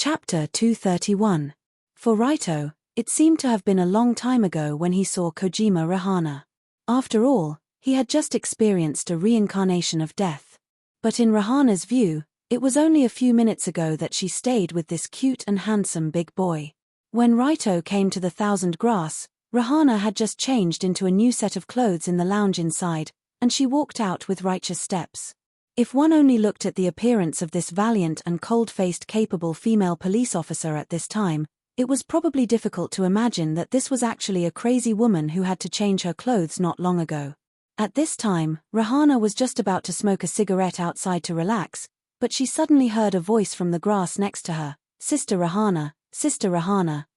Chapter 231. For Raito, it seemed to have been a long time ago when he saw Kojima Rahana. After all, he had just experienced a reincarnation of death. But in Rahana's view, it was only a few minutes ago that she stayed with this cute and handsome big boy. When Raito came to the Thousand Grass, Rahana had just changed into a new set of clothes in the lounge inside, and she walked out with righteous steps. If one only looked at the appearance of this valiant and cold-faced capable female police officer at this time, it was probably difficult to imagine that this was actually a crazy woman who had to change her clothes not long ago. At this time, Rahana was just about to smoke a cigarette outside to relax, but she suddenly heard a voice from the grass next to her, Sister Rahana,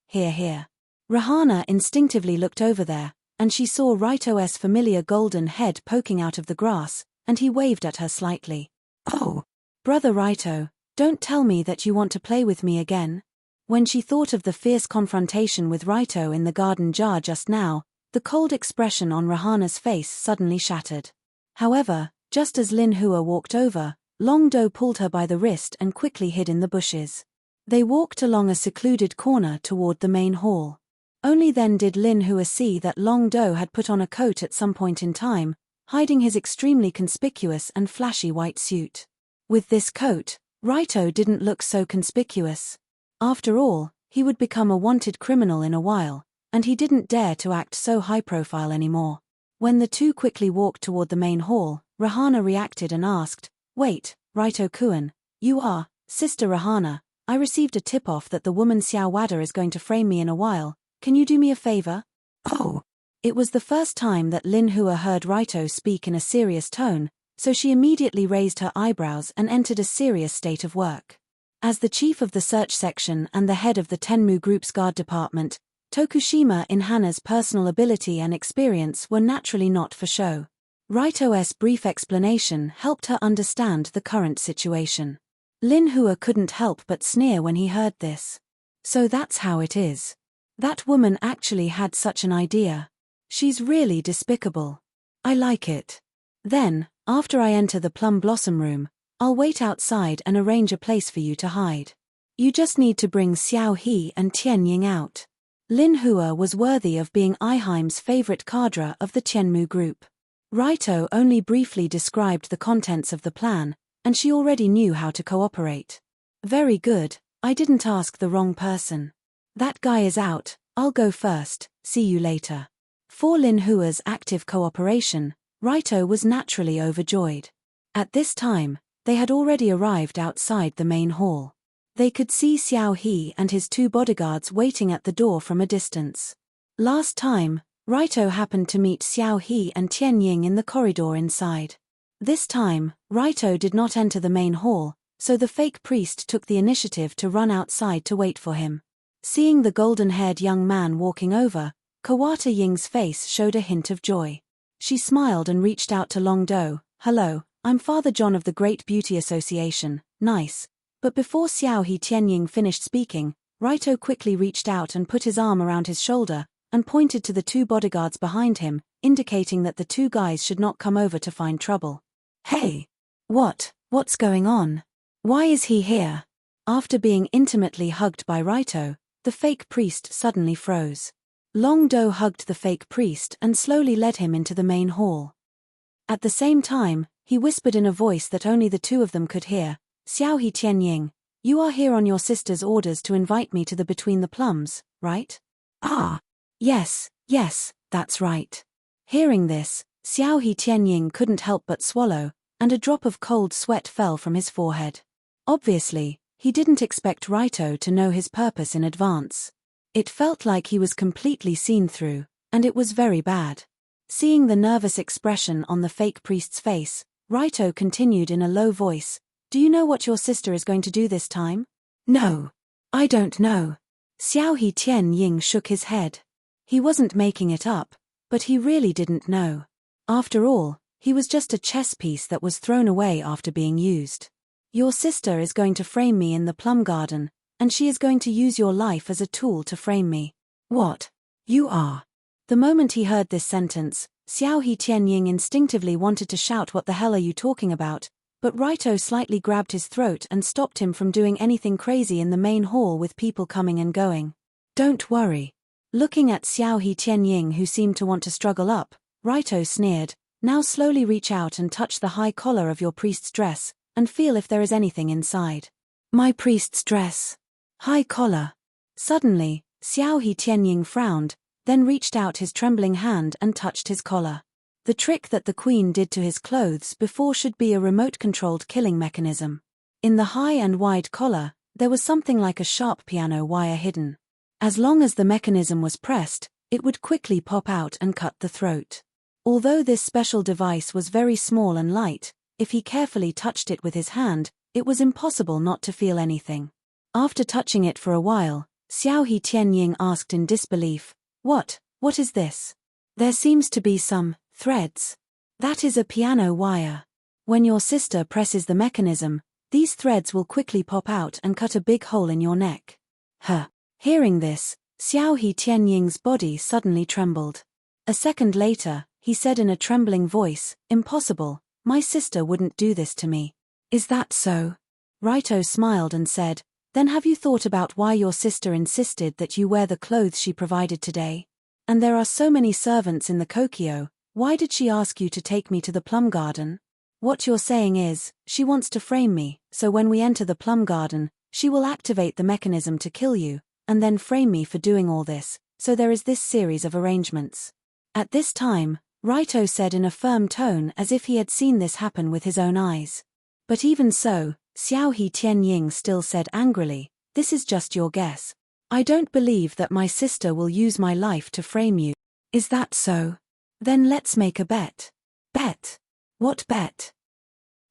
here, here. Rahana instinctively looked over there, and she saw Raito's familiar golden head poking out of the grass, and he waved at her slightly. "Oh, Brother Raito, don't tell me that you want to play with me again." When she thought of the fierce confrontation with Raito in the garden jar just now, the cold expression on Rahana's face suddenly shattered. However, just as Lin Hua walked over, Long Do pulled her by the wrist and quickly hid in the bushes. They walked along a secluded corner toward the main hall. Only then did Lin Hua see that Long Do had put on a coat at some point in time, hiding his extremely conspicuous and flashy white suit. With this coat, Raito didn't look so conspicuous. After all, he would become a wanted criminal in a while, and he didn't dare to act so high-profile anymore. When the two quickly walked toward the main hall, Rahana reacted and asked, "Wait, Raito-kun, you are, Sister Rahana, I received a tip-off that the woman Xiao Wada is going to frame me in a while, can you do me a favor?" "Oh." It was the first time that Lin Hua heard Raito speak in a serious tone, so she immediately raised her eyebrows and entered a serious state of work. As the chief of the search section and the head of the Tenmu Group's guard department, Tokushima in Hana's personal ability and experience were naturally not for show. Raito's brief explanation helped her understand the current situation. Lin Hua couldn't help but sneer when he heard this. So that's how it is. That woman actually had such an idea. She's really despicable. I like it. Then, after I enter the Plum Blossom Room, I'll wait outside and arrange a place for you to hide. You just need to bring Xiao He and Tian Ying out. Lin Hua was worthy of being Aiheim's favorite cadre of the Tianmu group. Raito only briefly described the contents of the plan, and she already knew how to cooperate. Very good, I didn't ask the wrong person. That guy is out, I'll go first, see you later. For Lin Hua's active cooperation, Raito was naturally overjoyed. At this time, they had already arrived outside the main hall. They could see Xiao He and his two bodyguards waiting at the door from a distance. Last time, Raito happened to meet Xiao He and Tian Ying in the corridor inside. This time, Raito did not enter the main hall, so the fake priest took the initiative to run outside to wait for him. Seeing the golden-haired young man walking over, Kawata Ying's face showed a hint of joy. She smiled and reached out to Long Do. "Hello, I'm Father John of the Great Beauty Association, nice." But before Xiao He Tianying finished speaking, Raito quickly reached out and put his arm around his shoulder, and pointed to the two bodyguards behind him, indicating that the two guys should not come over to find trouble. "Hey! What's going on? Why is he here?" After being intimately hugged by Raito, the fake priest suddenly froze. Long Do hugged the fake priest and slowly led him into the main hall. At the same time, he whispered in a voice that only the two of them could hear, "Xiao He Tianying, you are here on your sister's orders to invite me to the Between the Plums, right?" "Ah, yes, that's right." Hearing this, Xiao He Tianying couldn't help but swallow, and a drop of cold sweat fell from his forehead. Obviously, he didn't expect Raito to know his purpose in advance. It felt like he was completely seen through, and it was very bad. Seeing the nervous expression on the fake priest's face, Raito continued in a low voice, "Do you know what your sister is going to do this time?" "No, I don't know." Xiao He Tianying shook his head. He wasn't making it up, but he really didn't know. After all, he was just a chess piece that was thrown away after being used. "Your sister is going to frame me in the plum garden, and she is going to use your life as a tool to frame me." "What? You are?" The moment he heard this sentence, Xiao He Tianying instinctively wanted to shout, "What the hell are you talking about?" But Raito slightly grabbed his throat and stopped him from doing anything crazy in the main hall with people coming and going. Don't worry. Looking at Xiaohe Tianying, who seemed to want to struggle up, Raito sneered, now slowly reach out and touch the high collar of your priest's dress, and feel if there is anything inside. My priest's dress. High collar. Suddenly, Xiaohe Tianying frowned, then reached out his trembling hand and touched his collar. The trick that the queen did to his clothes before should be a remote-controlled killing mechanism. In the high and wide collar, there was something like a sharp piano wire hidden. As long as the mechanism was pressed, it would quickly pop out and cut the throat. Although this special device was very small and light, if he carefully touched it with his hand, it was impossible not to feel anything. After touching it for a while, Xiaohe Tianying asked in disbelief, What is this? There seems to be some threads. That is a piano wire. When your sister presses the mechanism, these threads will quickly pop out and cut a big hole in your neck. Hearing this, Xiaohe Tianying's body suddenly trembled. A second later, he said in a trembling voice, Impossible, my sister wouldn't do this to me. Is that so? Raito smiled and said, Then have you thought about why your sister insisted that you wear the clothes she provided today? And there are so many servants in the Kokyo, why did she ask you to take me to the plum garden? What you're saying is, she wants to frame me, so when we enter the plum garden, she will activate the mechanism to kill you, and then frame me for doing all this, so there is this series of arrangements. At this time, Raito said in a firm tone as if he had seen this happen with his own eyes. But even so, Xiaohe Tianying still said angrily, This is just your guess. I don't believe that my sister will use my life to frame you. Is that so? Then let's make a bet. Bet? What bet?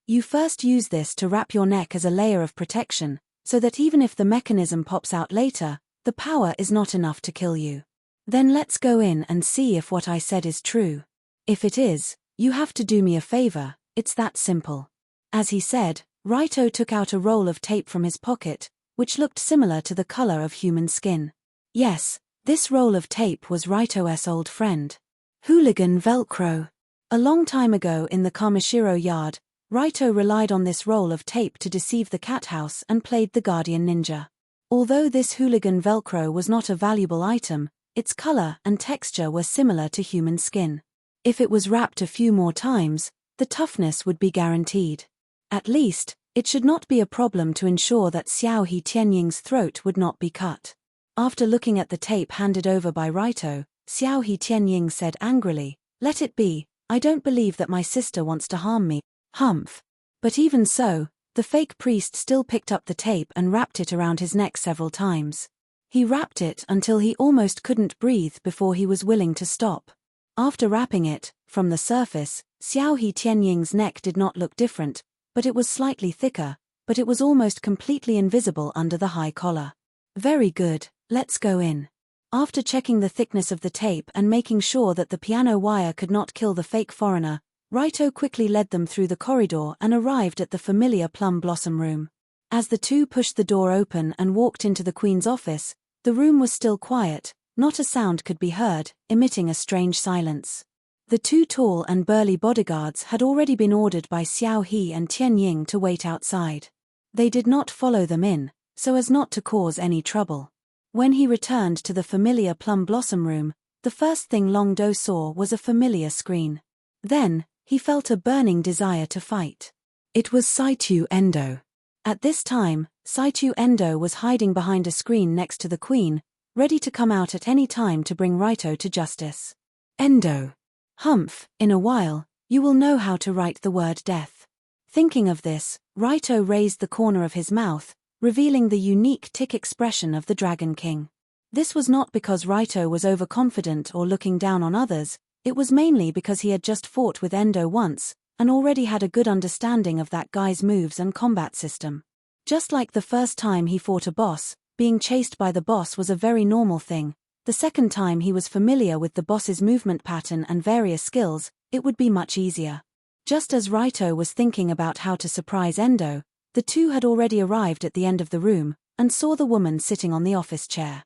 You first use this to wrap your neck as a layer of protection, so that even if the mechanism pops out later, the power is not enough to kill you. Then let's go in and see if what I said is true. If it is, you have to do me a favor, it's that simple. As he said, Raito took out a roll of tape from his pocket, which looked similar to the color of human skin. Yes, this roll of tape was Raito's old friend. Hooligan Velcro. A long time ago in the Kamishiro yard, Raito relied on this roll of tape to deceive the cat house and played the guardian ninja. Although this hooligan Velcro was not a valuable item, its color and texture were similar to human skin. If it was wrapped a few more times, the toughness would be guaranteed. At least, it should not be a problem to ensure that Xiaohe Tianying's throat would not be cut. After looking at the tape handed over by Raito, Xiaohe Tianying said angrily, Let it be, I don't believe that my sister wants to harm me. Humph. But even so, the fake priest still picked up the tape and wrapped it around his neck several times. He wrapped it until he almost couldn't breathe before he was willing to stop. After wrapping it, from the surface, Xiaohe Tianying's neck did not look different, but it was slightly thicker, but it was almost completely invisible under the high collar. Very good, let's go in. After checking the thickness of the tape and making sure that the piano wire could not kill the fake foreigner, Raito quickly led them through the corridor and arrived at the familiar plum blossom room. As the two pushed the door open and walked into the queen's office, the room was still quiet, not a sound could be heard, emitting a strange silence. The two tall and burly bodyguards had already been ordered by Xiaohe and Tianying to wait outside. They did not follow them in, so as not to cause any trouble. When he returned to the familiar plum blossom room, the first thing Long Do saw was a familiar screen. Then, he felt a burning desire to fight. It was Saitu Endo. At this time, Saitu Endo was hiding behind a screen next to the queen, ready to come out at any time to bring Raito to justice. Endo. Humph, in a while, you will know how to write the word death. Thinking of this, Raito raised the corner of his mouth, revealing the unique tick expression of the Dragon King. This was not because Raito was overconfident or looking down on others, it was mainly because he had just fought with Endo once, and already had a good understanding of that guy's moves and combat system. Just like the first time he fought a boss, being chased by the boss was a very normal thing. The second time he was familiar with the boss's movement pattern and various skills, it would be much easier. Just as Raito was thinking about how to surprise Endo, the two had already arrived at the end of the room, and saw the woman sitting on the office chair.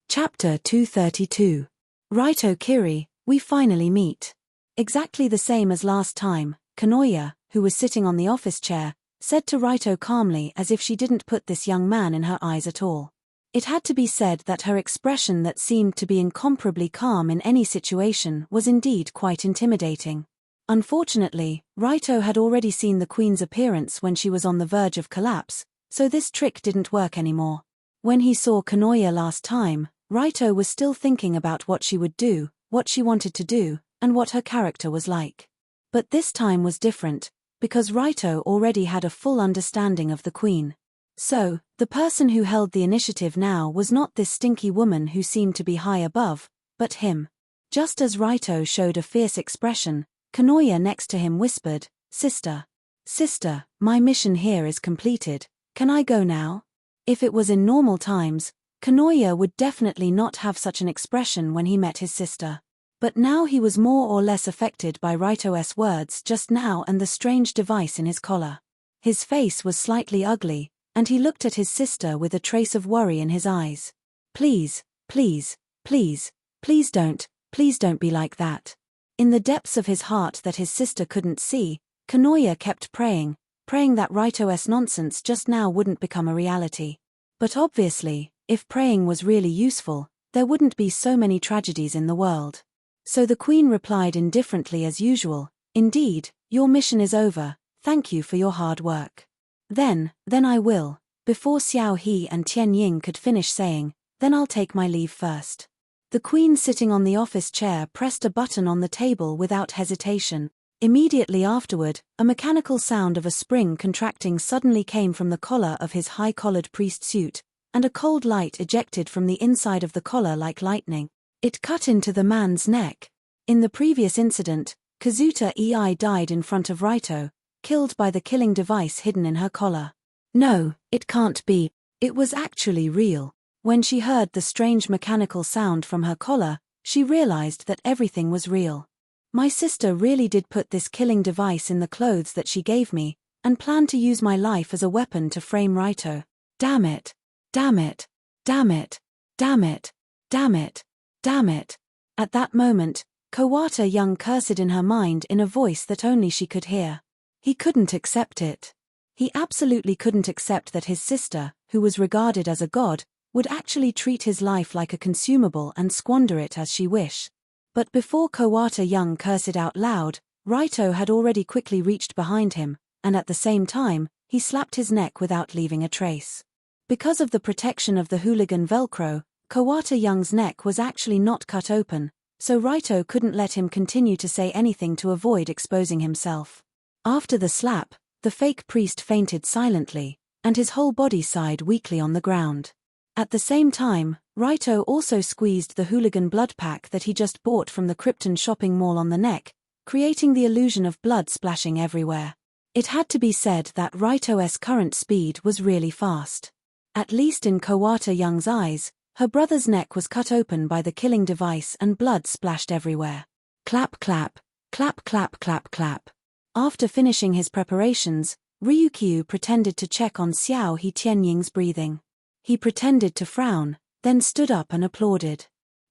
Chapter 232. Raito Kiri, we finally meet. Exactly the same as last time, Kanoya, who was sitting on the office chair, said to Raito calmly as if she didn't put this young man in her eyes at all. It had to be said that her expression that seemed to be incomparably calm in any situation was indeed quite intimidating. Unfortunately, Raito had already seen the queen's appearance when she was on the verge of collapse, so this trick didn't work anymore. When he saw Kanoya last time, Raito was still thinking about what she would do, what she wanted to do, and what her character was like. But this time was different, because Raito already had a full understanding of the queen. So, the person who held the initiative now was not this stinky woman who seemed to be high above, but him. Just as Raito showed a fierce expression, Kanoya next to him whispered, "Sister. Sister, my mission here is completed, can I go now?" If it was in normal times, Kanoya would definitely not have such an expression when he met his sister. But now he was more or less affected by Raito's words just now and the strange device in his collar. His face was slightly ugly, and he looked at his sister with a trace of worry in his eyes. Please, please, please, please don't be like that. In the depths of his heart that his sister couldn't see, Kanoya kept praying that Raito's nonsense just now wouldn't become a reality. But obviously, if praying was really useful, there wouldn't be so many tragedies in the world. So the queen replied indifferently as usual, "Indeed, your mission is over, thank you for your hard work." Then I will, before Xiao He and Tian Ying could finish saying, "Then I'll take my leave first." The queen sitting on the office chair pressed a button on the table without hesitation. Immediately afterward, a mechanical sound of a spring contracting suddenly came from the collar of his high-collared priest suit, and a cold light ejected from the inside of the collar like lightning. It cut into the man's neck. In the previous incident, Kazuta Ei died in front of Raito, killed by the killing device hidden in her collar. No, it can't be. It was actually real. When she heard the strange mechanical sound from her collar, she realized that everything was real. My sister really did put this killing device in the clothes that she gave me, and planned to use my life as a weapon to frame Raito. Damn it. Damn it. Damn it. Damn it. Damn it. Damn it. At that moment, Kawata Young cursed in her mind in a voice that only she could hear. He couldn't accept it. He absolutely couldn't accept that his sister, who was regarded as a god, would actually treat his life like a consumable and squander it as she wished. But before Kawata Young cursed out loud, Raito had already quickly reached behind him, and at the same time, he slapped his neck without leaving a trace. Because of the protection of the hooligan Velcro, Kawata Young's neck was actually not cut open, so Raito couldn't let him continue to say anything to avoid exposing himself. After the slap, the fake priest fainted silently, and his whole body sighed weakly on the ground. At the same time, Raito also squeezed the hooligan blood pack that he just bought from the Krypton shopping mall on the neck, creating the illusion of blood splashing everywhere. It had to be said that Raito's current speed was really fast. At least in Kawata Young's eyes, her brother's neck was cut open by the killing device and blood splashed everywhere. Clap clap, clap clap clap clap. After finishing his preparations, Ryukyu pretended to check on Xiao He Tianying's breathing. He pretended to frown, then stood up and applauded.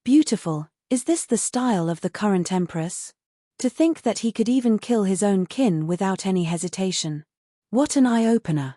Beautiful, is this the style of the current empress? To think that he could even kill his own kin without any hesitation. What an eye-opener.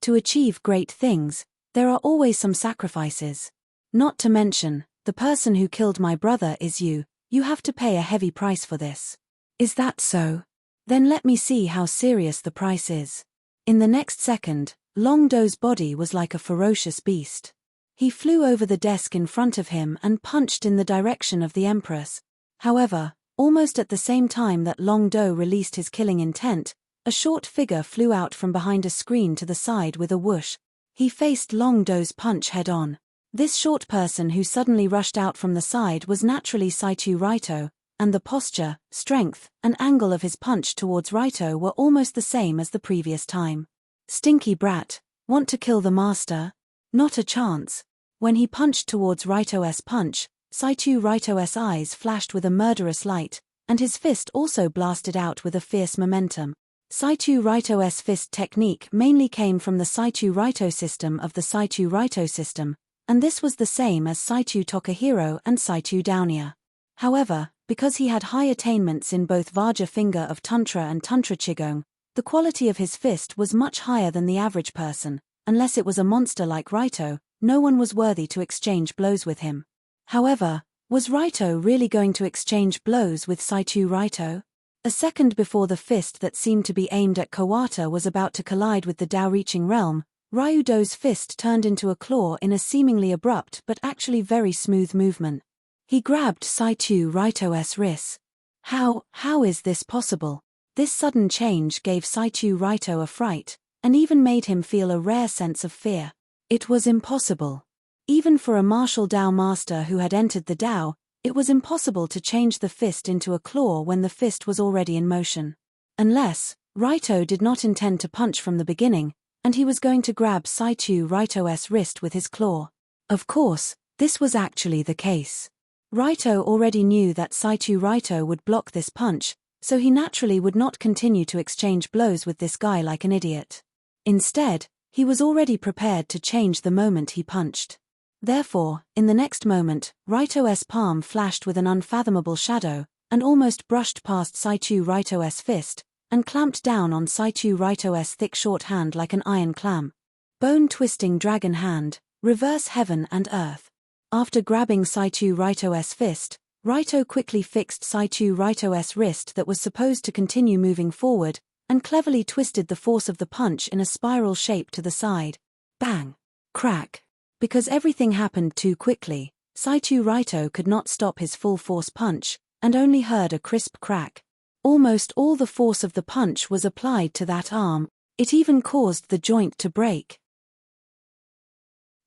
To achieve great things, there are always some sacrifices. Not to mention, the person who killed my brother is you have to pay a heavy price for this. Is that so? Then let me see how serious the price is. In the next second, Long Do's body was like a ferocious beast. He flew over the desk in front of him and punched in the direction of the Empress. However, almost at the same time that Long Do released his killing intent, a short figure flew out from behind a screen to the side with a whoosh. He faced Long Do's punch head-on. This short person who suddenly rushed out from the side was naturally Saitu Raito, and the posture, strength, and angle of his punch towards Raito were almost the same as the previous time. Stinky brat, want to kill the master? Not a chance. When he punched towards Raito's punch, Saitu Raito's eyes flashed with a murderous light, and his fist also blasted out with a fierce momentum. Saitu Raito's fist technique mainly came from the Saitu Raito system of the Saitu Raito system, and this was the same as Saitu Tokahiro and Saitu Downia. However, because he had high attainments in both Vajra finger of Tantra and Tantra Qigong, the quality of his fist was much higher than the average person. Unless it was a monster like Raito, no one was worthy to exchange blows with him. However, was Raito really going to exchange blows with Saichu Raito? A second before the fist that seemed to be aimed at Kawata was about to collide with the Tao-reaching realm, Ryudo's fist turned into a claw in a seemingly abrupt but actually very smooth movement. He grabbed Saichu Raito's wrist. How is this possible? This sudden change gave Saichu Raito a fright, and even made him feel a rare sense of fear. It was impossible. Even for a martial Tao master who had entered the Tao, it was impossible to change the fist into a claw when the fist was already in motion. Unless, Raito did not intend to punch from the beginning, and he was going to grab Saichu Raito's wrist with his claw. Of course, this was actually the case. Raito already knew that Saichu Raito would block this punch, so he naturally would not continue to exchange blows with this guy like an idiot. Instead, he was already prepared to change the moment he punched. Therefore, in the next moment, Raito's palm flashed with an unfathomable shadow, and almost brushed past Saichu Raito's fist, and clamped down on Saichu Raito's thick short hand like an iron clamp. Bone-twisting dragon hand, reverse heaven and earth. After grabbing Saichu Raito's fist, Raito quickly fixed Saichu Raito's wrist that was supposed to continue moving forward, and cleverly twisted the force of the punch in a spiral shape to the side. Bang! Crack! Because everything happened too quickly, Saichu Raito could not stop his full-force punch, and only heard a crisp crack. Almost all the force of the punch was applied to that arm. It even caused the joint to break.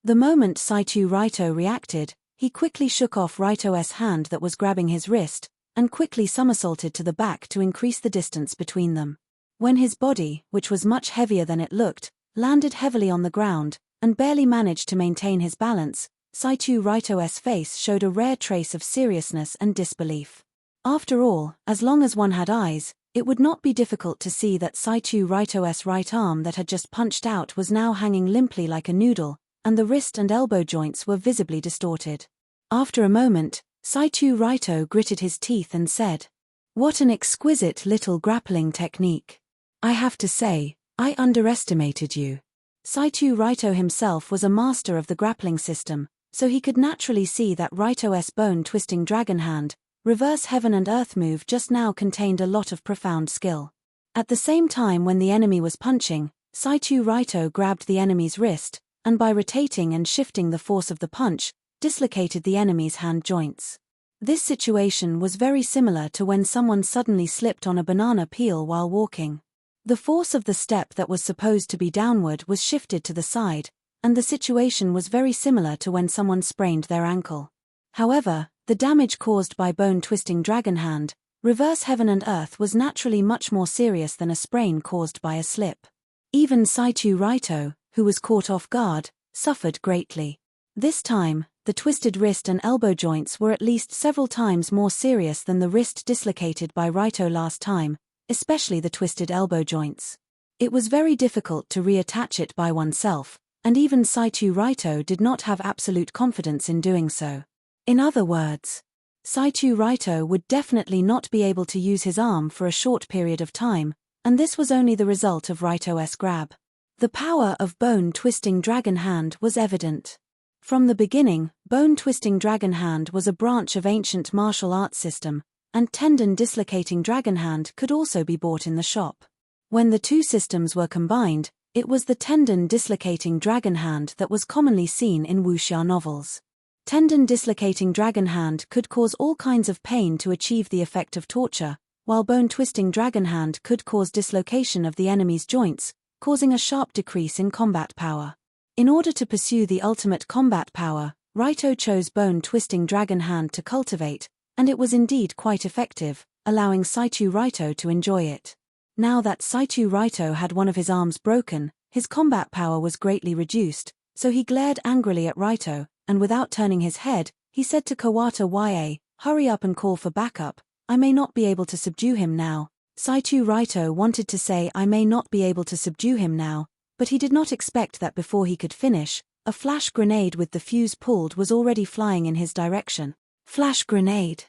The moment Saichu Raito reacted, he quickly shook off Raito's hand that was grabbing his wrist, and quickly somersaulted to the back to increase the distance between them. When his body, which was much heavier than it looked, landed heavily on the ground, and barely managed to maintain his balance, Saichu Raito's face showed a rare trace of seriousness and disbelief. After all, as long as one had eyes, it would not be difficult to see that Saichu Raito's right arm that had just punched out was now hanging limply like a noodle, and the wrist and elbow joints were visibly distorted. After a moment, Saichu Raito gritted his teeth and said, "What an exquisite little grappling technique. I have to say, I underestimated you." Saichu Raito himself was a master of the grappling system, so he could naturally see that Raito's bone-twisting dragon hand, reverse heaven and earth move just now contained a lot of profound skill. At the same time when the enemy was punching, Saichu Raito grabbed the enemy's wrist, and by rotating and shifting the force of the punch, dislocated the enemy's hand joints. This situation was very similar to when someone suddenly slipped on a banana peel while walking. The force of the step that was supposed to be downward was shifted to the side, and the situation was very similar to when someone sprained their ankle. However, the damage caused by bone-twisting dragon hand, reverse heaven and earth was naturally much more serious than a sprain caused by a slip. Even Saichu Raito, who was caught off guard, suffered greatly. This time, the twisted wrist and elbow joints were at least several times more serious than the wrist dislocated by Raito last time, especially the twisted elbow joints. It was very difficult to reattach it by oneself, and even Saichu Raito did not have absolute confidence in doing so. In other words, Saichu Raito would definitely not be able to use his arm for a short period of time, and this was only the result of Raito's grab. The power of bone-twisting dragon hand was evident. From the beginning, bone-twisting dragon hand was a branch of ancient martial arts system, and tendon-dislocating dragon hand could also be bought in the shop. When the two systems were combined, it was the tendon-dislocating dragon hand that was commonly seen in wuxia novels. Tendon-dislocating dragon hand could cause all kinds of pain to achieve the effect of torture, while bone-twisting dragon hand could cause dislocation of the enemy's joints, causing a sharp decrease in combat power. In order to pursue the ultimate combat power, Raito chose bone-twisting dragon hand to cultivate, and it was indeed quite effective, allowing Saichu Raito to enjoy it. Now that Saichu Raito had one of his arms broken, his combat power was greatly reduced, so he glared angrily at Raito, and without turning his head, he said to Kawata, "Hurry up and call for backup, I may not be able to subdue him now." Saichu Raito wanted to say "I may not be able to subdue him now," but he did not expect that before he could finish, a flash grenade with the fuse pulled was already flying in his direction. Flash grenade.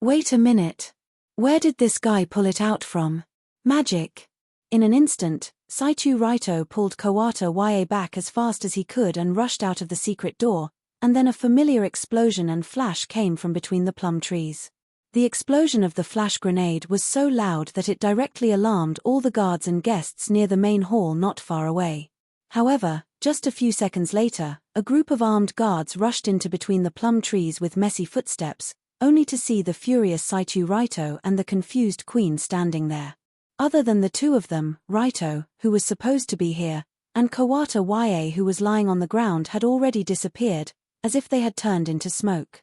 Wait a minute. Where did this guy pull it out from? Magic. In an instant, Saichu Raito pulled Kawata Yae back as fast as he could and rushed out of the secret door, and then a familiar explosion and flash came from between the plum trees. The explosion of the flash grenade was so loud that it directly alarmed all the guards and guests near the main hall not far away. However, just a few seconds later, a group of armed guards rushed into between the plum trees with messy footsteps, only to see the furious Saichu Raito and the confused queen standing there. Other than the two of them, Raito, who was supposed to be here, and Kawata Yae, who was lying on the ground, had already disappeared, as if they had turned into smoke.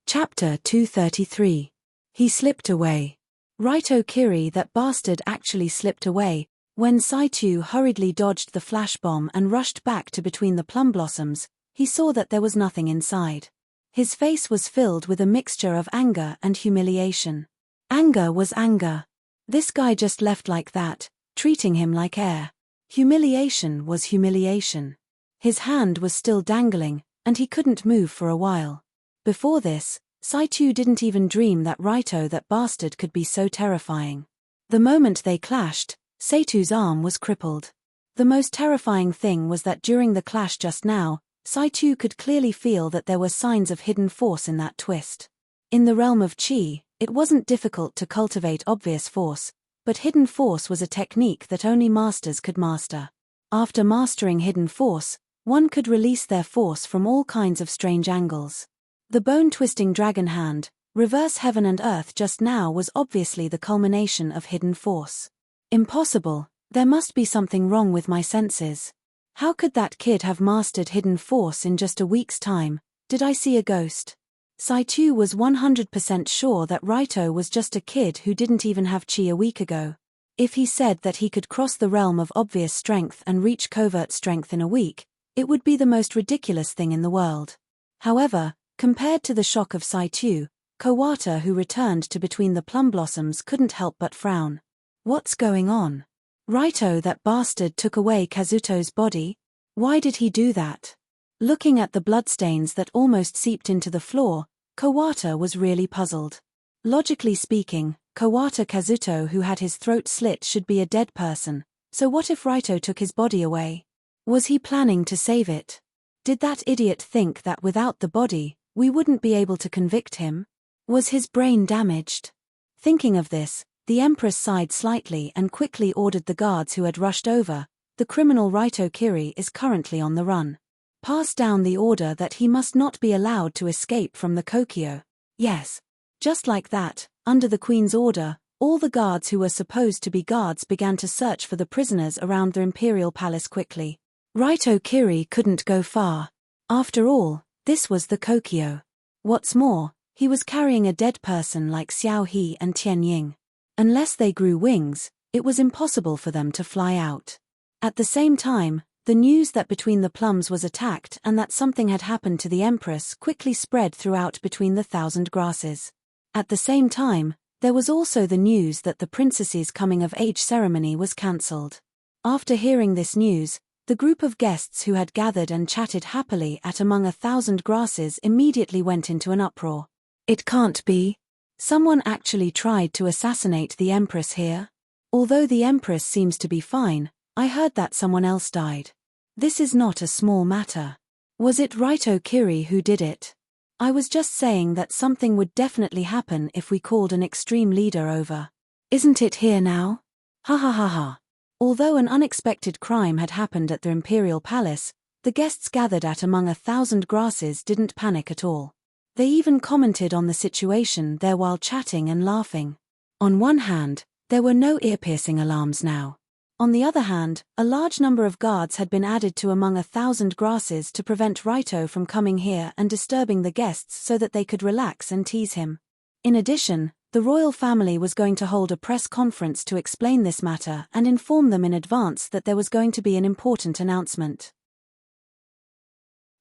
Chapter 233. He slipped away. Raito Kiri, that bastard, actually slipped away. When Saichu hurriedly dodged the flash bomb and rushed back to between the plum blossoms, he saw that there was nothing inside. His face was filled with a mixture of anger and humiliation. Anger was anger. This guy just left like that, treating him like air. Humiliation was humiliation. His hand was still dangling, and he couldn't move for a while. Before this, Saichu didn't even dream that Raito, that bastard, could be so terrifying. The moment they clashed, Saichu's arm was crippled. The most terrifying thing was that during the clash just now, Saichu could clearly feel that there were signs of hidden force in that twist. In the realm of Qi, it wasn't difficult to cultivate obvious force, but hidden force was a technique that only masters could master. After mastering hidden force, one could release their force from all kinds of strange angles. The bone-twisting dragon hand, reverse heaven and earth just now, was obviously the culmination of hidden force. Impossible, there must be something wrong with my senses. How could that kid have mastered hidden force in just a week's time? Did I see a ghost? Saichu was 100% sure that Raito was just a kid who didn't even have chi a week ago. If he said that he could cross the realm of obvious strength and reach covert strength in a week, it would be the most ridiculous thing in the world. However, compared to the shock of Saichu, Kawata, who returned to between the plum blossoms, couldn't help but frown. What's going on? Raito, that bastard, took away Kazuto's body? Why did he do that? Looking at the bloodstains that almost seeped into the floor, Kawata was really puzzled. Logically speaking, Kawata Kazuto, who had his throat slit, should be a dead person, so what if Raito took his body away? Was he planning to save it? Did that idiot think that without the body, we wouldn't be able to convict him? Was his brain damaged? Thinking of this, the Empress sighed slightly and quickly ordered the guards who had rushed over. The criminal Raito Kiri is currently on the run. Pass down the order that he must not be allowed to escape from the Kokyo. Yes. Just like that, under the Queen's order, all the guards who were supposed to be guards began to search for the prisoners around the imperial palace quickly. Raito Kiri couldn't go far. After all, this was the Kokyo. What's more, he was carrying a dead person like Xiao He and Tian Ying. Unless they grew wings, it was impossible for them to fly out. At the same time, the news that Between the Plums was attacked and that something had happened to the Empress quickly spread throughout Between the Thousand Grasses. At the same time, there was also the news that the princess's coming-of-age ceremony was cancelled. After hearing this news, the group of guests who had gathered and chatted happily at Among a Thousand Grasses immediately went into an uproar. It can't be. Someone actually tried to assassinate the Empress here? Although the Empress seems to be fine, I heard that someone else died. This is not a small matter. Was it Raito Kiri who did it? I was just saying that something would definitely happen if we called an extreme leader over. Isn't it here now? Ha ha ha ha. Although an unexpected crime had happened at the Imperial Palace, the guests gathered at Among a Thousand Grasses didn't panic at all. They even commented on the situation there while chatting and laughing. On one hand, there were no ear-piercing alarms now. On the other hand, a large number of guards had been added to Among a Thousand Grasses to prevent Raito from coming here and disturbing the guests so that they could relax and tease him. In addition, the royal family was going to hold a press conference to explain this matter and inform them in advance that there was going to be an important announcement.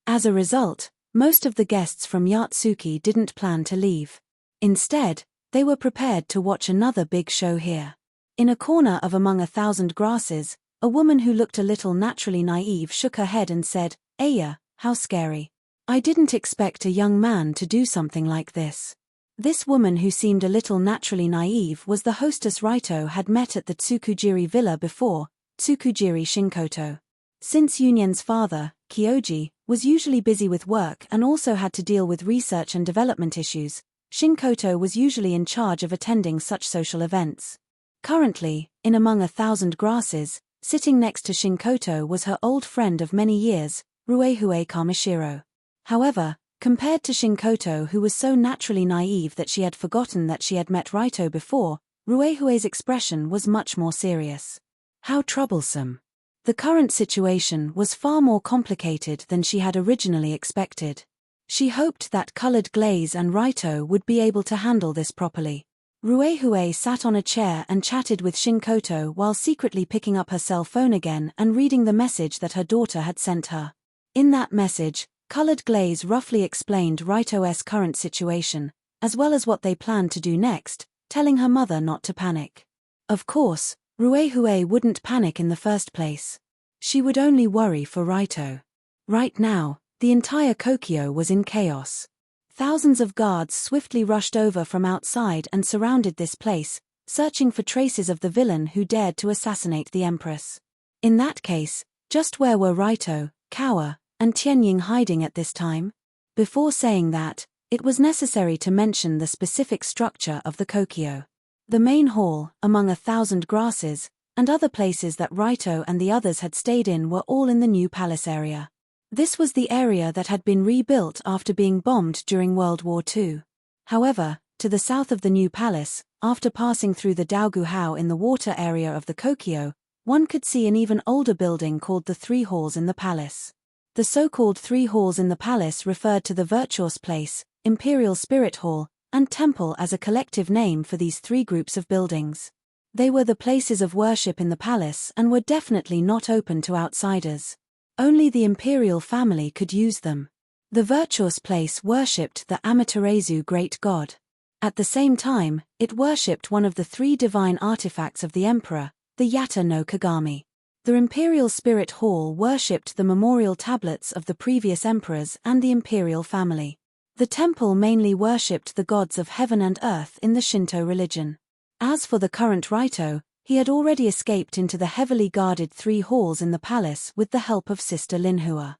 As a result, most of the guests from Yatsuki didn't plan to leave. Instead, they were prepared to watch another big show here. In a corner of Among a Thousand Grasses, a woman who looked a little naturally naive shook her head and said, "Aya, how scary." I didn't expect a young man to do something like this. This woman, who seemed a little naturally naive, was the hostess Raito had met at the Tsukujiri villa before, Tsukujiri Shinkoto. Since Yunyen's father, Kyoji, was usually busy with work and also had to deal with research and development issues, Shinkoto was usually in charge of attending such social events. Currently, in Among 1,000 Grasses, sitting next to Shinkoto was her old friend of many years, Ruehue Kamishiro. However, compared to Shinkoto, who was so naturally naive that she had forgotten that she had met Raito before, Ruehue's expression was much more serious. How troublesome. The current situation was far more complicated than she had originally expected. She hoped that Colored Glaze and Raito would be able to handle this properly. Ruehue sat on a chair and chatted with Shinkoto while secretly picking up her cell phone again and reading the message that her daughter had sent her. In that message, Colored Glaze roughly explained Raito's current situation, as well as what they planned to do next, telling her mother not to panic. Of course, Ruehue wouldn't panic in the first place. She would only worry for Raito. Right now, the entire Kokyo was in chaos. Thousands of guards swiftly rushed over from outside and surrounded this place, searching for traces of the villain who dared to assassinate the Empress. In that case, just where were Raito, Kawa, and Tianying hiding at this time? Before saying that, it was necessary to mention the specific structure of the Kokyo. The main hall, Among 1,000 Grasses, and other places that Raito and the others had stayed in were all in the new palace area. This was the area that had been rebuilt after being bombed during World War II. However, to the south of the new palace, after passing through the Daoguhao in the water area of the Kokyo, one could see an even older building called the Three Halls in the palace. The so-called Three Halls in the palace referred to the Virtuous Place, Imperial Spirit Hall, and Temple as a collective name for these three groups of buildings. They were the places of worship in the palace and were definitely not open to outsiders. Only the imperial family could use them. The Virtuous Place worshipped the Amaterasu great god. At the same time, it worshipped one of the three divine artifacts of the emperor, the Yatta no Kagami. The Imperial Spirit Hall worshipped the memorial tablets of the previous emperors and the imperial family. The temple mainly worshipped the gods of heaven and earth in the Shinto religion. As for the current Raito, he had already escaped into the heavily guarded Three Halls in the palace with the help of Sister Linhua.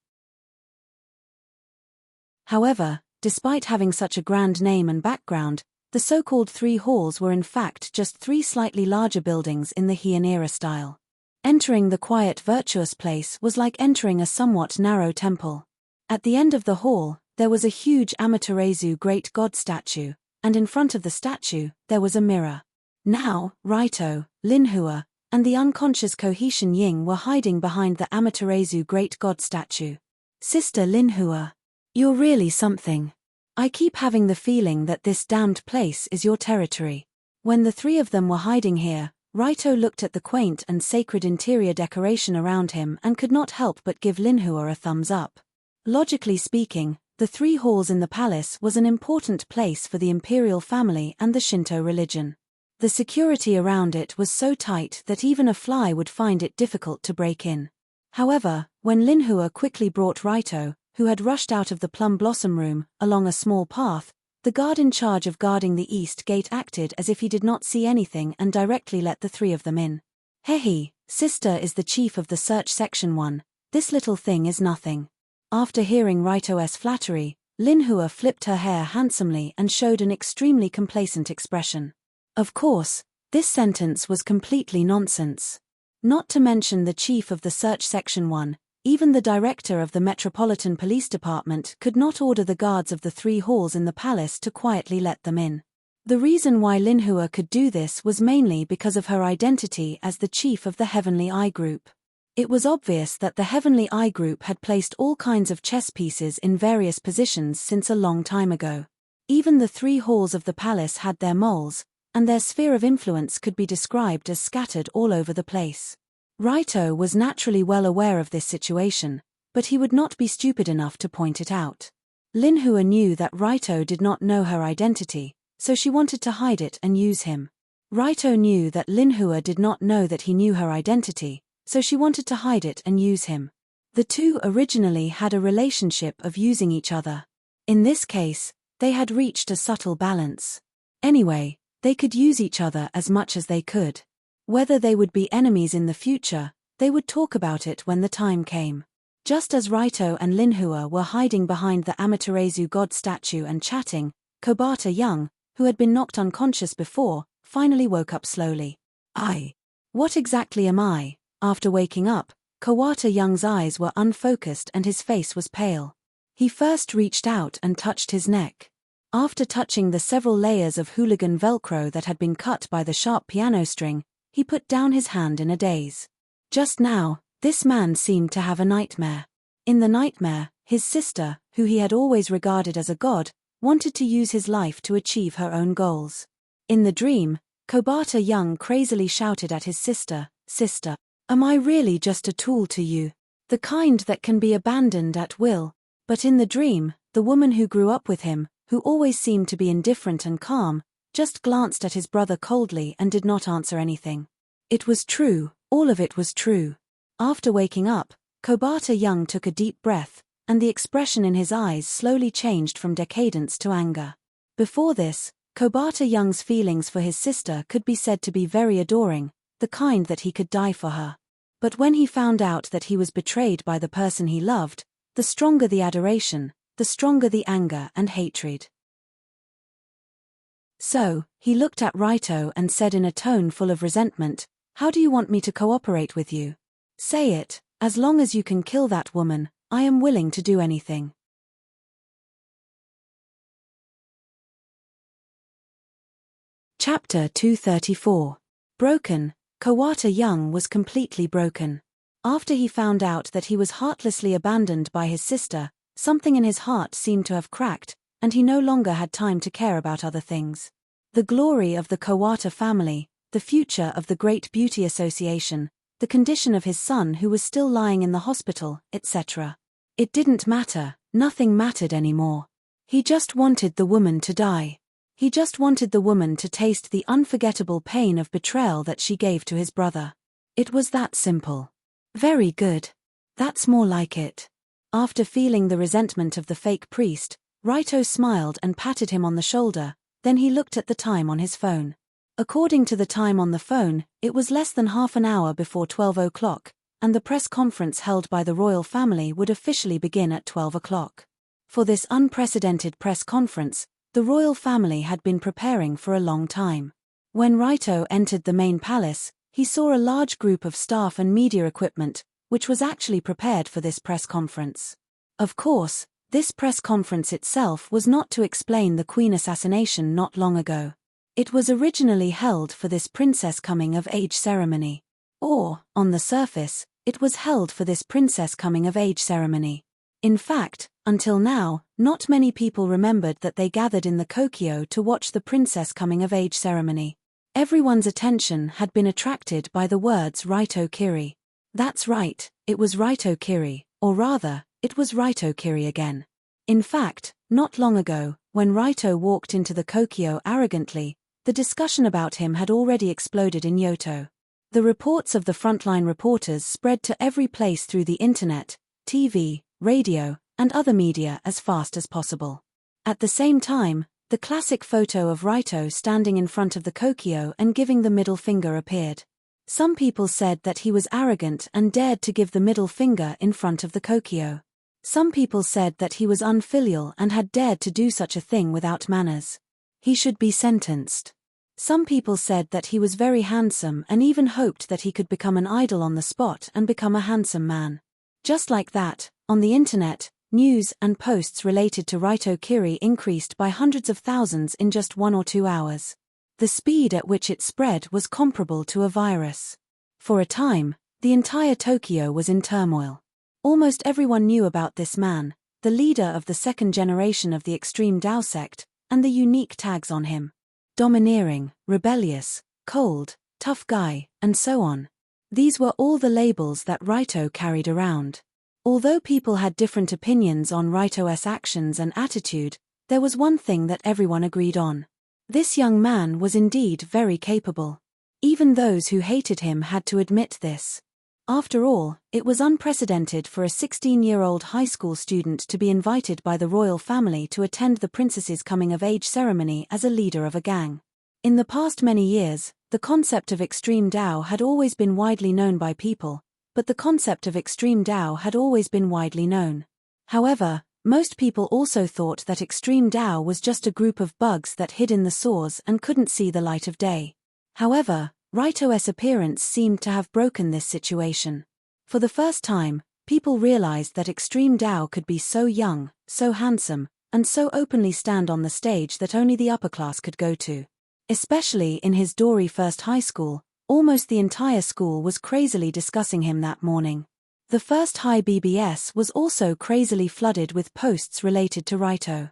However, despite having such a grand name and background, the so-called Three Halls were in fact just three slightly larger buildings in the Heian era style. Entering the quiet Virtuous Place was like entering a somewhat narrow temple. At the end of the hall, there was a huge Amaterasu great god statue, and in front of the statue, there was a mirror. Now, Raito, Linhua, and the unconscious Kohishin Ying were hiding behind the Amaterasu great god statue. Sister Linhua, you're really something. I keep having the feeling that this damned place is your territory. When the three of them were hiding here, Raito looked at the quaint and sacred interior decoration around him and could not help but give Linhua a thumbs up. Logically speaking, the Three Halls in the palace was an important place for the imperial family and the Shinto religion. The security around it was so tight that even a fly would find it difficult to break in. However, when Linhua quickly brought Raito, who had rushed out of the Plum Blossom room, along a small path, the guard in charge of guarding the east gate acted as if he did not see anything and directly let the three of them in. Hehe, sister is the chief of the search section 1, this little thing is nothing. After hearing Raito's flattery, Linhua flipped her hair handsomely and showed an extremely complacent expression. Of course, this sentence was completely nonsense. Not to mention the chief of the search section 1, even the director of the Metropolitan Police Department could not order the guards of the Three Halls in the palace to quietly let them in. The reason why Linhua could do this was mainly because of her identity as the chief of the Heavenly Eye Group. It was obvious that the Heavenly Eye Group had placed all kinds of chess pieces in various positions since a long time ago. Even the Three Halls of the palace had their moles, and their sphere of influence could be described as scattered all over the place. Raito was naturally well aware of this situation, but he would not be stupid enough to point it out. Linhua knew that Raito did not know her identity, so she wanted to hide it and use him. Raito knew that Linhua did not know that he knew her identity, so she wanted to hide it and use him. The two originally had a relationship of using each other. In this case, they had reached a subtle balance. Anyway, they could use each other as much as they could. Whether they would be enemies in the future, they would talk about it when the time came. Just as Raito and Linhua were hiding behind the Amaterasu god statue and chatting, Kobata Young, who had been knocked unconscious before, finally woke up slowly. What exactly am I? After waking up, Kawata Young's eyes were unfocused and his face was pale. He first reached out and touched his neck. After touching the several layers of hooligan velcro that had been cut by the sharp piano string, he put down his hand in a daze. Just now, this man seemed to have a nightmare. In the nightmare, his sister, who he had always regarded as a god, wanted to use his life to achieve her own goals. In the dream, Kobata Young crazily shouted at his sister, "Sister, am I really just a tool to you? The kind that can be abandoned at will?" But in the dream, the woman who grew up with him, who always seemed to be indifferent and calm, just glanced at his brother coldly and did not answer anything. It was true, all of it was true. After waking up, Kobata Young took a deep breath, and the expression in his eyes slowly changed from decadence to anger. Before this, Kobata Young's feelings for his sister could be said to be very adoring, the kind that he could die for her. But when he found out that he was betrayed by the person he loved, the stronger the adoration, the stronger the anger and hatred. So, he looked at Raito and said in a tone full of resentment, "How do you want me to cooperate with you? Say it, as long as you can kill that woman, I am willing to do anything." Chapter 234. Broken. Kawata Young was completely broken. After he found out that he was heartlessly abandoned by his sister, something in his heart seemed to have cracked, and he no longer had time to care about other things. The glory of the Kawata family, the future of the Great Beauty Association, the condition of his son who was still lying in the hospital, etc. It didn't matter, nothing mattered anymore. He just wanted the woman to die. He just wanted the woman to taste the unforgettable pain of betrayal that she gave to his brother. It was that simple. Very good. That's more like it. After feeling the resentment of the fake priest, Raito smiled and patted him on the shoulder, then he looked at the time on his phone. According to the time on the phone, it was less than half an hour before 12 o'clock, and the press conference held by the royal family would officially begin at 12 o'clock. For this unprecedented press conference, the royal family had been preparing for a long time. When Raito entered the main palace, he saw a large group of staff and media equipment, which was actually prepared for this press conference. Of course, this press conference itself was not to explain the Queen assassination not long ago. It was originally held for this princess coming-of-age ceremony. Or, on the surface, it was held for this princess coming-of-age ceremony. In fact, until now, not many people remembered that they gathered in the Kokyo to watch the princess coming-of-age ceremony. Everyone's attention had been attracted by the words Raito Kiri. That's right, it was Raito Kiri, or rather, it was Raito Kiri again. In fact, not long ago, when Raito walked into the Kokyo arrogantly, the discussion about him had already exploded in Yoto. The reports of the frontline reporters spread to every place through the internet, TV, radio, and other media as fast as possible. At the same time, the classic photo of Raito standing in front of the Kokyo and giving the middle finger appeared. Some people said that he was arrogant and dared to give the middle finger in front of the Kokyo. Some people said that he was unfilial and had dared to do such a thing without manners. He should be sentenced. Some people said that he was very handsome and even hoped that he could become an idol on the spot and become a handsome man. Just like that, on the internet, news and posts related to Raito Kiri increased by hundreds of thousands in just 1 or 2 hours. The speed at which it spread was comparable to a virus. For a time, the entire Tokyo was in turmoil. Almost everyone knew about this man, the leader of the second generation of the extreme Tao sect, and the unique tags on him. Domineering, rebellious, cold, tough guy, and so on. These were all the labels that Raito carried around. Although people had different opinions on Raito's actions and attitude, there was one thing that everyone agreed on. This young man was indeed very capable. Even those who hated him had to admit this. After all, it was unprecedented for a 16-year-old high school student to be invited by the royal family to attend the princess's coming-of-age ceremony as a leader of a gang. In the past many years, the concept of extreme Tao had always been widely known by people, but the concept of extreme Tao had always been widely known. However, most people also thought that extreme Tao was just a group of bugs that hid in the source and couldn't see the light of day. However, Raito's appearance seemed to have broken this situation. For the first time, people realized that extreme Tao could be so young, so handsome, and so openly stand on the stage that only the upper class could go to. Especially in his Dory First High School, almost the entire school was crazily discussing him that morning. The First High BBS was also crazily flooded with posts related to Raito.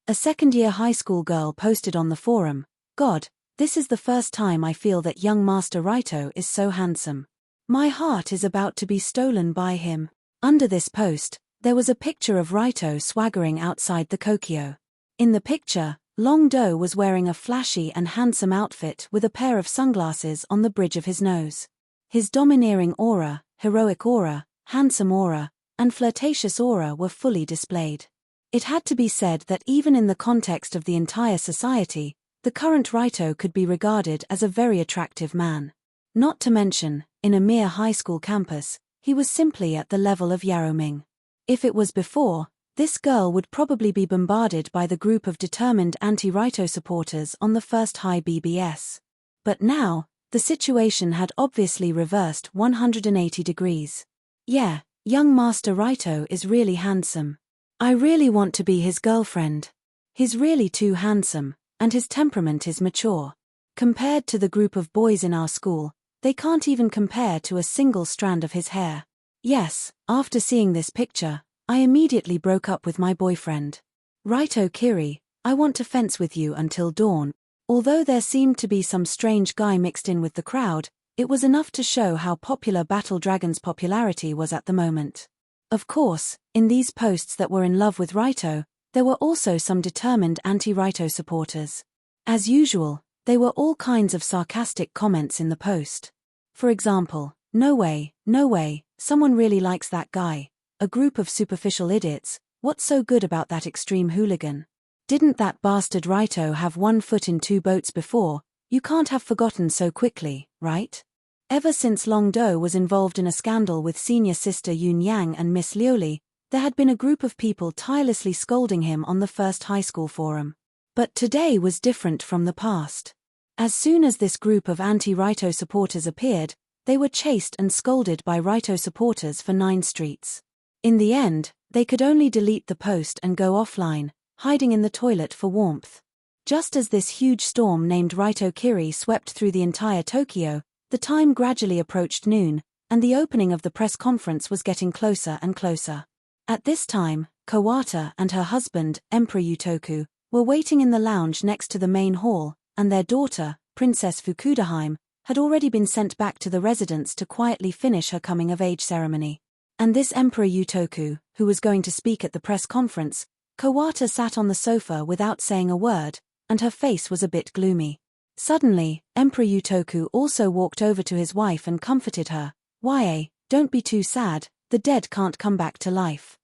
A second-year high school girl posted on the forum, "God, this is the first time I feel that young Master Raito is so handsome. My heart is about to be stolen by him." Under this post, there was a picture of Raito swaggering outside the Kokyo. In the picture, Long Do was wearing a flashy and handsome outfit with a pair of sunglasses on the bridge of his nose. His domineering aura, heroic aura, handsome aura, and flirtatious aura were fully displayed. It had to be said that even in the context of the entire society, the current Raito could be regarded as a very attractive man. Not to mention, in a mere high school campus, he was simply at the level of Yaroming. If it was before, this girl would probably be bombarded by the group of determined anti-Raito supporters on the First High BBS. But now, the situation had obviously reversed 180 degrees. Yeah, young Master Raito is really handsome. I really want to be his girlfriend. He's really too handsome, and his temperament is mature. Compared to the group of boys in our school, they can't even compare to a single strand of his hair. Yes, after seeing this picture, I immediately broke up with my boyfriend. Raito Kiri, I want to fence with you until dawn. Although there seemed to be some strange guy mixed in with the crowd, it was enough to show how popular Battle Dragon's popularity was at the moment. Of course, in these posts that were in love with Raito, there were also some determined anti-Raito supporters. As usual, there were all kinds of sarcastic comments in the post. For example, no way, someone really likes that guy. A group of superficial idiots, what's so good about that extreme hooligan? Didn't that bastard Raito have one foot in two boats before? You can't have forgotten so quickly, right? Ever since Long Do was involved in a scandal with senior sister Yoon Yang and Miss Lioli, there had been a group of people tirelessly scolding him on the First High School forum. But today was different from the past. As soon as this group of anti-Raito supporters appeared, they were chased and scolded by Raito supporters for 9 streets. In the end, they could only delete the post and go offline, hiding in the toilet for warmth. Just as this huge storm named Raito Kiri swept through the entire Tokyo, the time gradually approached noon, and the opening of the press conference was getting closer and closer. At this time, Kawata and her husband, Emperor Yutoku, were waiting in the lounge next to the main hall, and their daughter, Princess Fukudaheim, had already been sent back to the residence to quietly finish her coming-of-age ceremony. And this Emperor Yutoku, who was going to speak at the press conference, Kawata sat on the sofa without saying a word, and her face was a bit gloomy. Suddenly, Emperor Yutoku also walked over to his wife and comforted her. "Yae, don't be too sad, the dead can't come back to life."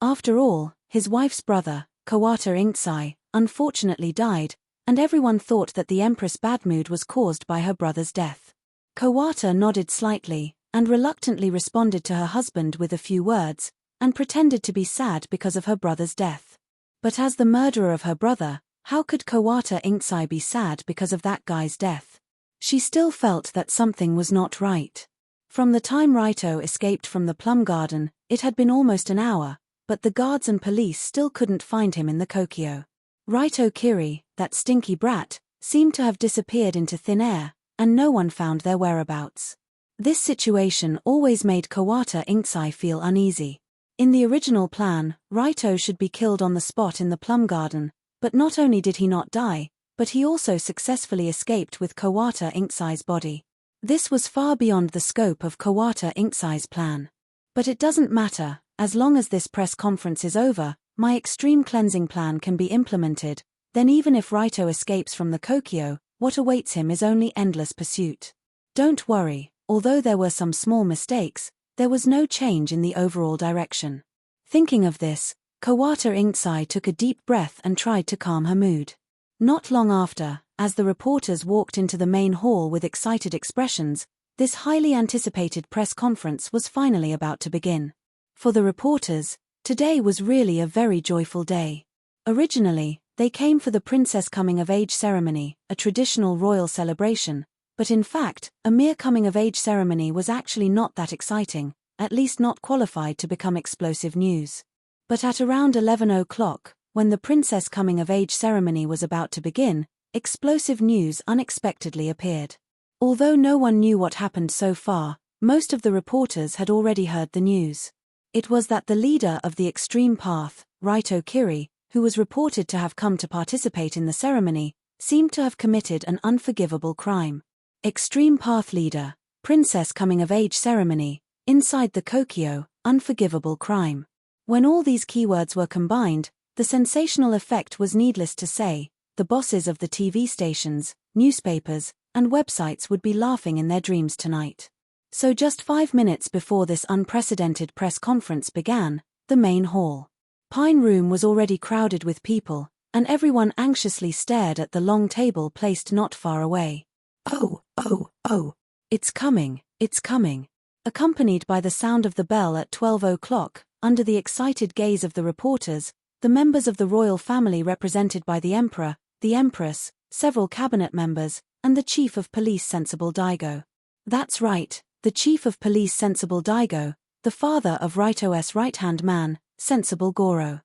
After all, his wife's brother, Kawata Inksai, unfortunately died, and everyone thought that the Empress' bad mood was caused by her brother's death. Kawata nodded slightly, and reluctantly responded to her husband with a few words, and pretended to be sad because of her brother's death. But as the murderer of her brother, how could Kawata Inksai be sad because of that guy's death? She still felt that something was not right. From the time Raito escaped from the plum garden, it had been almost an hour, but the guards and police still couldn't find him in the Kokyo. Raito Kiri, that stinky brat, seemed to have disappeared into thin air, and no one found their whereabouts. This situation always made Kawata Inksai feel uneasy. In the original plan, Raito should be killed on the spot in the plum garden, but not only did he not die, but he also successfully escaped with Kawata Inksai's body. This was far beyond the scope of Kawata Inksai's plan. But it doesn't matter, as long as this press conference is over, my extreme cleansing plan can be implemented, then even if Raito escapes from the Kokyo, what awaits him is only endless pursuit. Don't worry, although there were some small mistakes, there was no change in the overall direction. Thinking of this, Kawata Inkzai took a deep breath and tried to calm her mood. Not long after, as the reporters walked into the main hall with excited expressions, this highly anticipated press conference was finally about to begin. For the reporters, today was really a very joyful day. Originally, they came for the princess coming-of-age ceremony, a traditional royal celebration, but in fact, a mere coming-of-age ceremony was actually not that exciting, at least not qualified to become explosive news. But at around 11 o'clock, when the princess coming-of-age ceremony was about to begin, explosive news unexpectedly appeared. Although no one knew what happened so far, most of the reporters had already heard the news. It was that the leader of the extreme path, Raito Kiri, who was reported to have come to participate in the ceremony, seemed to have committed an unforgivable crime. Extreme path leader, princess coming-of-age ceremony, inside the Kokyo, unforgivable crime. When all these keywords were combined, the sensational effect was needless to say. The bosses of the TV stations, newspapers, and websites would be laughing in their dreams tonight. So just 5 minutes before this unprecedented press conference began, the main hall. Pine Room was already crowded with people, and everyone anxiously stared at the long table placed not far away. Oh, it's coming, it's coming. Accompanied by the sound of the bell at 12 o'clock, under the excited gaze of the reporters, the members of the royal family represented by the emperor, the empress, several cabinet members, and the chief of police Sensible Daigo. That's right, the chief of police Sensible Daigo, the father of Raito's right-hand man, Sensible Goro.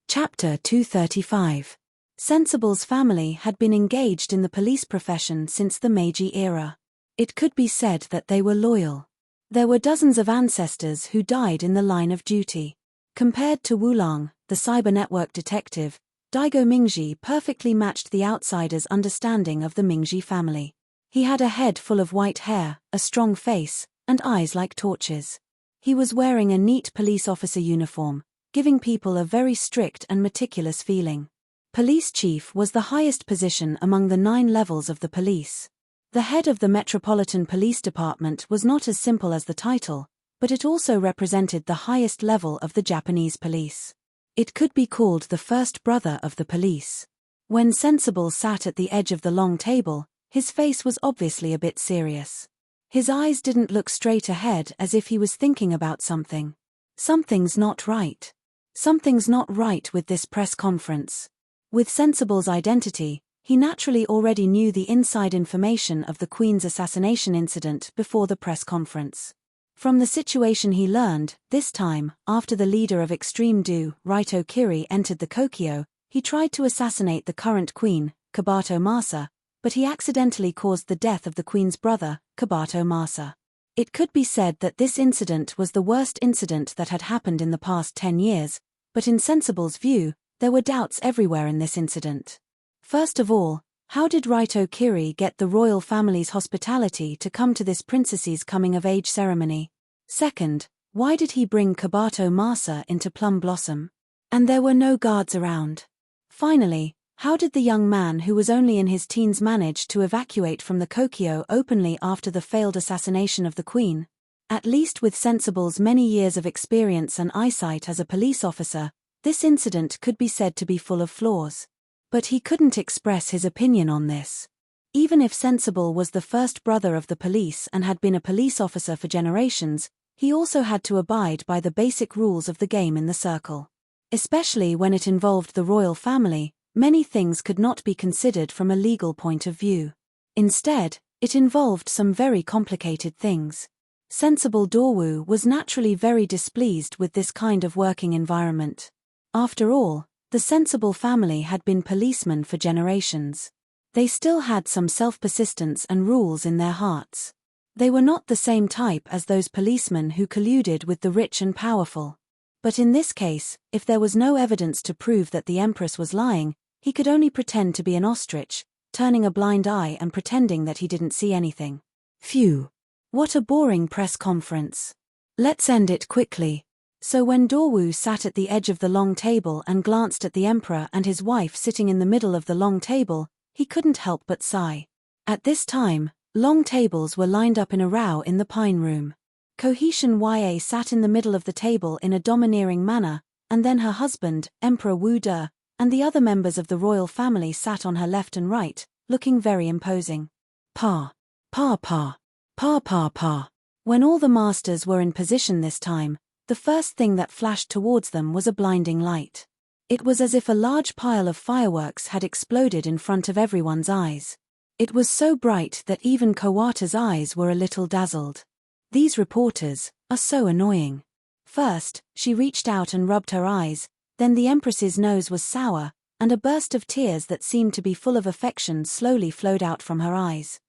Chapter 235. Sensible's family had been engaged in the police profession since the Meiji era. It could be said that they were loyal. There were dozens of ancestors who died in the line of duty. Compared to Wulang, the cyber network detective, Daigo Mingji perfectly matched the outsider's understanding of the Mingji family. He had a head full of white hair, a strong face, and eyes like torches. He was wearing a neat police officer uniform, giving people a very strict and meticulous feeling. Police chief was the highest position among the 9 levels of the police. The head of the Metropolitan Police Department was not as simple as the title, but it also represented the highest level of the Japanese police. It could be called the first brother of the police. When Sensible sat at the edge of the long table, his face was obviously a bit serious. His eyes didn't look straight ahead as if he was thinking about something. Something's not right. Something's not right with this press conference. With Sensible's identity, he naturally already knew the inside information of the Queen's assassination incident before the press conference. From the situation he learned, this time, after the leader of Extreme Do, Raito Kiri, entered the Kokyo, he tried to assassinate the current queen, Kabato Masa, but he accidentally caused the death of the queen's brother, Kabato Masa. It could be said that this incident was the worst incident that had happened in the past 10 years, but in Sensible's view, there were doubts everywhere in this incident. First of all, how did Raito Kiri get the royal family's hospitality to come to this princess's coming-of-age ceremony? Second, why did he bring Kabato Masa into Plum Blossom? And there were no guards around. Finally, how did the young man who was only in his teens manage to evacuate from the Kokyo openly after the failed assassination of the queen? At least with Sensible's many years of experience and eyesight as a police officer, this incident could be said to be full of flaws. But he couldn't express his opinion on this. Even if Sensible was the first brother of the police and had been a police officer for generations, he also had to abide by the basic rules of the game in the circle. Especially when it involved the royal family, many things could not be considered from a legal point of view. Instead, it involved some very complicated things. Sensible Dorwu was naturally very displeased with this kind of working environment. After all, the Sensible family had been policemen for generations. They still had some self-persistence and rules in their hearts. They were not the same type as those policemen who colluded with the rich and powerful. But in this case, if there was no evidence to prove that the Empress was lying, he could only pretend to be an ostrich, turning a blind eye and pretending that he didn't see anything. Phew! What a boring press conference. Let's end it quickly. So when Dorwu sat at the edge of the long table and glanced at the emperor and his wife sitting in the middle of the long table, he couldn't help but sigh. At this time, long tables were lined up in a row in the Pine Room. Cohesion Ya sat in the middle of the table in a domineering manner, and then her husband, Emperor Wu De, and the other members of the royal family sat on her left and right, looking very imposing. Pa. Pa pa. Pa pa pa. When all the masters were in position this time, the first thing that flashed towards them was a blinding light. It was as if a large pile of fireworks had exploded in front of everyone's eyes. It was so bright that even Kawata's eyes were a little dazzled. These reporters are so annoying. First, she reached out and rubbed her eyes, then the Empress's nose was sour, and a burst of tears that seemed to be full of affection slowly flowed out from her eyes.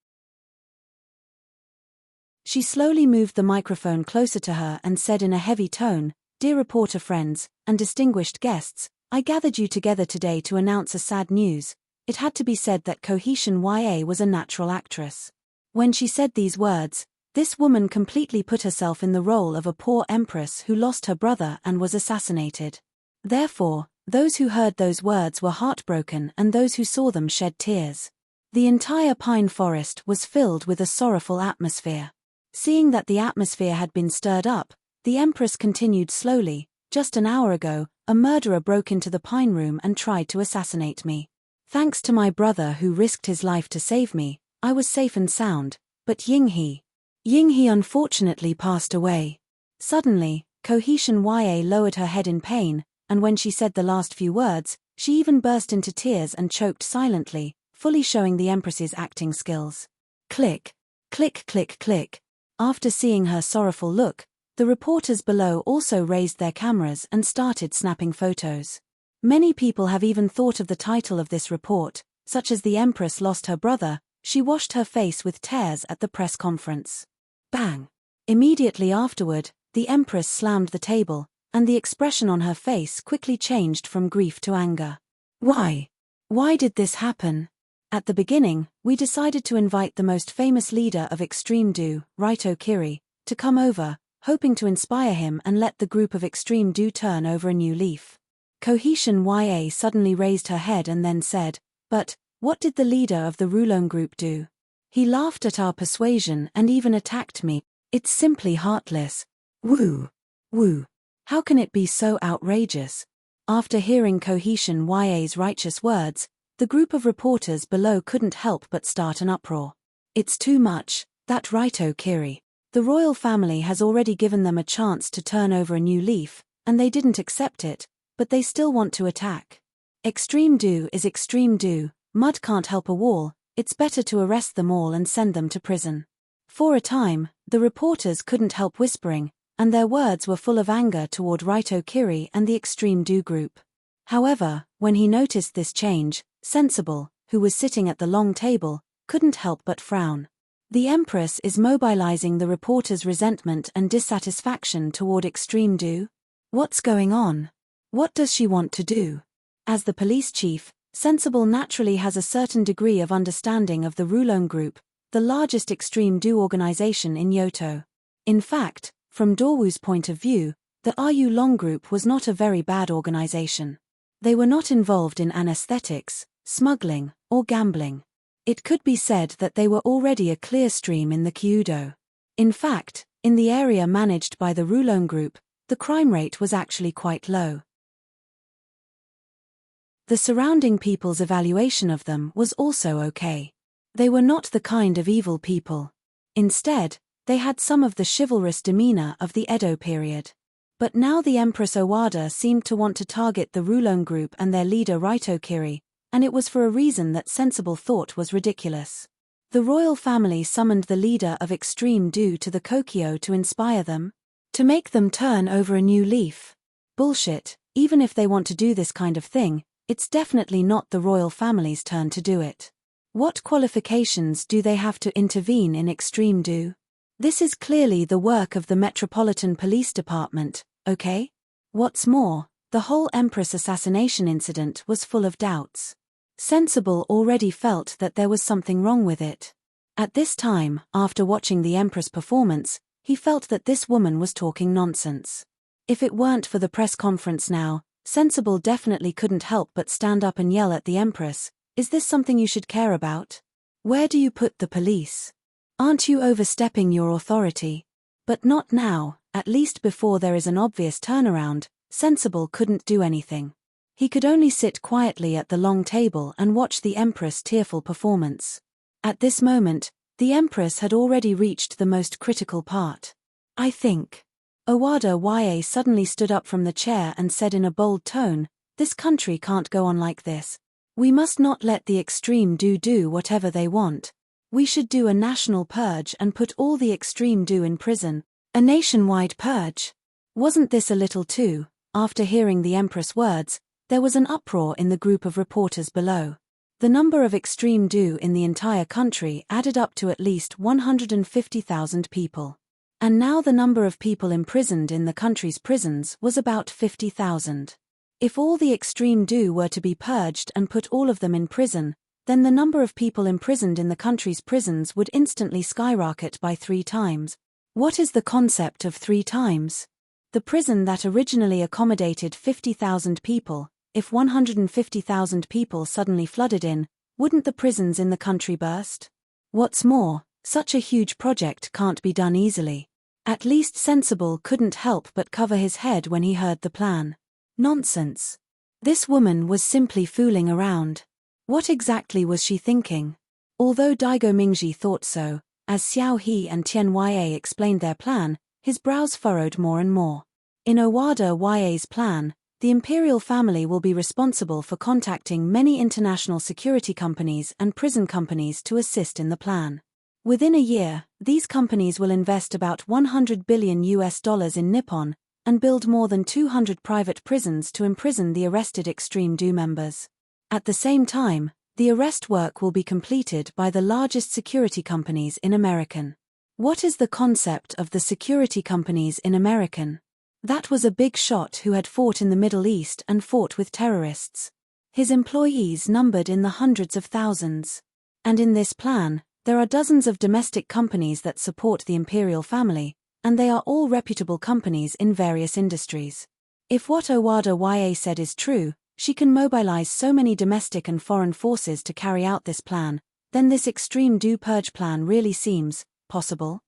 She slowly moved the microphone closer to her and said in a heavy tone, "Dear reporter friends, and distinguished guests, I gathered you together today to announce a sad news." It had to be said that Cohesion Ya was a natural actress. When she said these words, this woman completely put herself in the role of a poor empress who lost her brother and was assassinated. Therefore, those who heard those words were heartbroken and those who saw them shed tears. The entire pine forest was filled with a sorrowful atmosphere. Seeing that the atmosphere had been stirred up, the Empress continued slowly, "Just an hour ago, a murderer broke into the Pine Room and tried to assassinate me. Thanks to my brother who risked his life to save me, I was safe and sound, but Yinghe unfortunately passed away." Suddenly, Cohesion Ya lowered her head in pain, and when she said the last few words, she even burst into tears and choked silently, fully showing the Empress's acting skills. Click. Click click click. After seeing her sorrowful look, the reporters below also raised their cameras and started snapping photos. Many people have even thought of the title of this report, such as "The Empress Lost Her Brother, She Washed Her Face with Tears at the Press Conference." Bang! Immediately afterward, the Empress slammed the table, and the expression on her face quickly changed from grief to anger. Why? Why did this happen? At the beginning, we decided to invite the most famous leader of Extreme Do, Raito Kiri, to come over, hoping to inspire him and let the group of Extreme Do turn over a new leaf. Cohesion Ya suddenly raised her head and then said, "But, what did the leader of the Rulong group do? He laughed at our persuasion and even attacked me. It's simply heartless. Woo! Woo! How can it be so outrageous?" After hearing Cohesion Ya's righteous words, the group of reporters below couldn't help but start an uproar. It's too much, that Raito Kiri. The royal family has already given them a chance to turn over a new leaf, and they didn't accept it, but they still want to attack. Extreme Do is Extreme Do, mud can't help a wall, it's better to arrest them all and send them to prison. For a time, the reporters couldn't help whispering, and their words were full of anger toward Raito Kiri and the Extreme Do group. However, when he noticed this change, Sensible, who was sitting at the long table, couldn't help but frown. The Empress is mobilizing the reporters' resentment and dissatisfaction toward Extreme Do? What's going on? What does she want to do? As the police chief, Sensible naturally has a certain degree of understanding of the Rulong Group, the largest Extreme Do organization in Yoto. In fact, from Dorwu's point of view, the Ru Long Group was not a very bad organization. They were not involved in anesthetics, smuggling, or gambling. It could be said that they were already a clear stream in the Kyudo. In fact, in the area managed by the Rulong Group, the crime rate was actually quite low. The surrounding people's evaluation of them was also okay. They were not the kind of evil people. Instead, they had some of the chivalrous demeanor of the Edo period. But now the Empress Owada seemed to want to target the Rulong Group and their leader Raito Kiri, and it was for a reason that Sensible thought was ridiculous. The royal family summoned the leader of Extreme Do to the Kokyo to inspire them, to make them turn over a new leaf. Bullshit. Even if they want to do this kind of thing, it's definitely not the royal family's turn to do it. What qualifications do they have to intervene in Extreme Do? This is clearly the work of the Metropolitan Police Department, okay? What's more, the whole Empress assassination incident was full of doubts. Sensible already felt that there was something wrong with it. At this time, after watching the Empress performance, he felt that this woman was talking nonsense. If it weren't for the press conference now, Sensible definitely couldn't help but stand up and yell at the Empress, "Is this something you should care about? Where do you put the police? Aren't you overstepping your authority?" But not now, at least before there is an obvious turnaround. Sensible couldn't do anything. He could only sit quietly at the long table and watch the Empress' tearful performance. At this moment, the Empress had already reached the most critical part. "I think." Owada Ya suddenly stood up from the chair and said in a bold tone, "This country can't go on like this. We must not let the extreme do whatever they want. We should do a national purge and put all the extreme in prison." A nationwide purge? Wasn't this a little too? After hearing the Empress' words, there was an uproar in the group of reporters below. The number of extreme in the entire country added up to at least 150,000 people. And now the number of people imprisoned in the country's prisons was about 50,000. If all the extreme were to be purged and put all of them in prison, then the number of people imprisoned in the country's prisons would instantly skyrocket by 3 times. What is the concept of 3 times? The prison that originally accommodated 50,000 people, if 150,000 people suddenly flooded in, wouldn't the prisons in the country burst? What's more, such a huge project can't be done easily. At least Sensible couldn't help but cover his head when he heard the plan. Nonsense. This woman was simply fooling around. What exactly was she thinking? Although Daigo Mingji thought so, as Xiao He and Tian Ya explained their plan, his brows furrowed more and more. In Owada Ya's plan, the imperial family will be responsible for contacting many international security companies and prison companies to assist in the plan. Within a year, these companies will invest about $100 billion in Nippon and build more than 200 private prisons to imprison the arrested extreme members. At the same time, the arrest work will be completed by the largest security companies in American. What is the concept of the security companies in American? That was a big shot who had fought in the Middle East and fought with terrorists. His employees numbered in the hundreds of thousands. And in this plan, there are dozens of domestic companies that support the imperial family, and they are all reputable companies in various industries. If what Owada Ya said is true, she can mobilize so many domestic and foreign forces to carry out this plan, then this extreme purge plan really seems possible.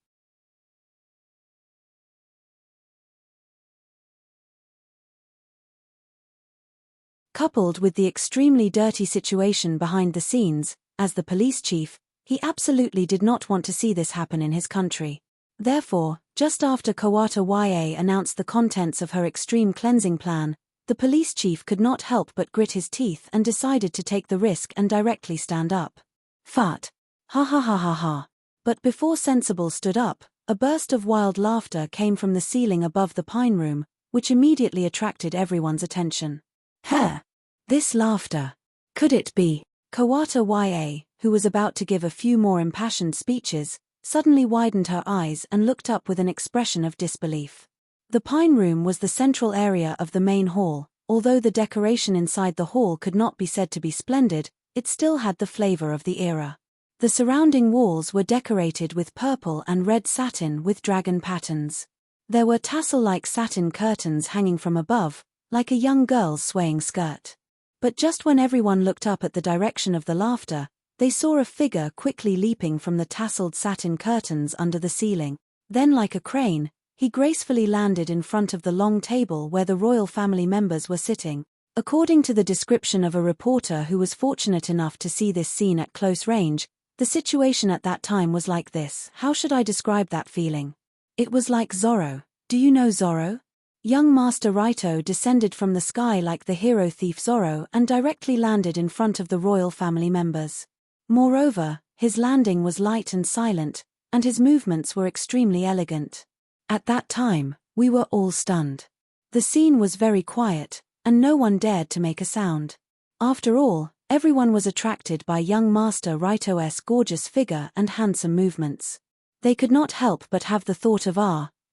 Coupled with the extremely dirty situation behind the scenes, as the police chief, he absolutely did not want to see this happen in his country. Therefore, just after Kawata Ya announced the contents of her extreme cleansing plan, the police chief could not help but grit his teeth and decided to take the risk and directly stand up. Fart. Ha ha ha ha ha. But before Sensible stood up, a burst of wild laughter came from the ceiling above the pine room, which immediately attracted everyone's attention. Heh! This laughter. Could it be? Kawata Ya, who was about to give a few more impassioned speeches, suddenly widened her eyes and looked up with an expression of disbelief. The pine room was the central area of the main hall. Although the decoration inside the hall could not be said to be splendid, it still had the flavor of the era. The surrounding walls were decorated with purple and red satin with dragon patterns. There were tassel-like satin curtains hanging from above, like a young girl's swaying skirt. But just when everyone looked up at the direction of the laughter, they saw a figure quickly leaping from the tasseled satin curtains under the ceiling. Then, like a crane, he gracefully landed in front of the long table where the royal family members were sitting. According to the description of a reporter who was fortunate enough to see this scene at close range, the situation at that time was like this. How should I describe that feeling? It was like Zorro. Do you know Zorro? Young Master Raito descended from the sky like the hero thief Zorro and directly landed in front of the royal family members. Moreover, his landing was light and silent, and his movements were extremely elegant. At that time, we were all stunned. The scene was very quiet, and no one dared to make a sound. After all, everyone was attracted by young Master Raito's gorgeous figure and handsome movements. They could not help but have the thought of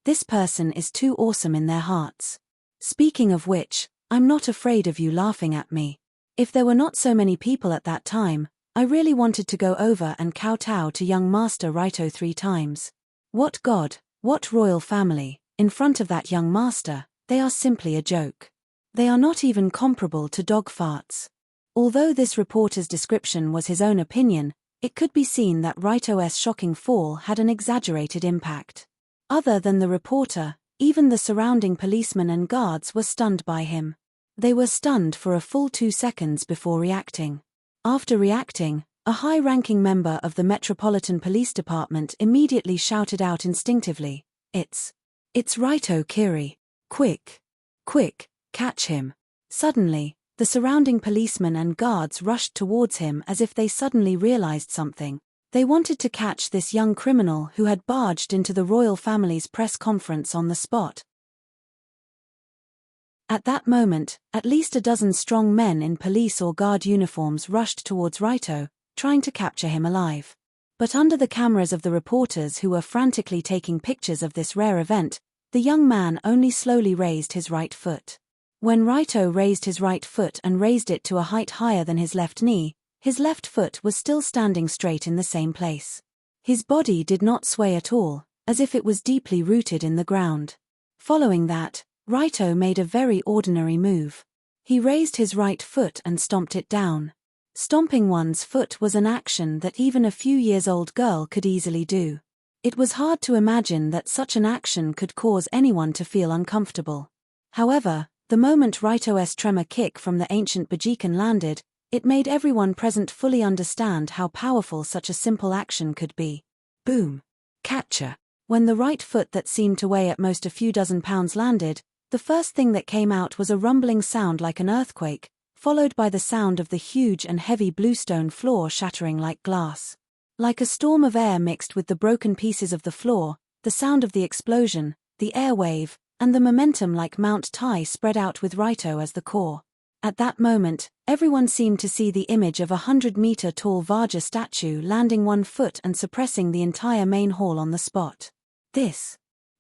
this person is too awesome in their hearts. Speaking of which, I'm not afraid of you laughing at me. If there were not so many people at that time, I really wanted to go over and kowtow to young Master Raito 3 times. What god, what royal family, in front of that young master, They are simply a joke. They are not even comparable to dog farts. Although this reporter's description was his own opinion, it could be seen that Raito's shocking fall had an exaggerated impact. Other than the reporter, even the surrounding policemen and guards were stunned by him. They were stunned for a full 2 seconds before reacting. After reacting, a high-ranking member of the Metropolitan Police Department immediately shouted out instinctively, It's Raito Kiri. Quick! Quick, catch him!" Suddenly, the surrounding policemen and guards rushed towards him as if they suddenly realized something. They wanted to catch this young criminal who had barged into the royal family's press conference on the spot. At that moment, at least a dozen strong men in police or guard uniforms rushed towards Raito, trying to capture him alive. But under the cameras of the reporters who were frantically taking pictures of this rare event, the young man only slowly raised his right foot. When Raito raised his right foot and raised it to a height higher than his left knee, his left foot was still standing straight in the same place. His body did not sway at all, as if it was deeply rooted in the ground. Following that, Raito made a very ordinary move. He raised his right foot and stomped it down. Stomping one's foot was an action that even a few years old girl could easily do. It was hard to imagine that such an action could cause anyone to feel uncomfortable. However, the moment Raito's tremor kick from the ancient Bajikan landed, it made everyone present fully understand how powerful such a simple action could be. Boom! Catcher! When the right foot that seemed to weigh at most a few dozen pounds landed, the first thing that came out was a rumbling sound like an earthquake, followed by the sound of the huge and heavy bluestone floor shattering like glass. Like a storm of air mixed with the broken pieces of the floor, the sound of the explosion, the air wave, and the momentum like Mount Tai spread out with Raito as the core. At that moment, everyone seemed to see the image of a 100-meter-tall Vajra statue landing 1 foot and suppressing the entire main hall on the spot.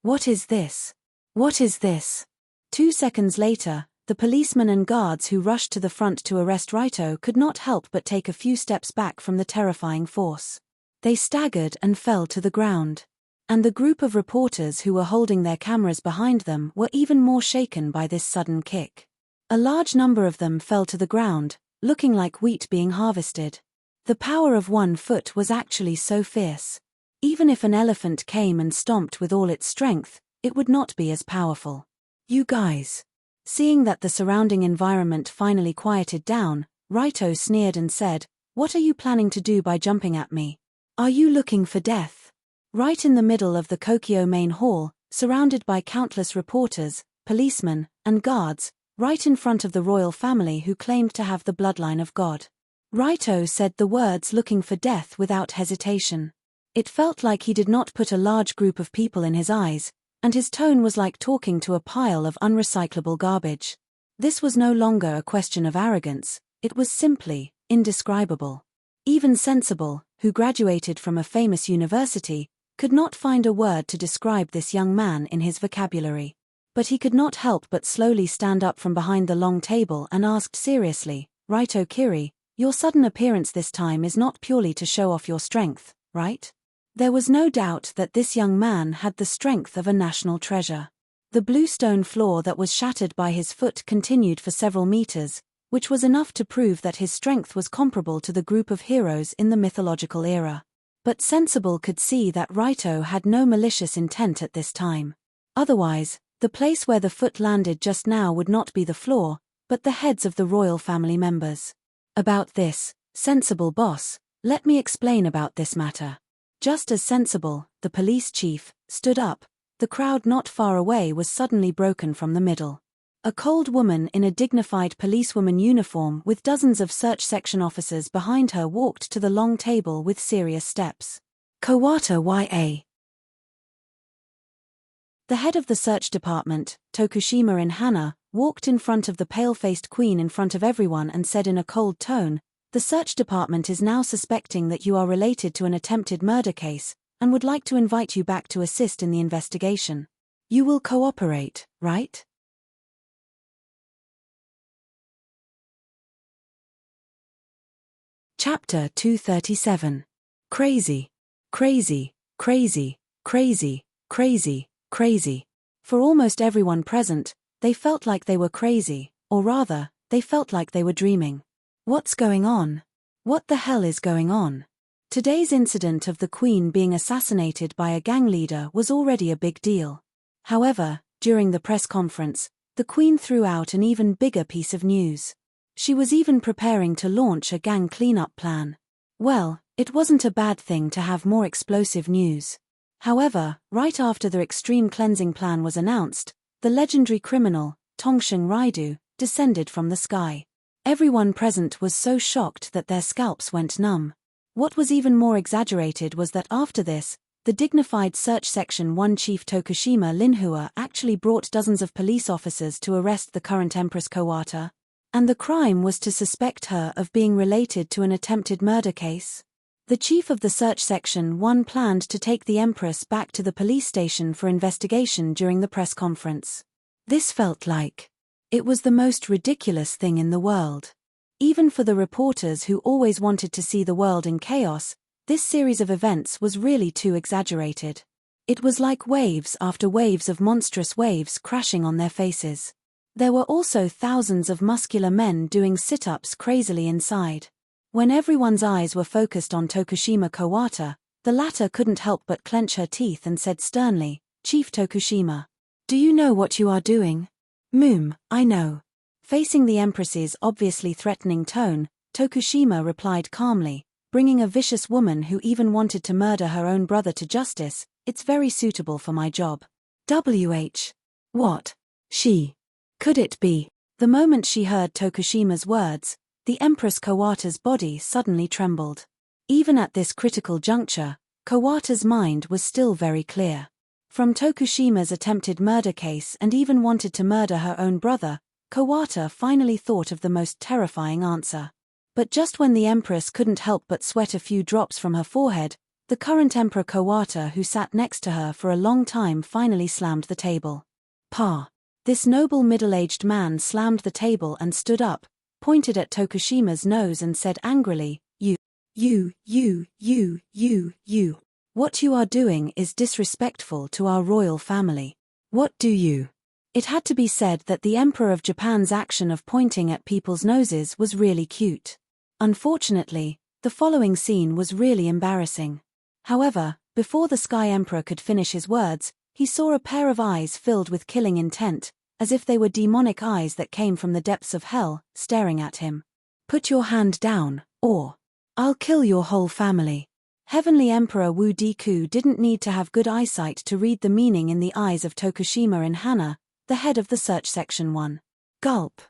What is this? What is this? 2 seconds later, the policemen and guards who rushed to the front to arrest Raito could not help but take a few steps back from the terrifying force. They staggered and fell to the ground. And the group of reporters who were holding their cameras behind them were even more shaken by this sudden kick. A large number of them fell to the ground, looking like wheat being harvested. The power of 1 foot was actually so fierce. Even if an elephant came and stomped with all its strength, it would not be as powerful. "You guys." Seeing that the surrounding environment finally quieted down, Raito sneered and said, "What are you planning to do by jumping at me? Are you looking for death?" Right in the middle of the Kokyo main hall, surrounded by countless reporters, policemen, and guards, right in front of the royal family who claimed to have the bloodline of God, Raito said the words "looking for death" without hesitation. It felt like he did not put a large group of people in his eyes, and his tone was like talking to a pile of unrecyclable garbage. This was no longer a question of arrogance, it was simply indescribable. Even Sensible, who graduated from a famous university, could not find a word to describe this young man in his vocabulary. But he could not help but slowly stand up from behind the long table and asked seriously, "Raito Kiri, your sudden appearance this time is not purely to show off your strength, right?" There was no doubt that this young man had the strength of a national treasure. The bluestone floor that was shattered by his foot continued for several meters, which was enough to prove that his strength was comparable to the group of heroes in the mythological era. But Sensible could see that Raito had no malicious intent at this time. Otherwise, the place where the foot landed just now would not be the floor, but the heads of the royal family members. "About this, Sensible boss, let me explain about this matter." Just as Sensible, the police chief, stood up, the crowd not far away was suddenly broken from the middle. A cold woman in a dignified policewoman uniform with dozens of search section officers behind her walked to the long table with serious steps. "Kawata ya." The head of the search department, Tokushima in Hana, walked in front of the pale-faced queen in front of everyone and said in a cold tone, "The search department is now suspecting that you are related to an attempted murder case, and would like to invite you back to assist in the investigation. You will cooperate, right?" Chapter 237. Crazy. Crazy, crazy, crazy, crazy, crazy. For almost everyone present, They felt like they were crazy, or rather, they felt like they were dreaming. What's going on? What the hell is going on? Today's incident of the Queen being assassinated by a gang leader was already a big deal. However, during the press conference, the Queen threw out an even bigger piece of news. She was even preparing to launch a gang cleanup plan. Well, it wasn't a bad thing to have more explosive news. However, right after the extreme cleansing plan was announced, the legendary criminal, Tongsheng Raidu, descended from the sky. Everyone present was so shocked that their scalps went numb. What was even more exaggerated was that after this, the dignified Search Section 1 Chief Tokushima Linhua actually brought dozens of police officers to arrest the current Empress Kawata. And the crime was to suspect her of being related to an attempted murder case. The chief of the Search Section 1 planned to take the Empress back to the police station for investigation during the press conference. This felt like it was the most ridiculous thing in the world. Even for the reporters who always wanted to see the world in chaos, this series of events was really too exaggerated. It was like waves after waves of monstrous waves crashing on their faces. There were also thousands of muscular men doing sit-ups crazily inside. When everyone's eyes were focused on Tokushima Kawata, the latter couldn't help but clench her teeth and said sternly, "Chief Tokushima, do you know what you are doing?" I know." Facing the Empress's obviously threatening tone, Tokushima replied calmly, bringing a vicious woman who even wanted to murder her own brother to justice, "It's very suitable for my job." What? She? Could it be? The moment she heard Tokushima's words, the Empress Kawata's body suddenly trembled. Even at this critical juncture, Kawata's mind was still very clear. From Tokushima's attempted murder case and even wanted to murder her own brother, Kawata finally thought of the most terrifying answer. But just when the Empress couldn't help but sweat a few drops from her forehead, the current Emperor Kawata, who sat next to her for a long time, finally slammed the table. This noble middle-aged man slammed the table and stood up, pointed at Tokushima's nose and said angrily, You. What you are doing is disrespectful to our royal family. What do you? It had to be said that the Emperor of Japan's action of pointing at people's noses was really cute. Unfortunately, the following scene was really embarrassing. However, before the Sky Emperor could finish his words, he saw a pair of eyes filled with killing intent, as if they were demonic eyes that came from the depths of hell, staring at him. "Put your hand down, or I'll kill your whole family." Heavenly Emperor Wu Diku didn't need to have good eyesight to read the meaning in the eyes of Tokushima and Hana, the head of the Search Section 1. Gulp.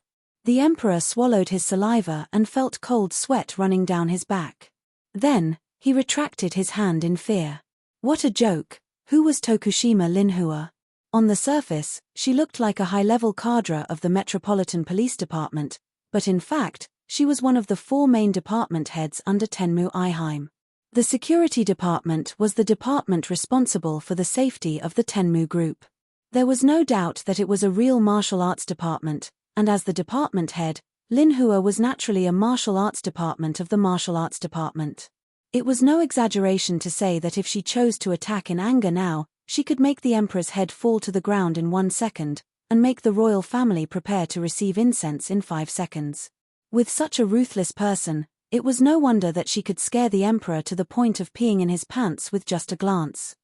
The Emperor swallowed his saliva and felt cold sweat running down his back. Then, he retracted his hand in fear. What a joke! Who was Tokushima Linhua? On the surface, she looked like a high-level cadre of the Metropolitan Police Department, but in fact, she was one of the 4 main department heads under Tenmu Iheim. The security department was the department responsible for the safety of the Tenmu group. There was no doubt that it was a real martial arts department, and as the department head, Linhua was naturally a martial arts department of the martial arts department. It was no exaggeration to say that if she chose to attack in anger now, she could make the Emperor's head fall to the ground in 1 second, and make the royal family prepare to receive incense in 5 seconds. With such a ruthless person, it was no wonder that she could scare the Emperor to the point of peeing in his pants with just a glance.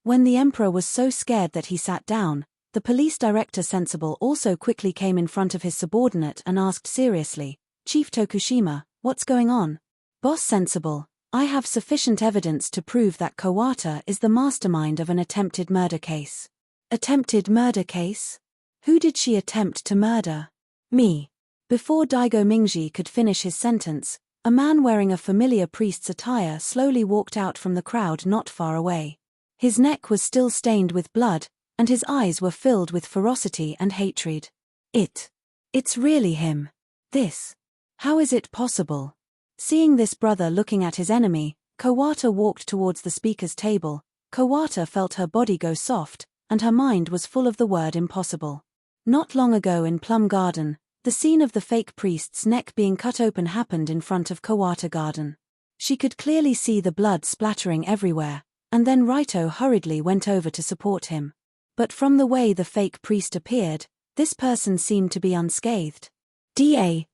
When the Emperor was so scared that he sat down, the police director Sensible also quickly came in front of his subordinate and asked seriously, "Chief Tokushima, what's going on?" "Boss Sensible, I have sufficient evidence to prove that Kawata is the mastermind of an attempted murder case." "Attempted murder case? Who did she attempt to murder?" "Me." Before Daigo Mingji could finish his sentence, a man wearing a familiar priest's attire slowly walked out from the crowd not far away. His neck was still stained with blood, and his eyes were filled with ferocity and hatred. It's really him. How is it possible?" Seeing this brother looking at his enemy, Kawata walked towards the speaker's table. Kawata felt her body go soft, and her mind was full of the word impossible. Not long ago in Plum Garden, the scene of the fake priest's neck being cut open happened in front of Kawata Garden. She could clearly see the blood splattering everywhere, and then Raito hurriedly went over to support him. But from the way the fake priest appeared, this person seemed to be unscathed. Da.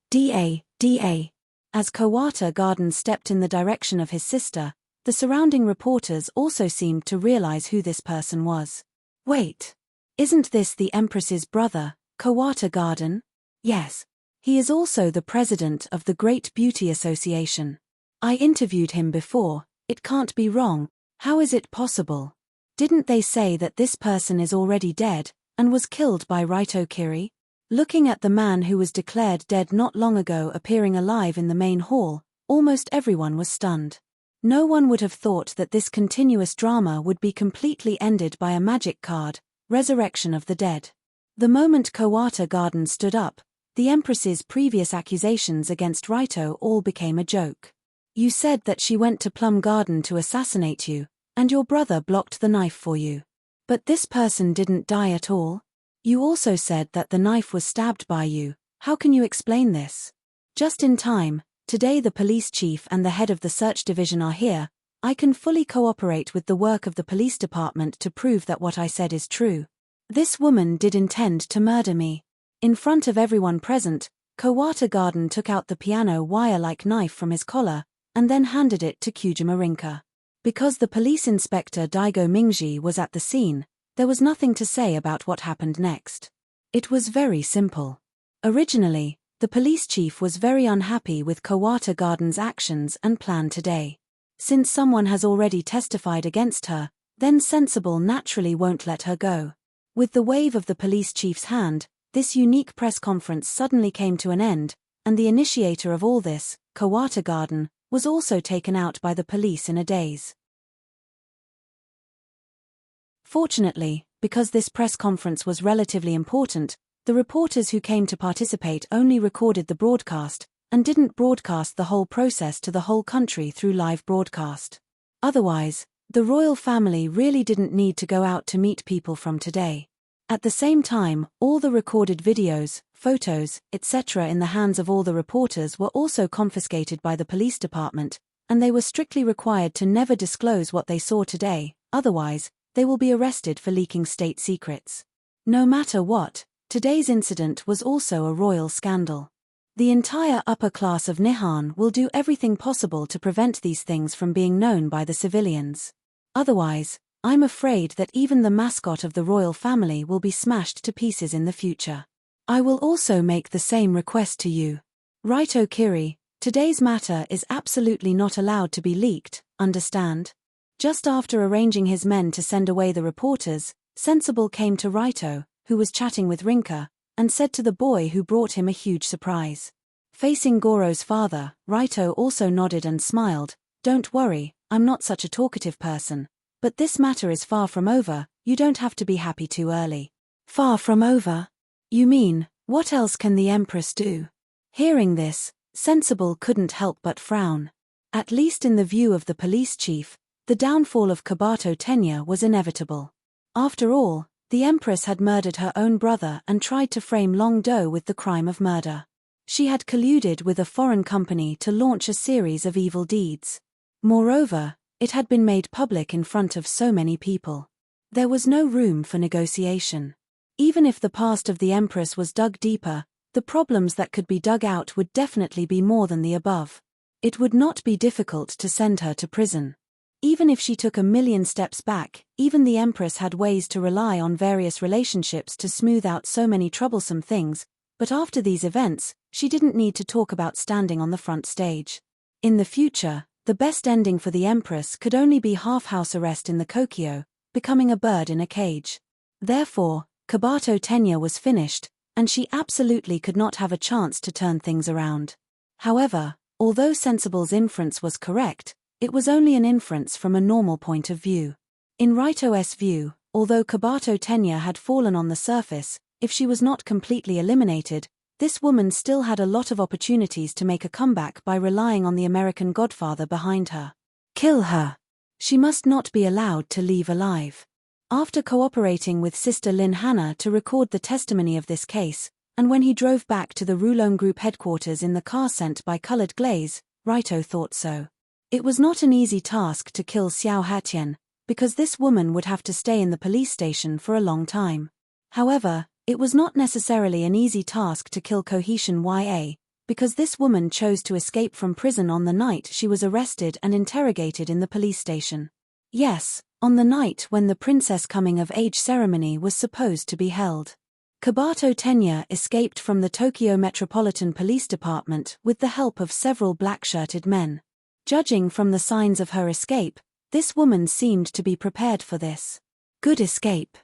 As Kawata Garden stepped in the direction of his sister, the surrounding reporters also seemed to realize who this person was. Wait. Isn't this the Empress's brother, Kawata Garden? Yes. He is also the president of the Great Beauty Association. I interviewed him before. It can't be wrong. How is it possible? Didn't they say that this person is already dead, and was killed by Raito Kiri? Looking at the man who was declared dead not long ago appearing alive in the main hall, almost everyone was stunned. No one would have thought that this continuous drama would be completely ended by a magic card, Resurrection of the Dead. The moment Kawata Garden stood up, the Empress's previous accusations against Raito all became a joke. You said that she went to Plum Garden to assassinate you, and your brother blocked the knife for you. But this person didn't die at all? You also said that the knife was stabbed by you. How can you explain this? Just in time, today the police chief and the head of the search division are here. I can fully cooperate with the work of the police department to prove that what I said is true. This woman did intend to murder me. In front of everyone present, Kawata Garden took out the piano wire-like knife from his collar, and then handed it to Kyujima Rinka. Because the police inspector Daigo Mingji was at the scene, there was nothing to say about what happened next. It was very simple. Originally, the police chief was very unhappy with Kawata Garden's actions and plan today. Since someone has already testified against her, then Sensible naturally won't let her go. With the wave of the police chief's hand, this unique press conference suddenly came to an end, and the initiator of all this, Kawata Garden, was also taken out by the police in a daze. Fortunately, because this press conference was relatively important, the reporters who came to participate only recorded the broadcast, and didn't broadcast the whole process to the whole country through live broadcast. Otherwise, the royal family really didn't need to go out to meet people from today. At the same time, all the recorded videos, photos, etc. in the hands of all the reporters were also confiscated by the police department, and they were strictly required to never disclose what they saw today, otherwise, they will be arrested for leaking state secrets. No matter what, today's incident was also a royal scandal. The entire upper class of Nihon will do everything possible to prevent these things from being known by the civilians. Otherwise, I'm afraid that even the mascot of the royal family will be smashed to pieces in the future. I will also make the same request to you. Raito Kiri, today's matter is absolutely not allowed to be leaked, understand? Just after arranging his men to send away the reporters, Sensible came to Raito, who was chatting with Rinka, and said to the boy who brought him a huge surprise. Facing Goro's father, Raito also nodded and smiled. Don't worry, I'm not such a talkative person. But this matter is far from over, you don't have to be happy too early. Far from over? You mean, what else can the Empress do? Hearing this, Sensible couldn't help but frown. At least in the view of the police chief, the downfall of Kabato Tenya was inevitable. After all, the Empress had murdered her own brother and tried to frame Long Do with the crime of murder. She had colluded with a foreign company to launch a series of evil deeds. Moreover, it had been made public in front of so many people. There was no room for negotiation. Even if the past of the Empress was dug deeper, the problems that could be dug out would definitely be more than the above. It would not be difficult to send her to prison. Even if she took a million steps back, even the Empress had ways to rely on various relationships to smooth out so many troublesome things, but after these events, she didn't need to talk about standing on the front stage. In the future, the best ending for the Empress could only be half-house arrest in the Kokyo, becoming a bird in a cage. Therefore, Kabato Tenya was finished, and she absolutely could not have a chance to turn things around. However, although Sensible's inference was correct, it was only an inference from a normal point of view. In Raito's view, although Kabato Tenya had fallen on the surface, if she was not completely eliminated, this woman still had a lot of opportunities to make a comeback by relying on the American godfather behind her. Kill her. She must not be allowed to leave alive. After cooperating with Sister Lin Hannah to record the testimony of this case, and when he drove back to the Rulong Group headquarters in the car sent by Colored Glaze, Raito thought so. It was not an easy task to kill Xiao Hatian, because this woman would have to stay in the police station for a long time. However, it was not necessarily an easy task to kill Cohesion YA, because this woman chose to escape from prison on the night she was arrested and interrogated in the police station. Yes, on the night when the princess coming-of-age ceremony was supposed to be held. Kabato Tenya escaped from the Tokyo Metropolitan Police Department with the help of several black-shirted men. Judging from the signs of her escape, this woman seemed to be prepared for this. Good escape.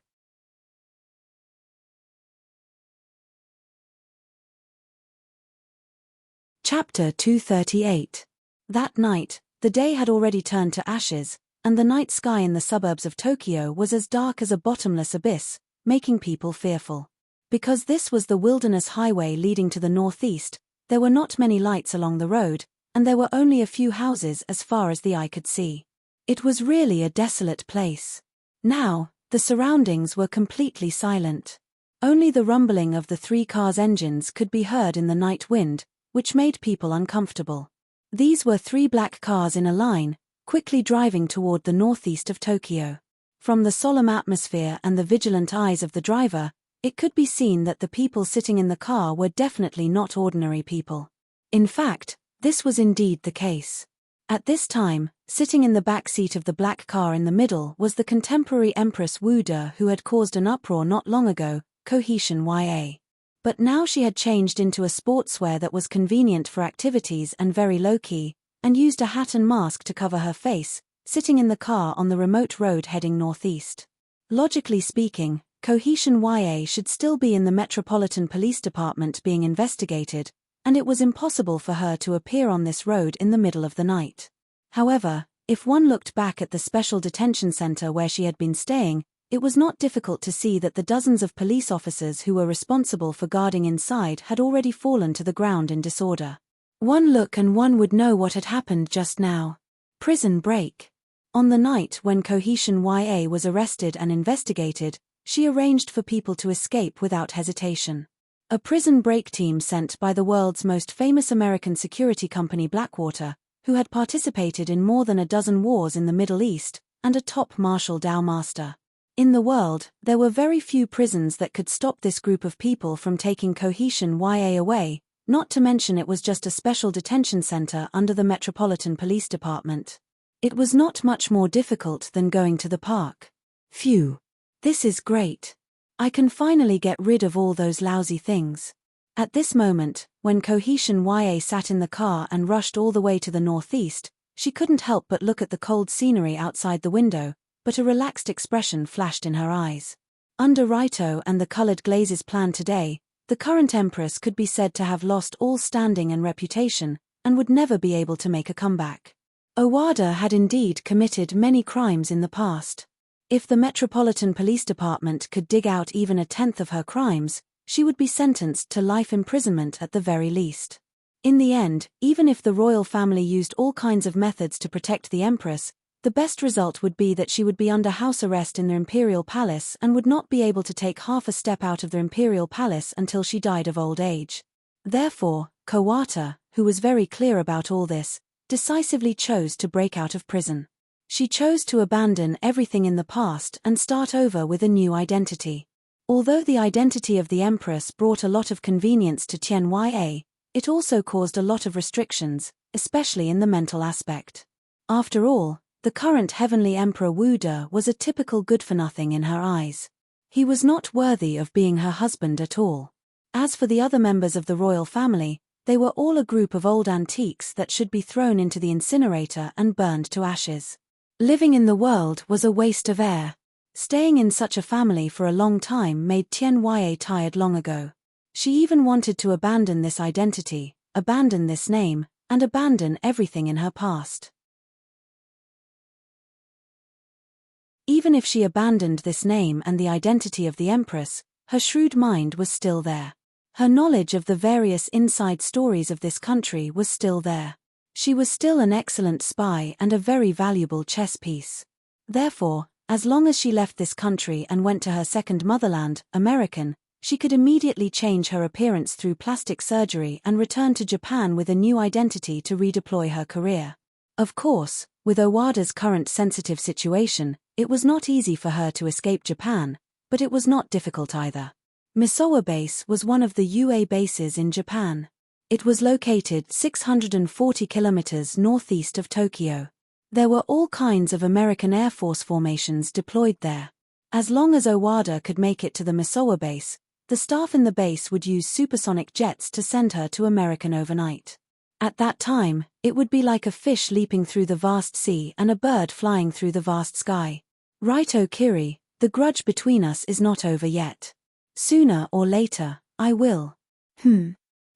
Chapter 238. That night, the day had already turned to ashes, and the night sky in the suburbs of Tokyo was as dark as a bottomless abyss, making people fearful. Because this was the wilderness highway leading to the northeast, there were not many lights along the road, and there were only a few houses as far as the eye could see. It was really a desolate place. Now, the surroundings were completely silent. Only the rumbling of the 3 cars' engines could be heard in the night wind, which made people uncomfortable. These were 3 black cars in a line, quickly driving toward the northeast of Tokyo. From the solemn atmosphere and the vigilant eyes of the driver, it could be seen that the people sitting in the car were definitely not ordinary people. In fact, this was indeed the case. At this time, sitting in the back seat of the black car in the middle was the contemporary Empress Wu De, who had caused an uproar not long ago, Cohesion YA. But now she had changed into a sportswear that was convenient for activities and very low-key, and used a hat and mask to cover her face, sitting in the car on the remote road heading northeast. Logically speaking, Cohesion YA should still be in the Metropolitan Police Department being investigated, and it was impossible for her to appear on this road in the middle of the night. However, if one looked back at the special detention center where she had been staying, it was not difficult to see that the dozens of police officers who were responsible for guarding inside had already fallen to the ground in disorder. One look and one would know what had happened just now. Prison break. On the night when Cohesion YA was arrested and investigated, she arranged for people to escape without hesitation. A prison break team sent by the world's most famous American security company Blackwater, who had participated in more than a dozen wars in the Middle East, and a top martial Dao master. In the world, there were very few prisons that could stop this group of people from taking Cohesion YA away, not to mention it was just a special detention center under the Metropolitan Police Department. It was not much more difficult than going to the park. Phew. This is great. I can finally get rid of all those lousy things. At this moment, when Cohesion YA sat in the car and rushed all the way to the northeast, she couldn't help but look at the cold scenery outside the window, but a relaxed expression flashed in her eyes. Under Raito and the colored glazes plan today, the current empress could be said to have lost all standing and reputation, and would never be able to make a comeback. Owada had indeed committed many crimes in the past. If the Metropolitan Police Department could dig out even a tenth of her crimes, she would be sentenced to life imprisonment at the very least. In the end, even if the royal family used all kinds of methods to protect the empress, the best result would be that she would be under house arrest in the imperial palace and would not be able to take half a step out of the imperial palace until she died of old age. Therefore, Kawata, who was very clear about all this, decisively chose to break out of prison. She chose to abandon everything in the past and start over with a new identity. Although the identity of the empress brought a lot of convenience to Tien Ya, it also caused a lot of restrictions, especially in the mental aspect. After all, the current heavenly emperor Wu De was a typical good-for-nothing in her eyes. He was not worthy of being her husband at all. As for the other members of the royal family, they were all a group of old antiques that should be thrown into the incinerator and burned to ashes. Living in the world was a waste of air. Staying in such a family for a long time made Tien Ya tired long ago. She even wanted to abandon this identity, abandon this name, and abandon everything in her past. Even if she abandoned this name and the identity of the empress, her shrewd mind was still there. Her knowledge of the various inside stories of this country was still there. She was still an excellent spy and a very valuable chess piece. Therefore, as long as she left this country and went to her second motherland, American, she could immediately change her appearance through plastic surgery and return to Japan with a new identity to redeploy her career. Of course, With Owada's current sensitive situation, it was not easy for her to escape Japan, but it was not difficult either. Misawa Base was one of the UA bases in Japan. It was located 640 kilometers northeast of Tokyo. There were all kinds of American Air Force formations deployed there. As long as Owada could make it to the Misawa Base, the staff in the base would use supersonic jets to send her to American overnight. At that time, it would be like a fish leaping through the vast sea and a bird flying through the vast sky. Right, Kiri, the grudge between us is not over yet. Sooner or later, I will.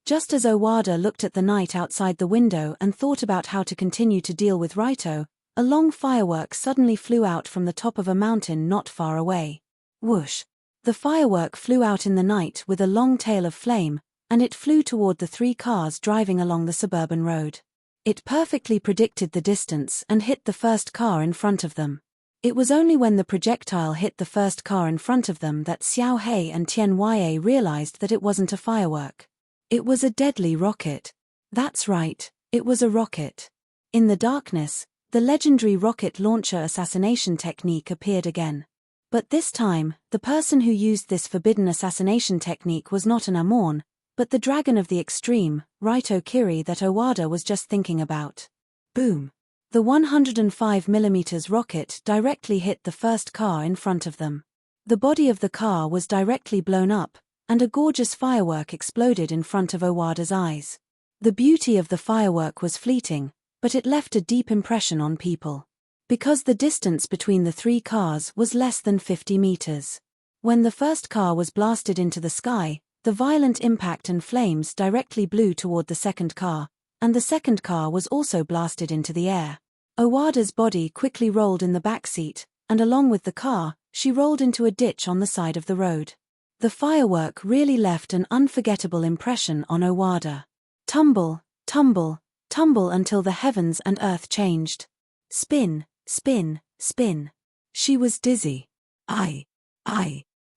Just as Owada looked at the night outside the window and thought about how to continue to deal with Raito, a long firework suddenly flew out from the top of a mountain not far away. Whoosh! The firework flew out in the night with a long tail of flame, and it flew toward the 3 cars driving along the suburban road. It perfectly predicted the distance and hit the first car in front of them. It was only when the projectile hit the first car in front of them that Xiao Hei and Tian Yue realized that it wasn't a firework. It was a deadly rocket. That's right, it was a rocket. In the darkness, the legendary rocket launcher assassination technique appeared again. But this time, the person who used this forbidden assassination technique was not an Amorn, but the dragon of the extreme, Raito Kiri, that Owada was just thinking about. Boom! The 105mm rocket directly hit the first car in front of them. The body of the car was directly blown up, and a gorgeous firework exploded in front of Owada's eyes. The beauty of the firework was fleeting, but it left a deep impression on people. Because the distance between the 3 cars was less than 50 meters. When the first car was blasted into the sky, the violent impact and flames directly blew toward the second car, and the second car was also blasted into the air. Owada's body quickly rolled in the back seat, and along with the car, she rolled into a ditch on the side of the road. The firework really left an unforgettable impression on Owada. Tumble, tumble, tumble until the heavens and earth changed. Spin, spin, spin. She was dizzy.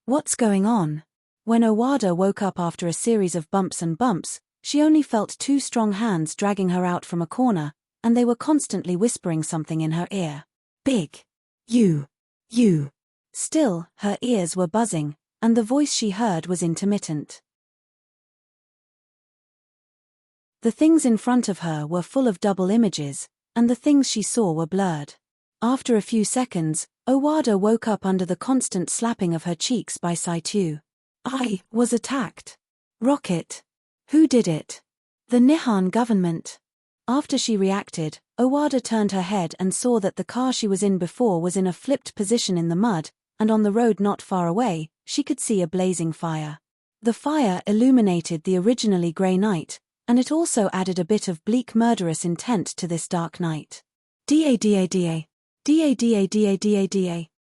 What's going on? When Owada woke up after a series of bumps and bumps, she only felt 2 strong hands dragging her out from a corner, and they were constantly whispering something in her ear. Big. You. Still, her ears were buzzing, and the voice she heard was intermittent. The things in front of her were full of double images, and the things she saw were blurred. After a few seconds, Owada woke up under the constant slapping of her cheeks by Saito. I was attacked. Rocket. Who did it? The Nihon government. After she reacted, Owada turned her head and saw that the car she was in before was in a flipped position in the mud, and on the road not far away, she could see a blazing fire. The fire illuminated the originally grey night, and it also added a bit of bleak murderous intent to this dark night. Da.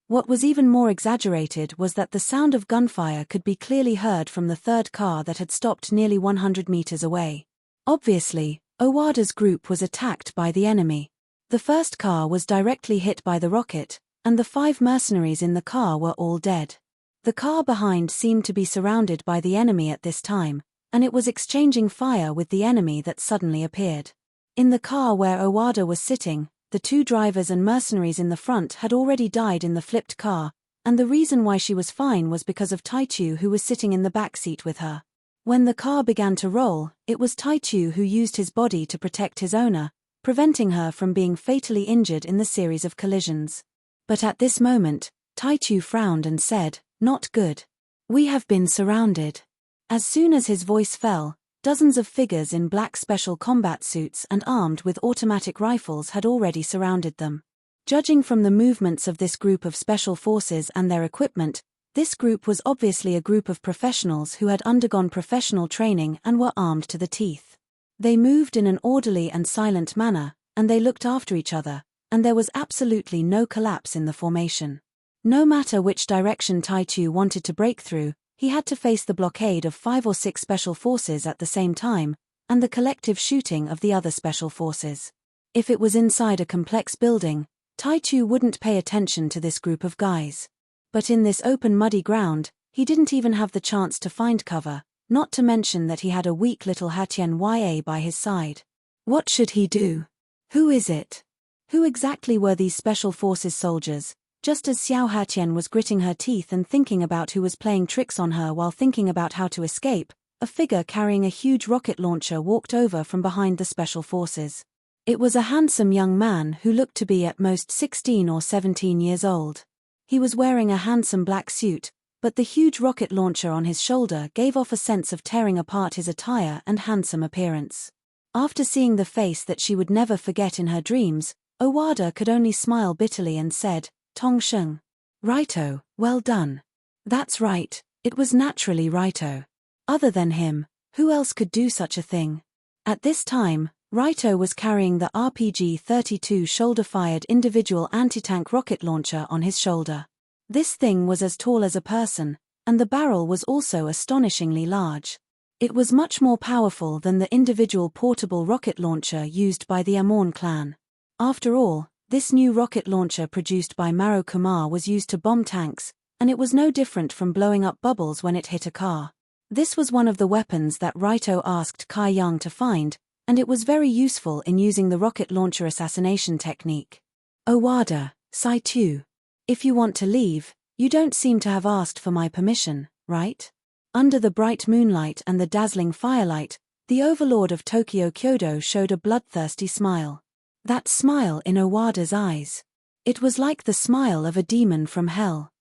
What was even more exaggerated was that the sound of gunfire could be clearly heard from the third car that had stopped nearly 100 meters away. Obviously, Owada's group was attacked by the enemy. The first car was directly hit by the rocket, and the 5 mercenaries in the car were all dead. The car behind seemed to be surrounded by the enemy at this time, and it was exchanging fire with the enemy that suddenly appeared. In the car where Owada was sitting, the 2 drivers and mercenaries in the front had already died in the flipped car, and the reason why she was fine was because of Taichu, who was sitting in the back seat with her. When the car began to roll, it was Taichu who used his body to protect his owner, preventing her from being fatally injured in the series of collisions. But at this moment, Taichu frowned and said, "Not good. We have been surrounded." As soon as his voice fell, dozens of figures in black special combat suits and armed with automatic rifles had already surrounded them. Judging from the movements of this group of special forces and their equipment, this group was obviously a group of professionals who had undergone professional training and were armed to the teeth. They moved in an orderly and silent manner, and they looked after each other, and there was absolutely no collapse in the formation. No matter which direction Taichu wanted to break through, he had to face the blockade of 5 or 6 special forces at the same time, and the collective shooting of the other special forces. If it was inside a complex building, Taichu wouldn't pay attention to this group of guys. But in this open muddy ground, he didn't even have the chance to find cover, not to mention that he had a weak little Hatian Ya by his side. What should he do? Who is it? Who exactly were these Special Forces soldiers? Just as Xiao Hatian was gritting her teeth and thinking about who was playing tricks on her while thinking about how to escape, a figure carrying a huge rocket launcher walked over from behind the Special Forces. It was a handsome young man who looked to be at most 16 or 17 years old. He was wearing a handsome black suit, but the huge rocket launcher on his shoulder gave off a sense of tearing apart his attire and handsome appearance. After seeing the face that she would never forget in her dreams, Owada could only smile bitterly and said, "Tong Sheng. Righto, well done." That's right, it was naturally Righto. Other than him, who else could do such a thing? At this time, Righto was carrying the RPG-32 shoulder-fired individual anti-tank rocket launcher on his shoulder. This thing was as tall as a person, and the barrel was also astonishingly large. It was much more powerful than the individual portable rocket launcher used by the Amorn clan. After all, this new rocket launcher produced by Maro Kumar was used to bomb tanks, and it was no different from blowing up bubbles when it hit a car. This was one of the weapons that Righto asked Kai Yang to find, and it was very useful in using the rocket launcher assassination technique. Owada, Saitu. If you want to leave, you don't seem to have asked for my permission, right? Under the bright moonlight and the dazzling firelight, the overlord of Tokyo Kyoto showed a bloodthirsty smile. That smile in Owada's eyes. It was like the smile of a demon from hell.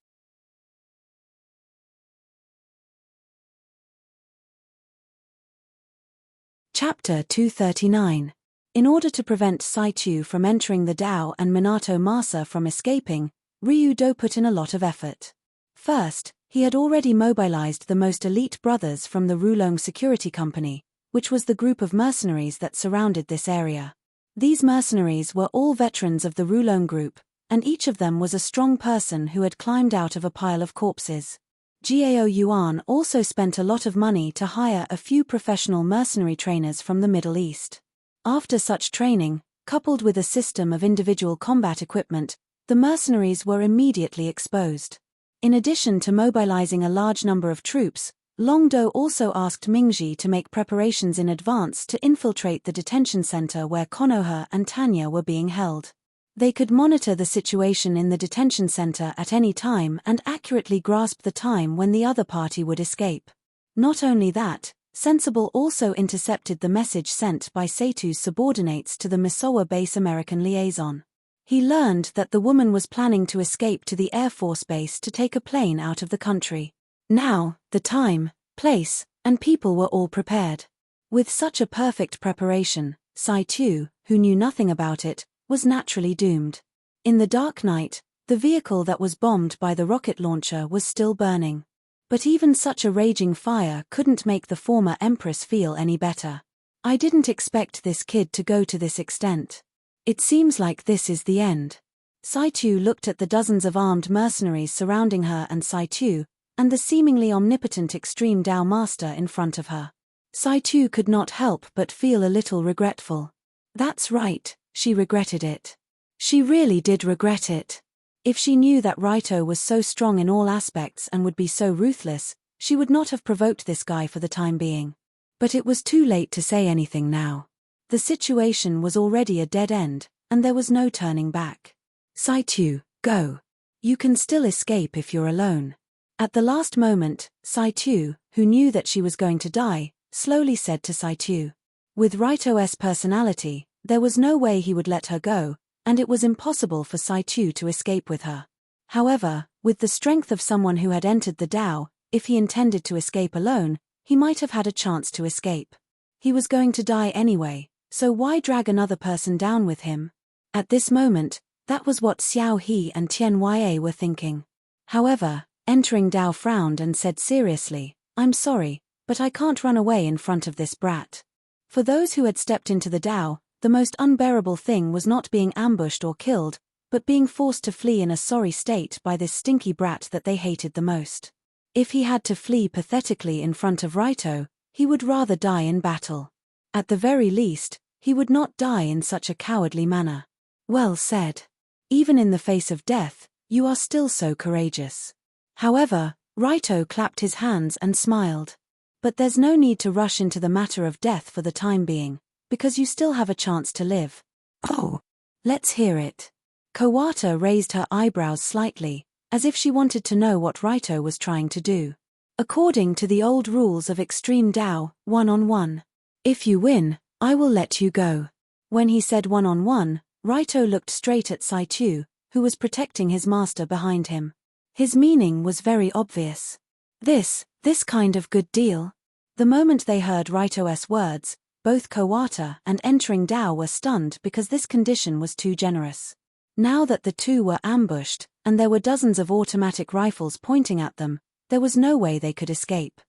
Chapter 239. In order to prevent Saitu from entering the Dao and Minato Masa from escaping, Ryudo put in a lot of effort. First, he had already mobilized the most elite brothers from the Rulong Security Company, which was the group of mercenaries that surrounded this area. These mercenaries were all veterans of the Rulong group, and each of them was a strong person who had climbed out of a pile of corpses. Gao Yuan also spent a lot of money to hire a few professional mercenary trainers from the Middle East. After such training, coupled with a system of individual combat equipment, the mercenaries were immediately exposed. In addition to mobilizing a large number of troops, Longdo also asked Mingji to make preparations in advance to infiltrate the detention center where Konoha and Tanya were being held. They could monitor the situation in the detention center at any time and accurately grasp the time when the other party would escape. Not only that, Sensible also intercepted the message sent by Seitu's subordinates to the Misawa base American liaison. He learned that the woman was planning to escape to the Air Force base to take a plane out of the country. Now, the time, place, and people were all prepared. With such a perfect preparation, Saitu, who knew nothing about it, was naturally doomed. In the dark night, the vehicle that was bombed by the rocket launcher was still burning. But even such a raging fire couldn't make the former empress feel any better. I didn't expect this kid to go to this extent. It seems like this is the end. Saitu looked at the dozens of armed mercenaries surrounding her and Saitu, and the seemingly omnipotent extreme Dao master in front of her. Saitu could not help but feel a little regretful. That's right. She regretted it. She really did regret it. If she knew that Righto was so strong in all aspects and would be so ruthless, she would not have provoked this guy for the time being. But it was too late to say anything now. The situation was already a dead end, and there was no turning back. Saitu, go. You can still escape if you're alone. At the last moment, Saitu, who knew that she was going to die, slowly said to Saitu. With Righto's personality, there was no way he would let her go, and it was impossible for Saitu to escape with her. However, with the strength of someone who had entered the Dao, if he intended to escape alone, he might have had a chance to escape. He was going to die anyway, so why drag another person down with him? At this moment, that was what Xiao He and Tian Yue were thinking. However, entering Dao frowned and said seriously, I'm sorry, but I can't run away in front of this brat. For those who had stepped into the Dao, the most unbearable thing was not being ambushed or killed, but being forced to flee in a sorry state by this stinky brat that they hated the most. If he had to flee pathetically in front of Righto, he would rather die in battle. At the very least, he would not die in such a cowardly manner. Well said. Even in the face of death, you are still so courageous. However, Righto clapped his hands and smiled. But there's no need to rush into the matter of death for the time being, because you still have a chance to live. Oh. Let's hear it. Kawata raised her eyebrows slightly, as if she wanted to know what Raito was trying to do. According to the old rules of extreme Dao, one-on-one. If you win, I will let you go. When he said one-on-one, Raito looked straight at Saitu, who was protecting his master behind him. His meaning was very obvious. This kind of good deal. The moment they heard Raito's words, both Kawata and Entering Dao were stunned because this condition was too generous. Now that the two were ambushed, and there were dozens of automatic rifles pointing at them, there was no way they could escape.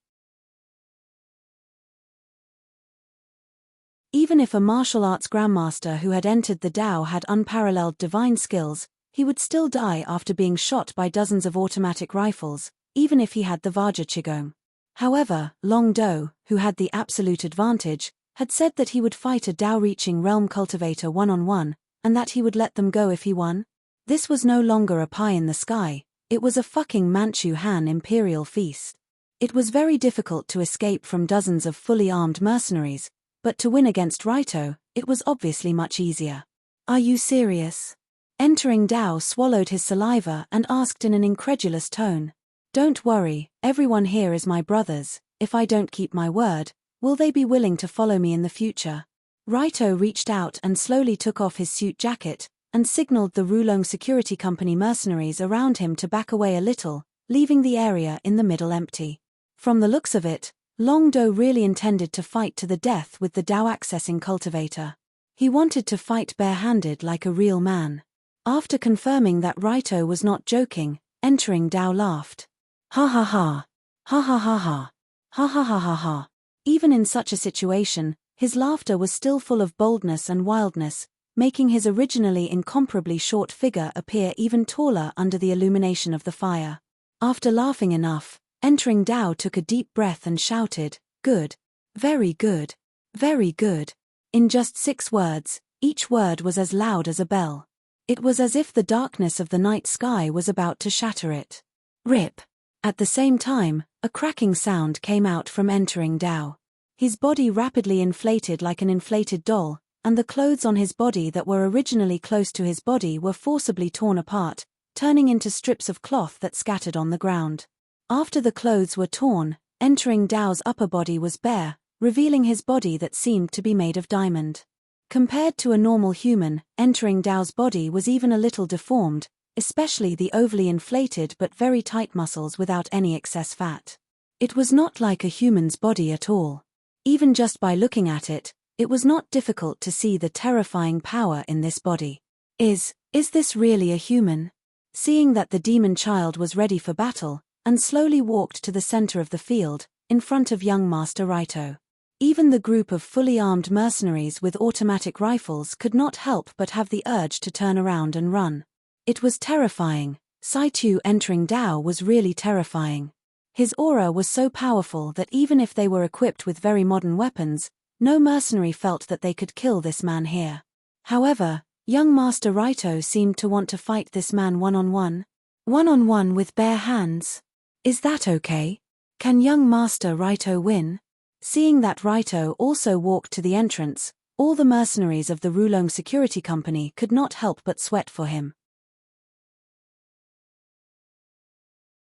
Even if a martial arts grandmaster who had entered the Dao had unparalleled divine skills, he would still die after being shot by dozens of automatic rifles, even if he had the Vajra Qigong. However, Long Do, who had the absolute advantage, had said that he would fight a Dao-reaching realm cultivator one-on-one, and that he would let them go if he won. This was no longer a pie in the sky, it was a fucking Manchu Han imperial feast. It was very difficult to escape from dozens of fully armed mercenaries, but to win against Raito, it was obviously much easier. Are you serious? Entering Dao swallowed his saliva and asked in an incredulous tone. Don't worry, everyone here is my brothers. If I don't keep my word, will they be willing to follow me in the future? Raito reached out and slowly took off his suit jacket, and signaled the Rulong Security Company mercenaries around him to back away a little, leaving the area in the middle empty. From the looks of it, Long Do really intended to fight to the death with the Dao-accessing cultivator. He wanted to fight barehanded like a real man. After confirming that Raito was not joking, Entering Dao laughed. Ha ha ha. Ha ha ha ha. Ha ha ha ha ha. Even in such a situation, his laughter was still full of boldness and wildness, making his originally incomparably short figure appear even taller under the illumination of the fire. After laughing enough, Entering Dao took a deep breath and shouted, "Good. Very good. Very good." In just 6 words, each word was as loud as a bell. It was as if the darkness of the night sky was about to shatter it. Rip. At the same time, a cracking sound came out from Entering Dao. His body rapidly inflated like an inflated doll, and the clothes on his body that were originally close to his body were forcibly torn apart, turning into strips of cloth that scattered on the ground. After the clothes were torn, Entering Dao's upper body was bare, revealing his body that seemed to be made of diamond. Compared to a normal human, Entering Dao's body was even a little deformed, especially the overly inflated but very tight muscles without any excess fat. It was not like a human's body at all. Even just by looking at it, it was not difficult to see the terrifying power in this body. Is this really a human? Seeing that the demon child was ready for battle, and slowly walked to the center of the field, in front of young Master Raito. Even the group of fully armed mercenaries with automatic rifles could not help but have the urge to turn around and run. It was terrifying. Saitu Entering Dao was really terrifying. His aura was so powerful that even if they were equipped with very modern weapons, no mercenary felt that they could kill this man here. However, young Master Raito seemed to want to fight this man one-on-one. One-on-one with bare hands. Is that okay? Can young Master Raito win? Seeing that Raito also walked to the entrance, all the mercenaries of the Rulong Security Company could not help but sweat for him.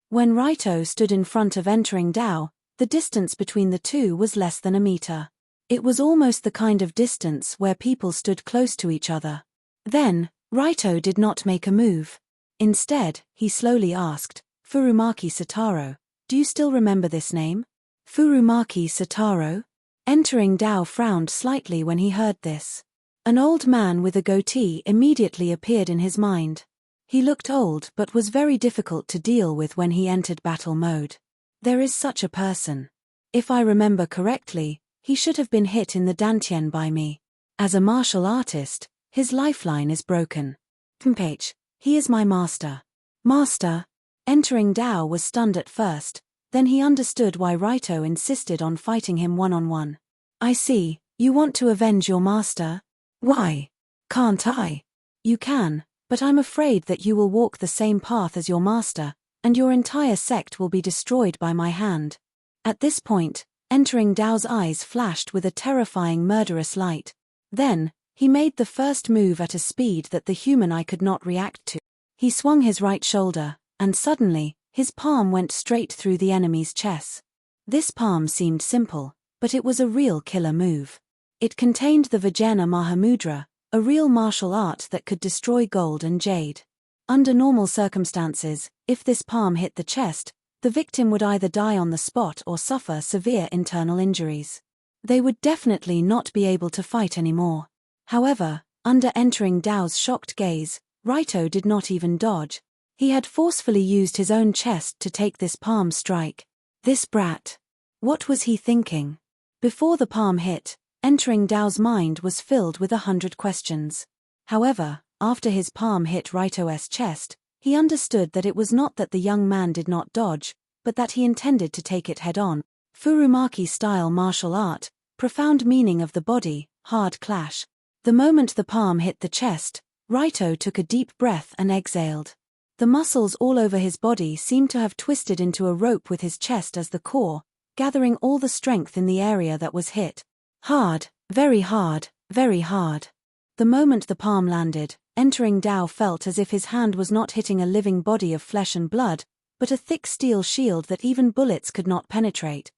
When Raito stood in front of Entering Dao, the distance between the two was less than a meter. It was almost the kind of distance where people stood close to each other. Then, Raito did not make a move. Instead, he slowly asked, "Furumaki Sataro, do you still remember this name?" Furumaki Sataro? Entering Dao frowned slightly when he heard this. An old man with a goatee immediately appeared in his mind. He looked old but was very difficult to deal with when he entered battle mode. There is such a person. If I remember correctly, he should have been hit in the dantian by me. As a martial artist, his lifeline is broken. Page, he is my master. Master? Entering Dao was stunned at first, then he understood why Raito insisted on fighting him one-on-one. I see, you want to avenge your master? Why? Can't I? You can, but I'm afraid that you will walk the same path as your master, and your entire sect will be destroyed by my hand. At this point, Entering Dao's eyes flashed with a terrifying murderous light. Then, He made the first move at a speed that the human eye could not react to. He swung his right shoulder, and suddenly, his palm went straight through the enemy's chest. This palm seemed simple, but it was a real killer move. It contained the Vajrayana Mahamudra, a real martial art that could destroy gold and jade. Under normal circumstances, if this palm hit the chest, the victim would either die on the spot or suffer severe internal injuries. They would definitely not be able to fight anymore. However, under entering Dao's shocked gaze, Raito did not even dodge. He had forcefully used his own chest to take this palm strike. This brat. What was he thinking? Before the palm hit, entering Dao's mind was filled with 100 questions. However, after his palm hit Raito's chest, he understood that it was not that the young man did not dodge, but that he intended to take it head-on. Furumaki-style martial art, profound meaning of the body, hard clash. The moment the palm hit the chest, Raito took a deep breath and exhaled. The muscles all over his body seemed to have twisted into a rope with his chest as the core, gathering all the strength in the area that was hit. Hard, very hard, very hard. The moment the palm landed, entering Dao felt as if his hand was not hitting a living body of flesh and blood, but a thick steel shield that even bullets could not penetrate.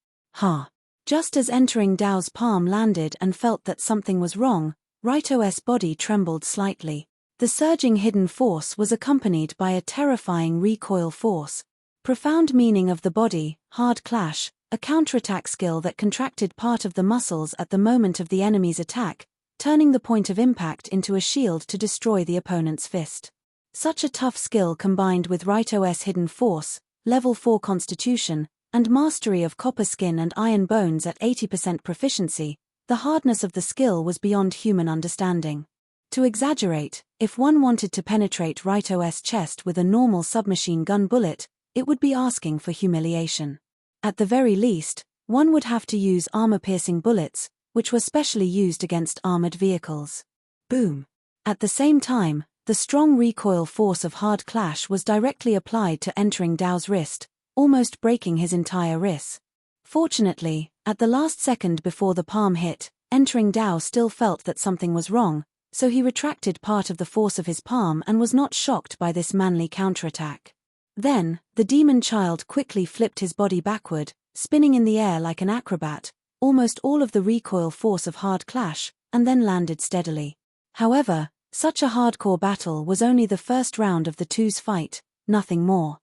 Just as entering Dao's palm landed and felt that something was wrong, Raito's body trembled slightly. The surging hidden force was accompanied by a terrifying recoil force. Profound meaning of the body, hard clash, a counterattack skill that contracted part of the muscles at the moment of the enemy's attack, turning the point of impact into a shield to destroy the opponent's fist. Such a tough skill combined with Raito's hidden force, level 4 constitution, and mastery of copper skin and iron bones at 80% proficiency, the hardness of the skill was beyond human understanding. To exaggerate, if one wanted to penetrate Raito's chest with a normal submachine gun bullet, it would be asking for humiliation. At the very least, one would have to use armor-piercing bullets, which were specially used against armored vehicles. Boom! At the same time, the strong recoil force of hard clash was directly applied to entering Dao's wrist, almost breaking his entire wrist. Fortunately, at the last second before the palm hit, entering Dao still felt that something was wrong, so he retracted part of the force of his palm and was not shocked by this manly counterattack. Then, the demon child quickly flipped his body backward, spinning in the air like an acrobat, almost all of the recoil force of hard clash, and then landed steadily. However, such a hardcore battle was only the first round of the two's fight, nothing more.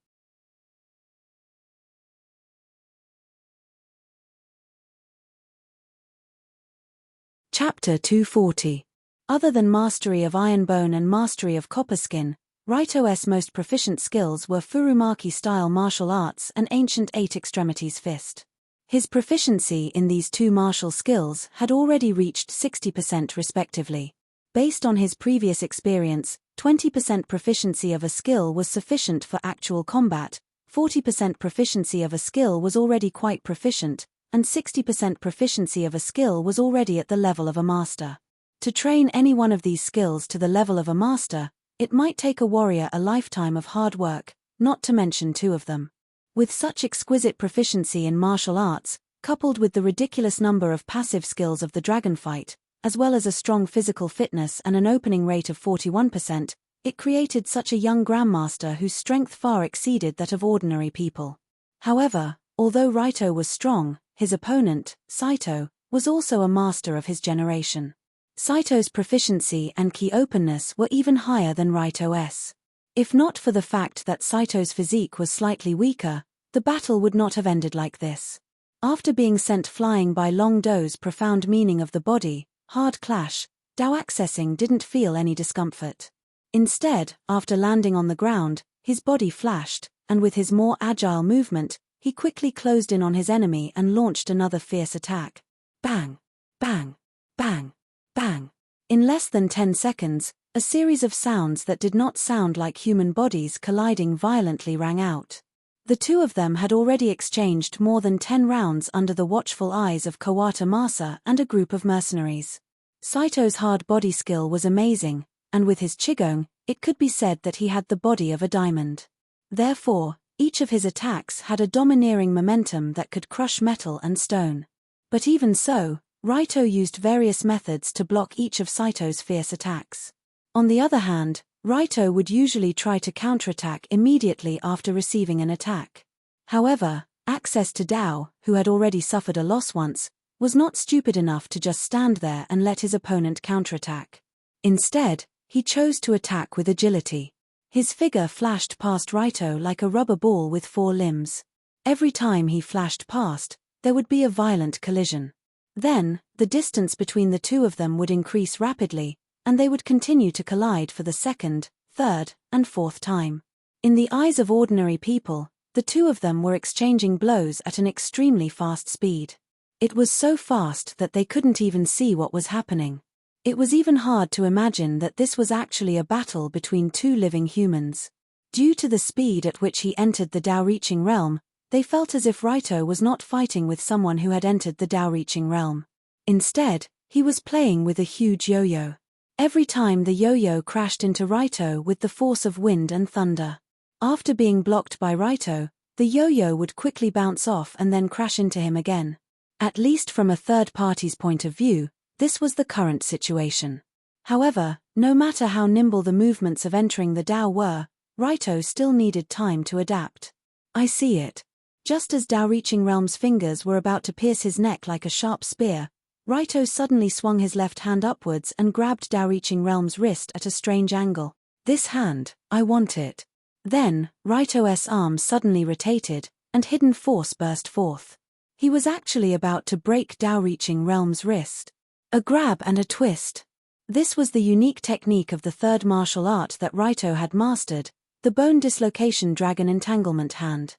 Chapter 240. Other than mastery of iron bone and mastery of copper skin, Raito's most proficient skills were Furumaki-style martial arts and ancient 8-extremities fist. His proficiency in these two martial skills had already reached 60% respectively. Based on his previous experience, 20% proficiency of a skill was sufficient for actual combat, 40% proficiency of a skill was already quite proficient, and 60% proficiency of a skill was already at the level of a master. To train any one of these skills to the level of a master, it might take a warrior a lifetime of hard work, not to mention two of them. With such exquisite proficiency in martial arts, coupled with the ridiculous number of passive skills of the dragon fight, as well as a strong physical fitness and an opening rate of 41%, it created such a young grandmaster whose strength far exceeded that of ordinary people. However, although Raito was strong, his opponent, Saito, was also a master of his generation. Saito's proficiency and key openness were even higher than Raito's. If not for the fact that Saito's physique was slightly weaker, the battle would not have ended like this. After being sent flying by Long Do's profound meaning of the body, hard clash, Dao accessing didn't feel any discomfort. Instead, after landing on the ground, his body flashed, and with his more agile movement, he quickly closed in on his enemy and launched another fierce attack. Bang! Bang! Bang! Bang! In less than 10 seconds, a series of sounds that did not sound like human bodies colliding violently rang out. The two of them had already exchanged more than 10 rounds under the watchful eyes of Kawata Masa and a group of mercenaries. Saito's hard body skill was amazing, and with his qigong, it could be said that he had the body of a diamond. Therefore, each of his attacks had a domineering momentum that could crush metal and stone. But even so, Raito used various methods to block each of Saito's fierce attacks. On the other hand, Raito would usually try to counterattack immediately after receiving an attack. However, Access to Dao, who had already suffered a loss once, was not stupid enough to just stand there and let his opponent counterattack. Instead, he chose to attack with agility. His figure flashed past Raito like a rubber ball with 4 limbs. Every time he flashed past, there would be a violent collision. Then, the distance between the two of them would increase rapidly, and they would continue to collide for the second, third, and fourth time. In the eyes of ordinary people, the two of them were exchanging blows at an extremely fast speed. It was so fast that they couldn't even see what was happening. It was even hard to imagine that this was actually a battle between 2 living humans. Due to the speed at which he entered the Dao-reaching realm, they felt as if Raito was not fighting with someone who had entered the Dao-reaching realm. Instead, he was playing with a huge yo-yo. Every time the yo-yo crashed into Raito with the force of wind and thunder. After being blocked by Raito, the yo-yo would quickly bounce off and then crash into him again. At least from a third party's point of view, this was the current situation. However, no matter how nimble the movements of entering the Dao were, Raito still needed time to adapt. I see it. Just as Dao-reaching realm's fingers were about to pierce his neck like a sharp spear, Raito suddenly swung his left hand upwards and grabbed Dao-reaching realm's wrist at a strange angle. This hand, I want it. Then, Raito's arm suddenly rotated, and hidden force burst forth. He was actually about to break Dao-reaching realm's wrist. A grab and a twist. This was the unique technique of the third martial art that Raito had mastered, the bone dislocation dragon entanglement hand.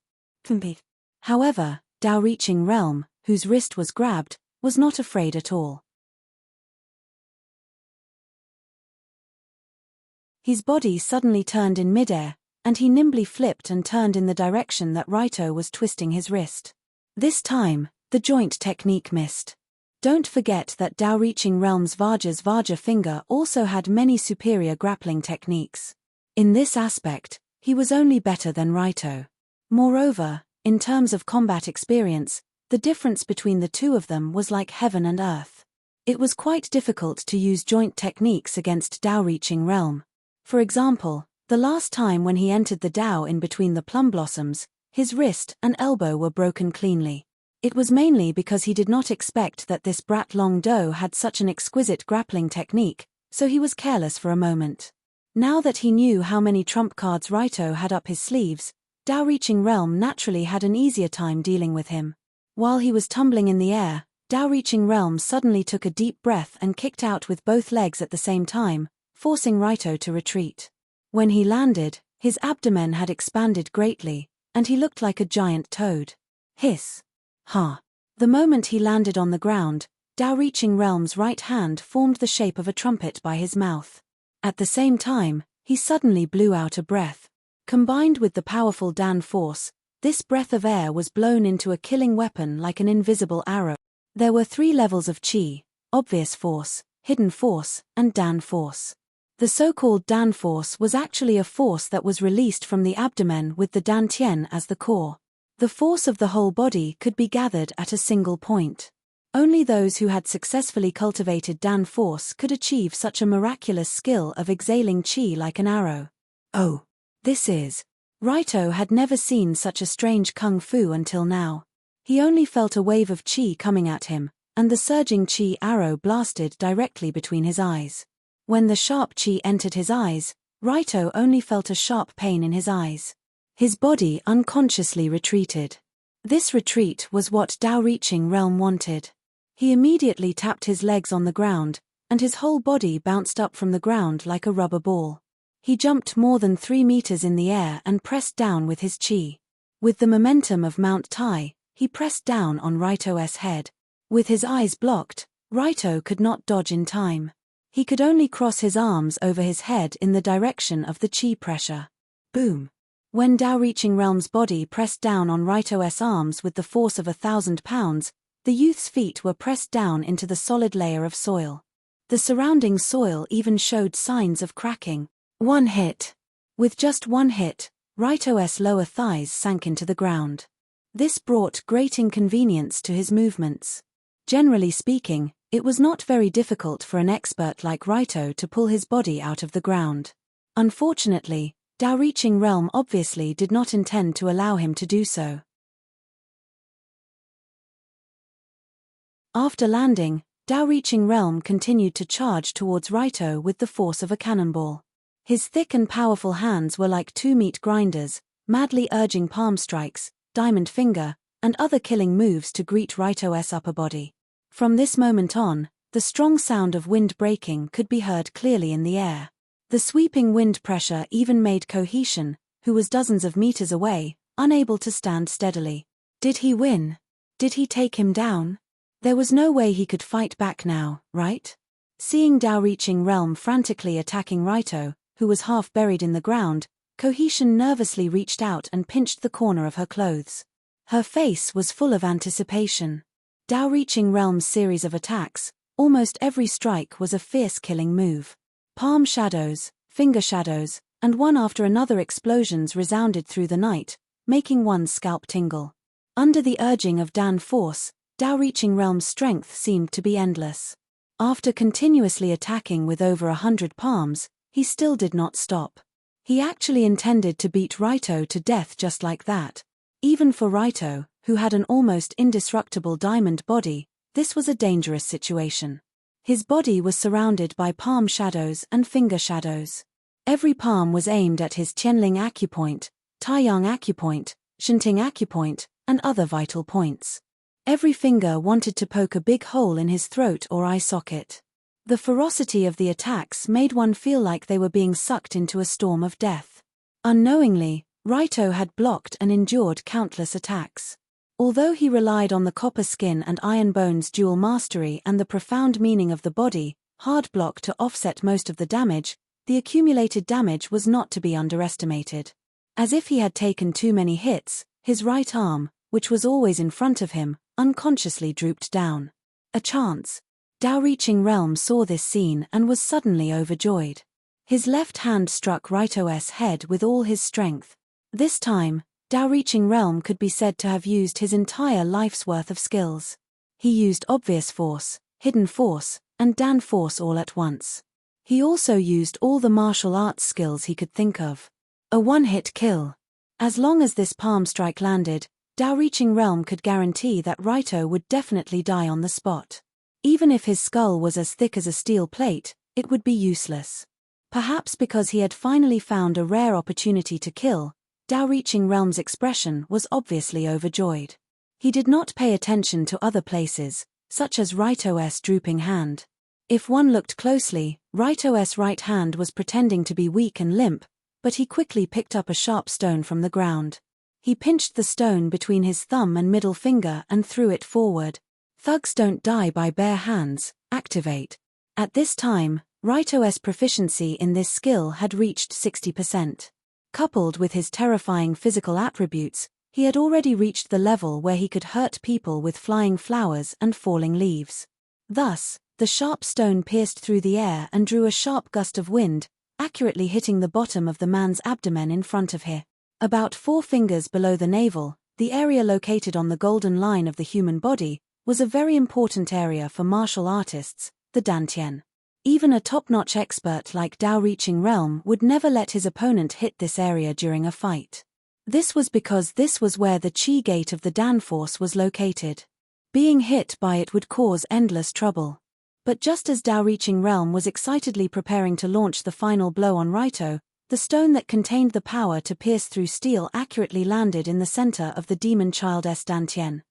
However, Dao-reaching realm, whose wrist was grabbed, was not afraid at all. His body suddenly turned in midair, and he nimbly flipped and turned in the direction that Raito was twisting his wrist. This time, the joint technique missed. Don't forget that Dao-reaching realm's Vajra's Vajra finger also had many superior grappling techniques. In this aspect, he was only better than Raito. Moreover, in terms of combat experience, the difference between the two of them was like heaven and earth. It was quite difficult to use joint techniques against Dao-reaching realm. For example, the last time when he entered the Dao in between the plum blossoms, his wrist and elbow were broken cleanly. It was mainly because he did not expect that this brat Long Do had such an exquisite grappling technique, so he was careless for a moment. Now that he knew how many trump cards Raito had up his sleeves, Dao-reaching realm naturally had an easier time dealing with him. While he was tumbling in the air, Dao-reaching realm suddenly took a deep breath and kicked out with both legs at the same time, forcing Raito to retreat. When he landed, his abdomen had expanded greatly, and he looked like a giant toad. Hiss. Ha. The moment he landed on the ground, Dao-reaching realm's right hand formed the shape of a trumpet by his mouth. At the same time, he suddenly blew out a breath. Combined with the powerful Dan force, this breath of air was blown into a killing weapon like an invisible arrow. There were 3 levels of Qi: obvious force, hidden force, and Dan force. The so-called Dan force was actually a force that was released from the abdomen with the dantian as the core. The force of the whole body could be gathered at a single point. Only those who had successfully cultivated Dan force could achieve such a miraculous skill of exhaling Qi like an arrow. Oh, this is... Raito had never seen such a strange kung fu until now. He only felt a wave of Qi coming at him, and the surging Qi arrow blasted directly between his eyes. When the sharp Qi entered his eyes, Raito only felt a sharp pain in his eyes. His body unconsciously retreated. This retreat was what Dao-reaching realm wanted. He immediately tapped his legs on the ground, and his whole body bounced up from the ground like a rubber ball. He jumped more than 3 meters in the air and pressed down with his Qi. With the momentum of Mount Tai, he pressed down on Raito's head. With his eyes blocked, Raito could not dodge in time. He could only cross his arms over his head in the direction of the Qi pressure. Boom! When Dao-reaching realm's body pressed down on Raito's arms with the force of 1,000 pounds, the youth's feet were pressed down into the solid layer of soil. The surrounding soil even showed signs of cracking. One hit. With just one hit, Raito's lower thighs sank into the ground. This brought great inconvenience to his movements. Generally speaking, it was not very difficult for an expert like Raito to pull his body out of the ground. Unfortunately, Tao-reaching Realm obviously did not intend to allow him to do so. After landing, Tao-reaching Realm continued to charge towards Raito with the force of a cannonball. His thick and powerful hands were like two meat grinders, madly urging palm strikes, diamond finger, and other killing moves to greet Raito's upper body. From this moment on, the strong sound of wind breaking could be heard clearly in the air. The sweeping wind pressure even made Cohesion, who was dozens of meters away, unable to stand steadily. Did he win? Did he take him down? There was no way he could fight back now, right? Seeing Tao-reaching Realm frantically attacking Raito, who was half buried in the ground, Cohesion nervously reached out and pinched the corner of her clothes. Her face was full of anticipation. Tao-reaching Realm's series of attacks, almost every strike was a fierce killing move. Palm shadows, finger shadows, and one after another explosions resounded through the night, making one's scalp tingle. Under the urging of Dan force, Tao-reaching Realm's strength seemed to be endless. After continuously attacking with over 100 palms, he still did not stop. He actually intended to beat Raito to death just like that. Even for Raito, who had an almost indestructible diamond body, this was a dangerous situation. His body was surrounded by palm shadows and finger shadows. Every palm was aimed at his Qianling acupoint, Taiyang acupoint, Shanting acupoint, and other vital points. Every finger wanted to poke a big hole in his throat or eye socket. The ferocity of the attacks made one feel like they were being sucked into a storm of death. Unknowingly, Raito had blocked and endured countless attacks. Although he relied on the copper skin and iron bone's dual mastery and the profound meaning of the body, hard block to offset most of the damage, the accumulated damage was not to be underestimated. As if he had taken too many hits, his right arm, which was always in front of him, unconsciously drooped down. A chance. Tao-reaching Realm saw this scene and was suddenly overjoyed. His left hand struck Raito's head with all his strength. This time, Tao-reaching Realm could be said to have used his entire life's worth of skills. He used obvious force, hidden force, and Dan force all at once. He also used all the martial arts skills he could think of. A one-hit kill. As long as this palm strike landed, Tao-reaching Realm could guarantee that Raito would definitely die on the spot. Even if his skull was as thick as a steel plate, it would be useless. Perhaps because he had finally found a rare opportunity to kill, Tao-reaching Realm's expression was obviously overjoyed. He did not pay attention to other places, such as Raito's drooping hand. If one looked closely, Raito's right hand was pretending to be weak and limp, but he quickly picked up a sharp stone from the ground. He pinched the stone between his thumb and middle finger and threw it forward. Thugs don't die by bare hands, activate. At this time, Raito's proficiency in this skill had reached 60%. Coupled with his terrifying physical attributes, he had already reached the level where he could hurt people with flying flowers and falling leaves. Thus, the sharp stone pierced through the air and drew a sharp gust of wind, accurately hitting the bottom of the man's abdomen in front of him. About 4 fingers below the navel, the area located on the golden line of the human body, was a very important area for martial artists, the dantian. Even a top-notch expert like Tao-reaching Realm would never let his opponent hit this area during a fight. This was because this was where the chi gate of the Dan force was located. Being hit by it would cause endless trouble. But just as Tao-reaching Realm was excitedly preparing to launch the final blow on Raito, the stone that contained the power to pierce through steel accurately landed in the center of the demon child's dantian.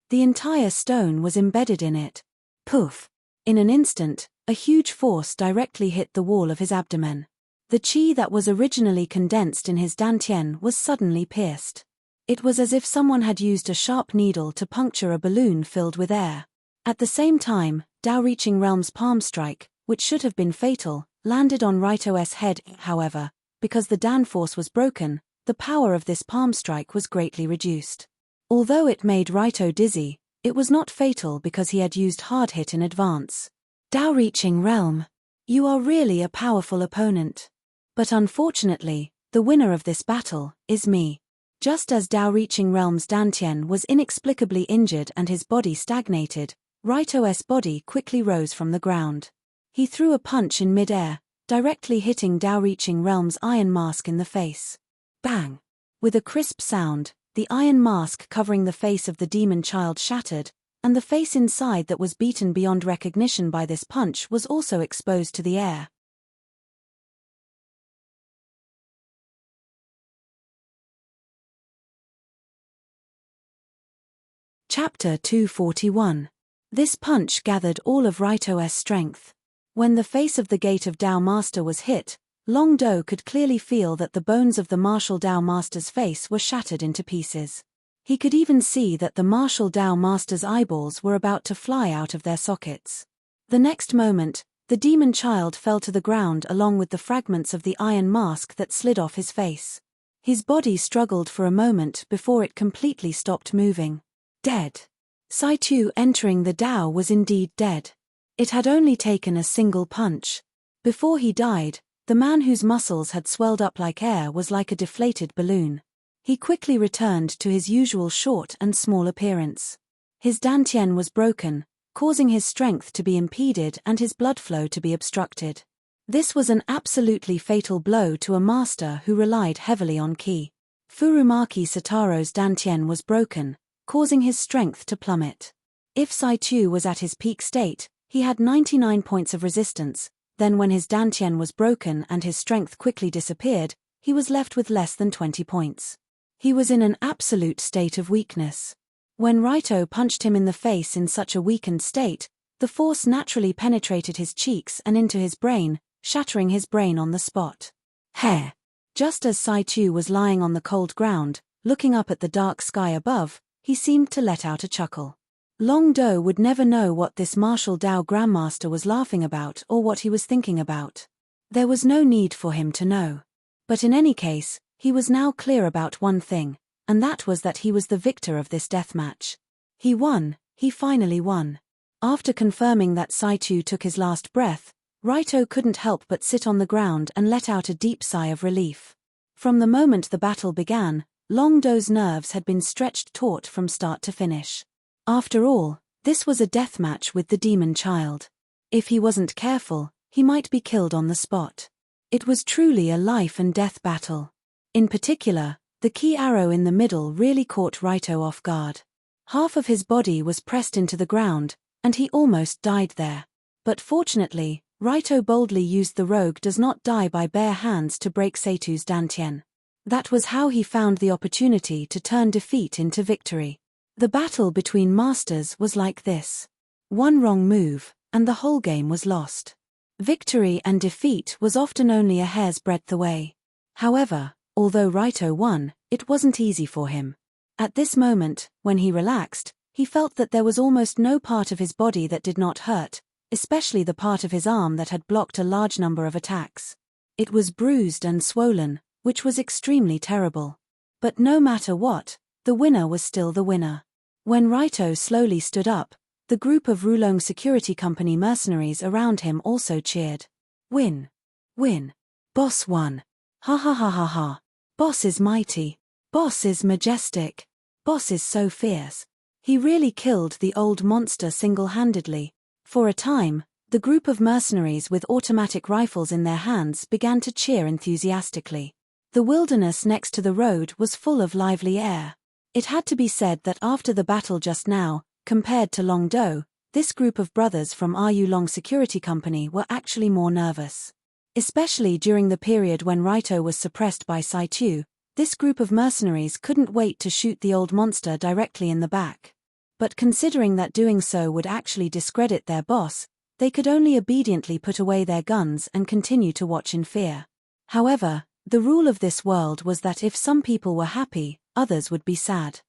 The entire stone was embedded in it. Poof! In an instant, a huge force directly hit the wall of his abdomen. The chi that was originally condensed in his dantian was suddenly pierced. It was as if someone had used a sharp needle to puncture a balloon filled with air. At the same time, Tao-reaching Realm's palm strike, which should have been fatal, landed on Raito's head. However, because the Dan force was broken, the power of this palm strike was greatly reduced. Although it made Raito dizzy, it was not fatal because he had used hard hit in advance. Tao-reaching Realm, you are really a powerful opponent. But unfortunately, the winner of this battle is me. Just as Dao-reaching Realm's Dantian was inexplicably injured and his body stagnated, Raito's body quickly rose from the ground. He threw a punch in mid-air, directly hitting Dao-reaching Realm's iron mask in the face. Bang! With a crisp sound, the iron mask covering the face of the demon child shattered, and the face inside that was beaten beyond recognition by this punch was also exposed to the air. Chapter 241. This punch gathered all of Raito's strength. When the face of the Gate of Dao Master was hit, Long Do could clearly feel that the bones of the martial Dao Master's face were shattered into pieces. He could even see that the martial Dao Master's eyeballs were about to fly out of their sockets. The next moment, the demon child fell to the ground along with the fragments of the iron mask that slid off his face. His body struggled for a moment before it completely stopped moving. Dead. Saitu entering the Dao was indeed dead. It had only taken a single punch. Before he died, the man whose muscles had swelled up like air was like a deflated balloon. He quickly returned to his usual short and small appearance. His dantian was broken, causing his strength to be impeded and his blood flow to be obstructed. This was an absolutely fatal blow to a master who relied heavily on ki. Furumaki Sataro's dantian was broken, causing his strength to plummet. If Saitu was at his peak state, he had 99 points of resistance, then when his dantian was broken and his strength quickly disappeared, he was left with less than 20 points. He was in an absolute state of weakness. When Raito punched him in the face in such a weakened state, the force naturally penetrated his cheeks and into his brain, shattering his brain on the spot. Hair. Just as Saitu was lying on the cold ground, looking up at the dark sky above, he seemed to let out a chuckle. Long Do would never know what this martial Dao Grandmaster was laughing about or what he was thinking about. There was no need for him to know. But in any case, he was now clear about one thing, and that was that he was the victor of this deathmatch. He won, he finally won. After confirming that Saitu took his last breath, Raito couldn't help but sit on the ground and let out a deep sigh of relief. From the moment the battle began, Long Do's nerves had been stretched taut from start to finish. After all, this was a deathmatch with the demon child. If he wasn't careful, he might be killed on the spot. It was truly a life and death battle. In particular, the key arrow in the middle really caught Raito off guard. Half of his body was pressed into the ground, and he almost died there. But fortunately, Raito boldly used the rogue does not die by bare hands to break Saitu's dantian. That was how he found the opportunity to turn defeat into victory. The battle between masters was like this. One wrong move, and the whole game was lost. Victory and defeat was often only a hair's breadth away. However, although Raito won, it wasn't easy for him. At this moment, when he relaxed, he felt that there was almost no part of his body that did not hurt, especially the part of his arm that had blocked a large number of attacks. It was bruised and swollen, which was extremely terrible. But no matter what, the winner was still the winner. When Raito slowly stood up, the group of Rulong Security Company mercenaries around him also cheered. Win! Win! Boss won! Ha ha ha ha ha! Boss is mighty! Boss is majestic! Boss is so fierce! He really killed the old monster single-handedly. For a time, the group of mercenaries with automatic rifles in their hands began to cheer enthusiastically. The wilderness next to the road was full of lively air. It had to be said that after the battle just now, compared to Long Do, this group of brothers from Rulong Security Company were actually more nervous. Especially during the period when Raito was suppressed by Saitu, this group of mercenaries couldn't wait to shoot the old monster directly in the back. But considering that doing so would actually discredit their boss, they could only obediently put away their guns and continue to watch in fear. However, the rule of this world was that if some people were happy, others would be sad.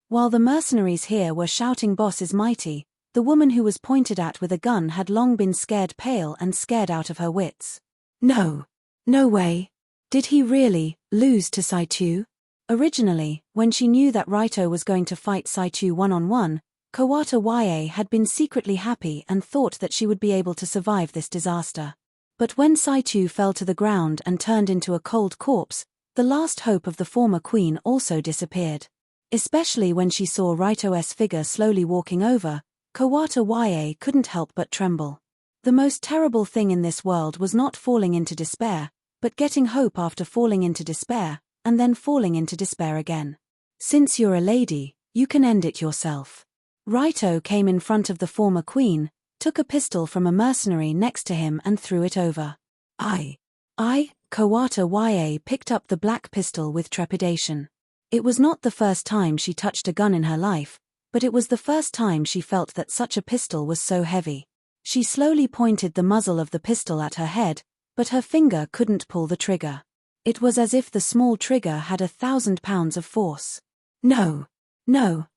While the mercenaries here were shouting "Boss is mighty," the woman who was pointed at with a gun had long been scared pale and scared out of her wits. No! No way! Did he really lose to Saitu? Originally, when she knew that Raito was going to fight Saitu one-on-one, Kawata Ya had been secretly happy and thought that she would be able to survive this disaster. But when Saichu fell to the ground and turned into a cold corpse, the last hope of the former queen also disappeared. Especially when she saw Raito's figure slowly walking over, Kawata Ya couldn't help but tremble. The most terrible thing in this world was not falling into despair, but getting hope after falling into despair, and then falling into despair again. Since you're a lady, you can end it yourself. Raito came in front of the former queen, took a pistol from a mercenary next to him and threw it over. Kawata Ya picked up the black pistol with trepidation. It was not the first time she touched a gun in her life, but it was the first time she felt that such a pistol was so heavy. She slowly pointed the muzzle of the pistol at her head, but her finger couldn't pull the trigger. It was as if the small trigger had 1,000 pounds of force. No,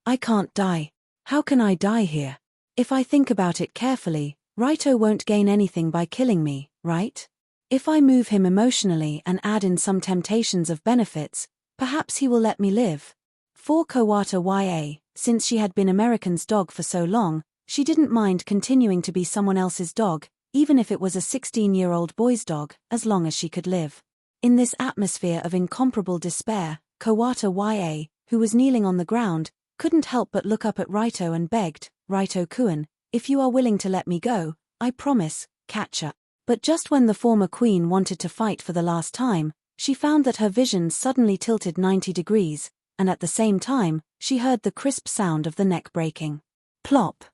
I can't die. How can I die here? If I think about it carefully, Raito won't gain anything by killing me, right? If I move him emotionally and add in some temptations of benefits, perhaps he will let me live. For Kawata Ya, since she had been American's dog for so long, she didn't mind continuing to be someone else's dog, even if it was a 16-year-old boy's dog, as long as she could live. In this atmosphere of incomparable despair, Kawata Ya, who was kneeling on the ground, couldn't help but look up at Raito and begged, "Raito-kun, if you are willing to let me go, I promise, catcher." But just when the former queen wanted to fight for the last time, she found that her vision suddenly tilted 90 degrees, and at the same time, she heard the crisp sound of the neck breaking. Plop!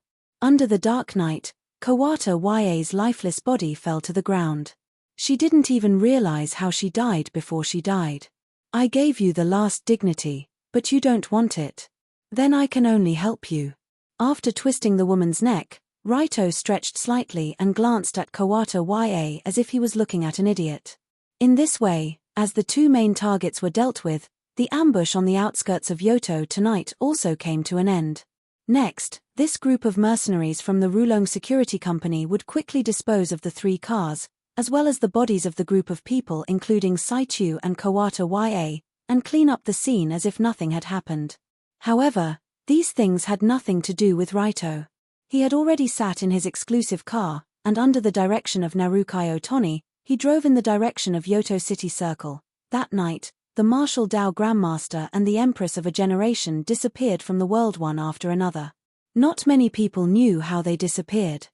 Under the dark night, Kawata Ya's lifeless body fell to the ground. She didn't even realize how she died before she died. I gave you the last dignity, but you don't want it. Then I can only help you. After twisting the woman's neck, Raito stretched slightly and glanced at Kawata Ya as if he was looking at an idiot. In this way, as the two main targets were dealt with, the ambush on the outskirts of Yoto tonight also came to an end. Next, this group of mercenaries from the Rulong Security Company would quickly dispose of the 3 cars, as well as the bodies of the group of people including Saichu and Kawata Ya, and clean up the scene as if nothing had happened. However, these things had nothing to do with Raito. He had already sat in his exclusive car, and under the direction of Narukai Otoni, he drove in the direction of Yoto City Circle. That night, the Martial Dao Grandmaster and the Empress of a generation disappeared from the world one after another. Not many people knew how they disappeared.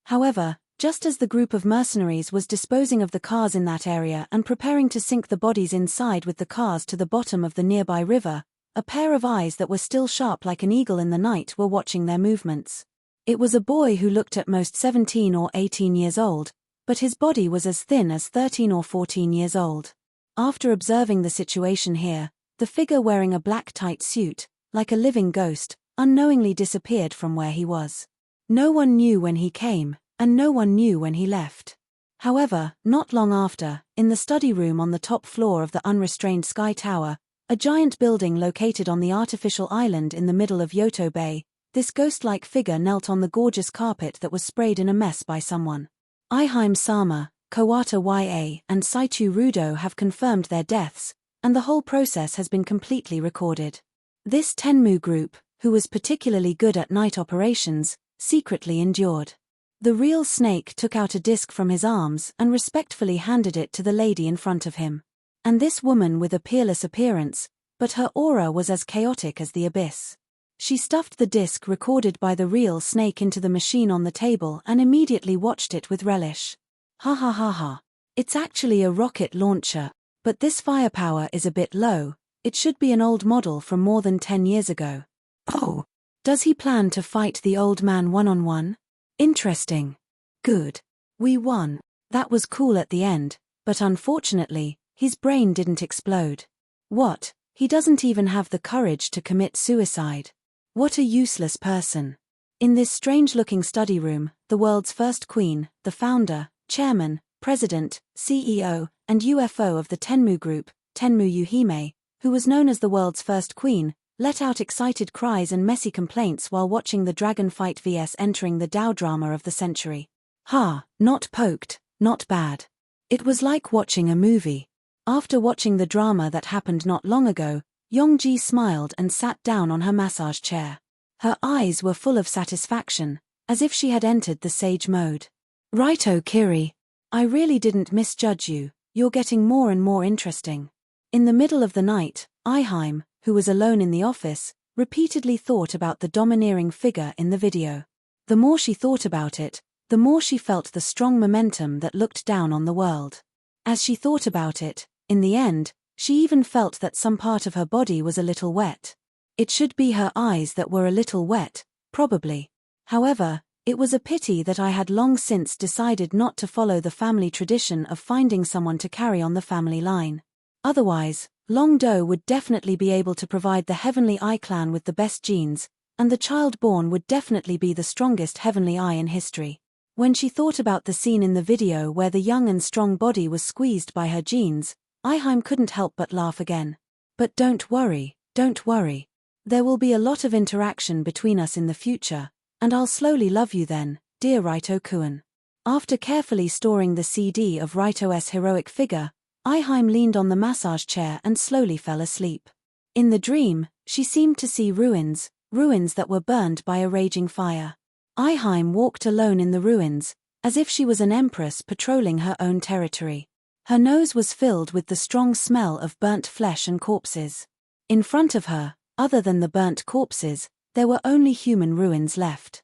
However, just as the group of mercenaries was disposing of the cars in that area and preparing to sink the bodies inside with the cars to the bottom of the nearby river, a pair of eyes that were still sharp like an eagle in the night were watching their movements. It was a boy who looked at most 17 or 18 years old, but his body was as thin as 13 or 14 years old. After observing the situation here, the figure wearing a black tight suit, like a living ghost, unknowingly disappeared from where he was. No one knew when he came, and no one knew when he left. However, not long after, in the study room on the top floor of the unrestrained Sky Tower, a giant building located on the artificial island in the middle of Yoto Bay, this ghost-like figure knelt on the gorgeous carpet that was sprayed in a mess by someone. Iheim Sama, Kawata Ya, and Saichu Rudo have confirmed their deaths, and the whole process has been completely recorded. This Tenmu group, who was particularly good at night operations, secretly endured. The real snake took out a disc from his arms and respectfully handed it to the lady in front of him. And this woman with a peerless appearance, but her aura was as chaotic as the abyss. She stuffed the disc recorded by the real snake into the machine on the table and immediately watched it with relish. Ha ha ha ha. It's actually a rocket launcher, but this firepower is a bit low. It should be an old model from more than 10 years ago. Oh. Does he plan to fight the old man one-on-one? Interesting. Good. We won. That was cool at the end, but unfortunately, his brain didn't explode. What? He doesn't even have the courage to commit suicide. What a useless person. In this strange-looking study room, the world's first queen, the founder, chairman, president, CEO, and UFO of the Tenmu Group, Tenmu Yuhime, who was known as the world's first queen, let out excited cries and messy complaints while watching the dragon fight vs entering the Dao drama of the century. Ha, not poked, not bad. It was like watching a movie. After watching the drama that happened not long ago, Yongji smiled and sat down on her massage chair. Her eyes were full of satisfaction, as if she had entered the sage mode. "Righto, Kiri. I really didn't misjudge you, you're getting more and more interesting." In the middle of the night, Eheim, who was alone in the office, repeatedly thought about the domineering figure in the video. The more she thought about it, the more she felt the strong momentum that looked down on the world. As she thought about it, in the end, she even felt that some part of her body was a little wet. It should be her eyes that were a little wet, probably. However, it was a pity that I had long since decided not to follow the family tradition of finding someone to carry on the family line. Otherwise, Long Do would definitely be able to provide the Heavenly Eye clan with the best genes, and the child born would definitely be the strongest Heavenly Eye in history. When she thought about the scene in the video where the young and strong body was squeezed by her genes, Eheim couldn't help but laugh again. "But don't worry, don't worry. There will be a lot of interaction between us in the future, and I'll slowly love you then, dear Raito-kun." After carefully storing the CD of Raito's heroic figure, Eheim leaned on the massage chair and slowly fell asleep. In the dream, she seemed to see ruins that were burned by a raging fire. Eheim walked alone in the ruins, as if she was an empress patrolling her own territory. Her nose was filled with the strong smell of burnt flesh and corpses. In front of her, other than the burnt corpses, there were only human ruins left.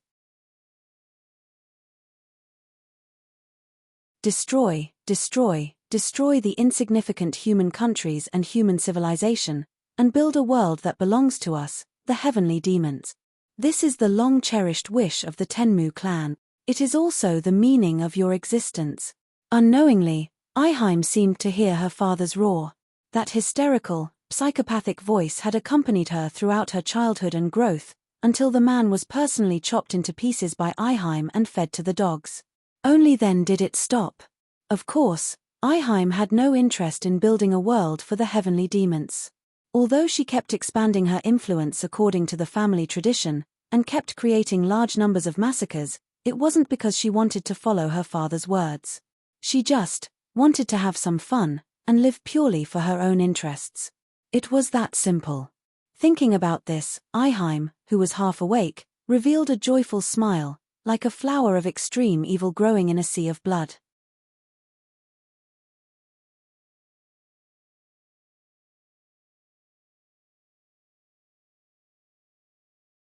Destroy, destroy, destroy the insignificant human countries and human civilization, and build a world that belongs to us, the heavenly demons. This is the long-cherished wish of the Tenmu clan. It is also the meaning of your existence. Unknowingly, Eheim seemed to hear her father's roar. That hysterical, psychopathic voice had accompanied her throughout her childhood and growth, until the man was personally chopped into pieces by Eheim and fed to the dogs. Only then did it stop. Of course, Eheim had no interest in building a world for the heavenly demons. Although she kept expanding her influence according to the family tradition, and kept creating large numbers of massacres, it wasn't because she wanted to follow her father's words. She just wanted to have some fun, and live purely for her own interests. It was that simple. Thinking about this, Eheim, who was half awake, revealed a joyful smile, like a flower of extreme evil growing in a sea of blood.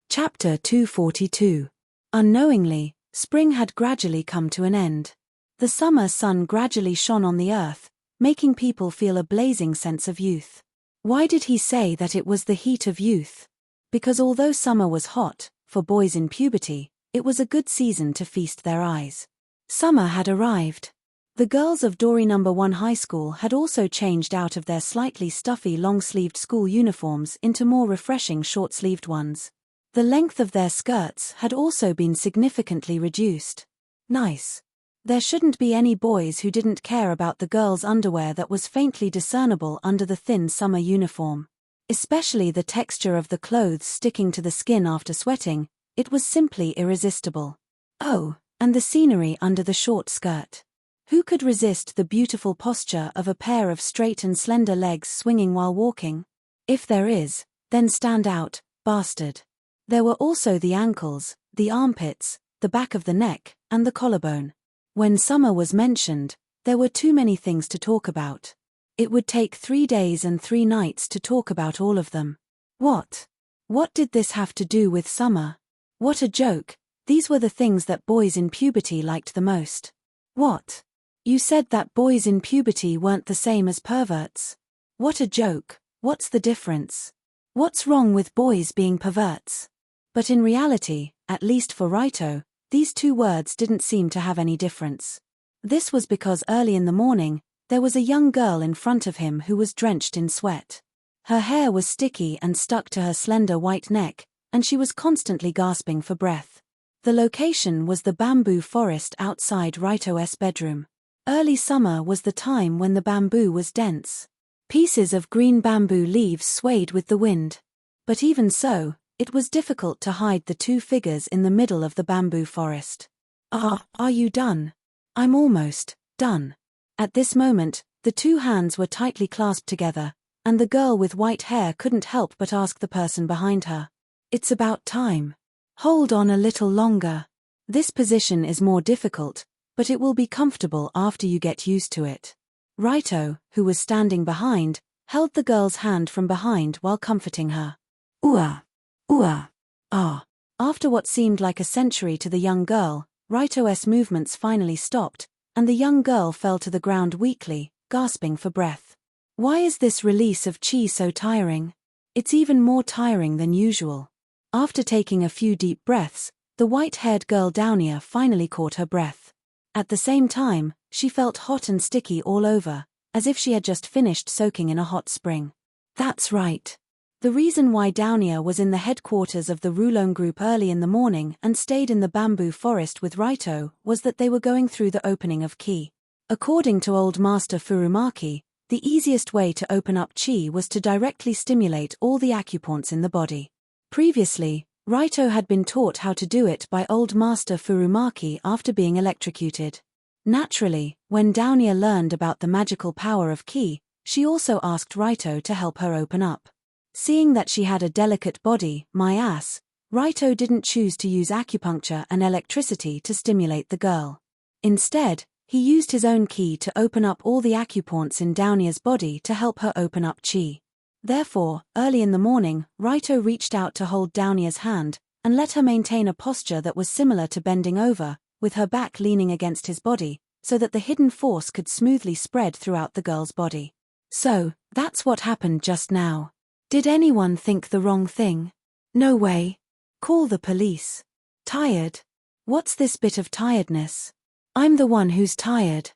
Chapter 242. Unknowingly, spring had gradually come to an end. The summer sun gradually shone on the earth, making people feel a blazing sense of youth. Why did he say that it was the heat of youth? Because although summer was hot, for boys in puberty, it was a good season to feast their eyes. Summer had arrived. The girls of Dori No. 1 High School had also changed out of their slightly stuffy long-sleeved school uniforms into more refreshing short-sleeved ones. The length of their skirts had also been significantly reduced. Nice. There shouldn't be any boys who didn't care about the girls' underwear that was faintly discernible under the thin summer uniform. Especially the texture of the clothes sticking to the skin after sweating, it was simply irresistible. Oh, and the scenery under the short skirt. Who could resist the beautiful posture of a pair of straight and slender legs swinging while walking? If there is, then stand out, bastard. There were also the ankles, the armpits, the back of the neck, and the collarbone. When summer was mentioned, there were too many things to talk about. It would take 3 days and 3 nights to talk about all of them. What? What did this have to do with summer? What a joke, these were the things that boys in puberty liked the most. What? You said that boys in puberty weren't the same as perverts. What a joke, what's the difference? What's wrong with boys being perverts? But in reality, at least for Raito, these two words didn't seem to have any difference. This was because early in the morning, there was a young girl in front of him who was drenched in sweat. Her hair was sticky and stuck to her slender white neck, and she was constantly gasping for breath. The location was the bamboo forest outside Raito's bedroom. Early summer was the time when the bamboo was dense. Pieces of green bamboo leaves swayed with the wind. But even so, it was difficult to hide the two figures in the middle of the bamboo forest. Are you done? I'm almost done. At this moment, the two hands were tightly clasped together, and the girl with white hair couldn't help but ask the person behind her. It's about time. Hold on a little longer. This position is more difficult, but it will be comfortable after you get used to it. Raito, who was standing behind, held the girl's hand from behind while comforting her. Ua! Ua! Ah! After what seemed like a century to the young girl, Raito's movements finally stopped, and the young girl fell to the ground weakly, gasping for breath. Why is this release of chi so tiring? It's even more tiring than usual. After taking a few deep breaths, the white-haired girl Downia finally caught her breath. At the same time, she felt hot and sticky all over, as if she had just finished soaking in a hot spring. That's right. The reason why Downia was in the headquarters of the Rulong group early in the morning and stayed in the bamboo forest with Raito was that they were going through the opening of Ki. According to Old Master Furumaki, the easiest way to open up Chi was to directly stimulate all the acupoints in the body. Previously, Raito had been taught how to do it by Old Master Furumaki after being electrocuted. Naturally, when Downia learned about the magical power of Ki, she also asked Raito to help her open up. Seeing that she had a delicate body, Raito didn't choose to use acupuncture and electricity to stimulate the girl. Instead, he used his own ki to open up all the acupoints in Downia's body to help her open up chi. Therefore, early in the morning, Raito reached out to hold Downia's hand, and let her maintain a posture that was similar to bending over, with her back leaning against his body, so that the hidden force could smoothly spread throughout the girl's body. So, that's what happened just now. Did anyone think the wrong thing? No way. Call the police. Tired? What's this bit of tiredness? I'm the one who's tired.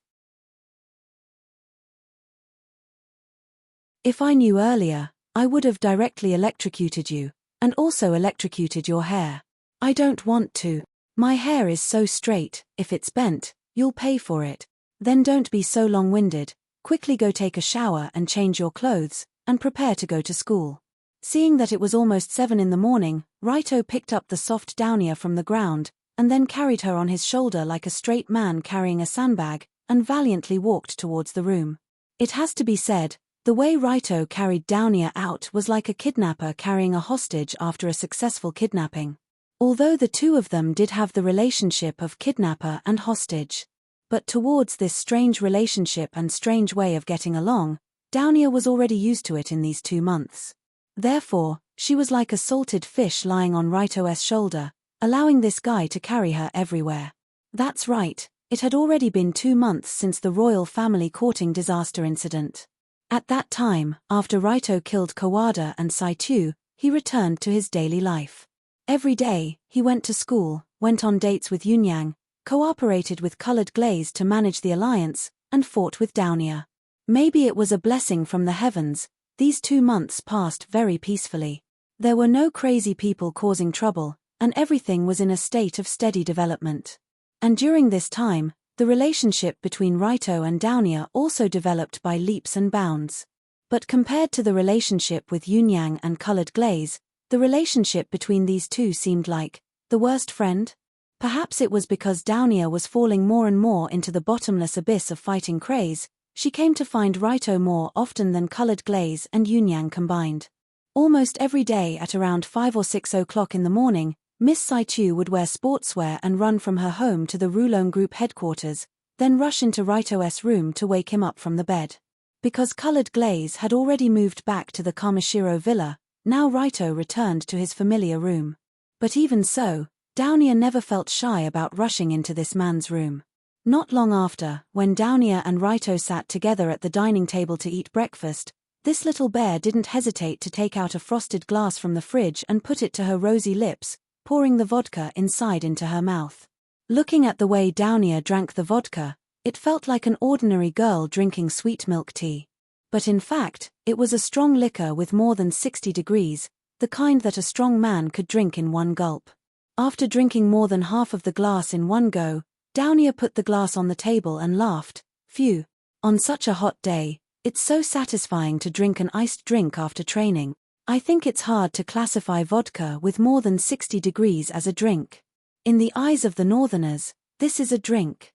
If I knew earlier, I would have directly electrocuted you, and also electrocuted your hair. I don't want to. My hair is so straight, if it's bent, you'll pay for it. Then don't be so long-winded, quickly go take a shower and change your clothes, and prepare to go to school. Seeing that it was almost 7 in the morning, Raito picked up the soft Downia from the ground, and then carried her on his shoulder like a straight man carrying a sandbag, and valiantly walked towards the room. It has to be said, the way Raito carried Downia out was like a kidnapper carrying a hostage after a successful kidnapping. Although the two of them did have the relationship of kidnapper and hostage. But towards this strange relationship and strange way of getting along, Downia was already used to it in these 2 months. Therefore, she was like a salted fish lying on Raito's shoulder, allowing this guy to carry her everywhere. That's right, it had already been 2 months since the royal family courting disaster incident. At that time, after Raito killed Kawada and Saitu, he returned to his daily life. Every day, he went to school, went on dates with Yunyang, cooperated with Colored Glaze to manage the alliance, and fought with Downia. Maybe it was a blessing from the heavens, these 2 months passed very peacefully. There were no crazy people causing trouble, and everything was in a state of steady development. And during this time, the relationship between Raito and Downia also developed by leaps and bounds. But compared to the relationship with Yunyang and Colored Glaze, the relationship between these two seemed like the worst friend? Perhaps it was because Downia was falling more and more into the bottomless abyss of fighting craze. She came to find Raito more often than Colored Glaze and Yunyang combined. Almost every day at around 5 or 6 o'clock in the morning, Miss Saitu would wear sportswear and run from her home to the Rulong Group headquarters, then rush into Raito's room to wake him up from the bed. Because Colored Glaze had already moved back to the Kamishiro villa, now Raito returned to his familiar room. But even so, Downia never felt shy about rushing into this man's room. Not long after, when Downia and Raito sat together at the dining table to eat breakfast, this little bear didn't hesitate to take out a frosted glass from the fridge and put it to her rosy lips, pouring the vodka inside into her mouth. Looking at the way Downia drank the vodka, it felt like an ordinary girl drinking sweet milk tea. But in fact, it was a strong liquor with more than 60 degrees, the kind that a strong man could drink in one gulp. After drinking more than half of the glass in one go, Downia put the glass on the table and laughed. Phew. On such a hot day, it's so satisfying to drink an iced drink after training. I think it's hard to classify vodka with more than 60 degrees as a drink. In the eyes of the Northerners, this is a drink.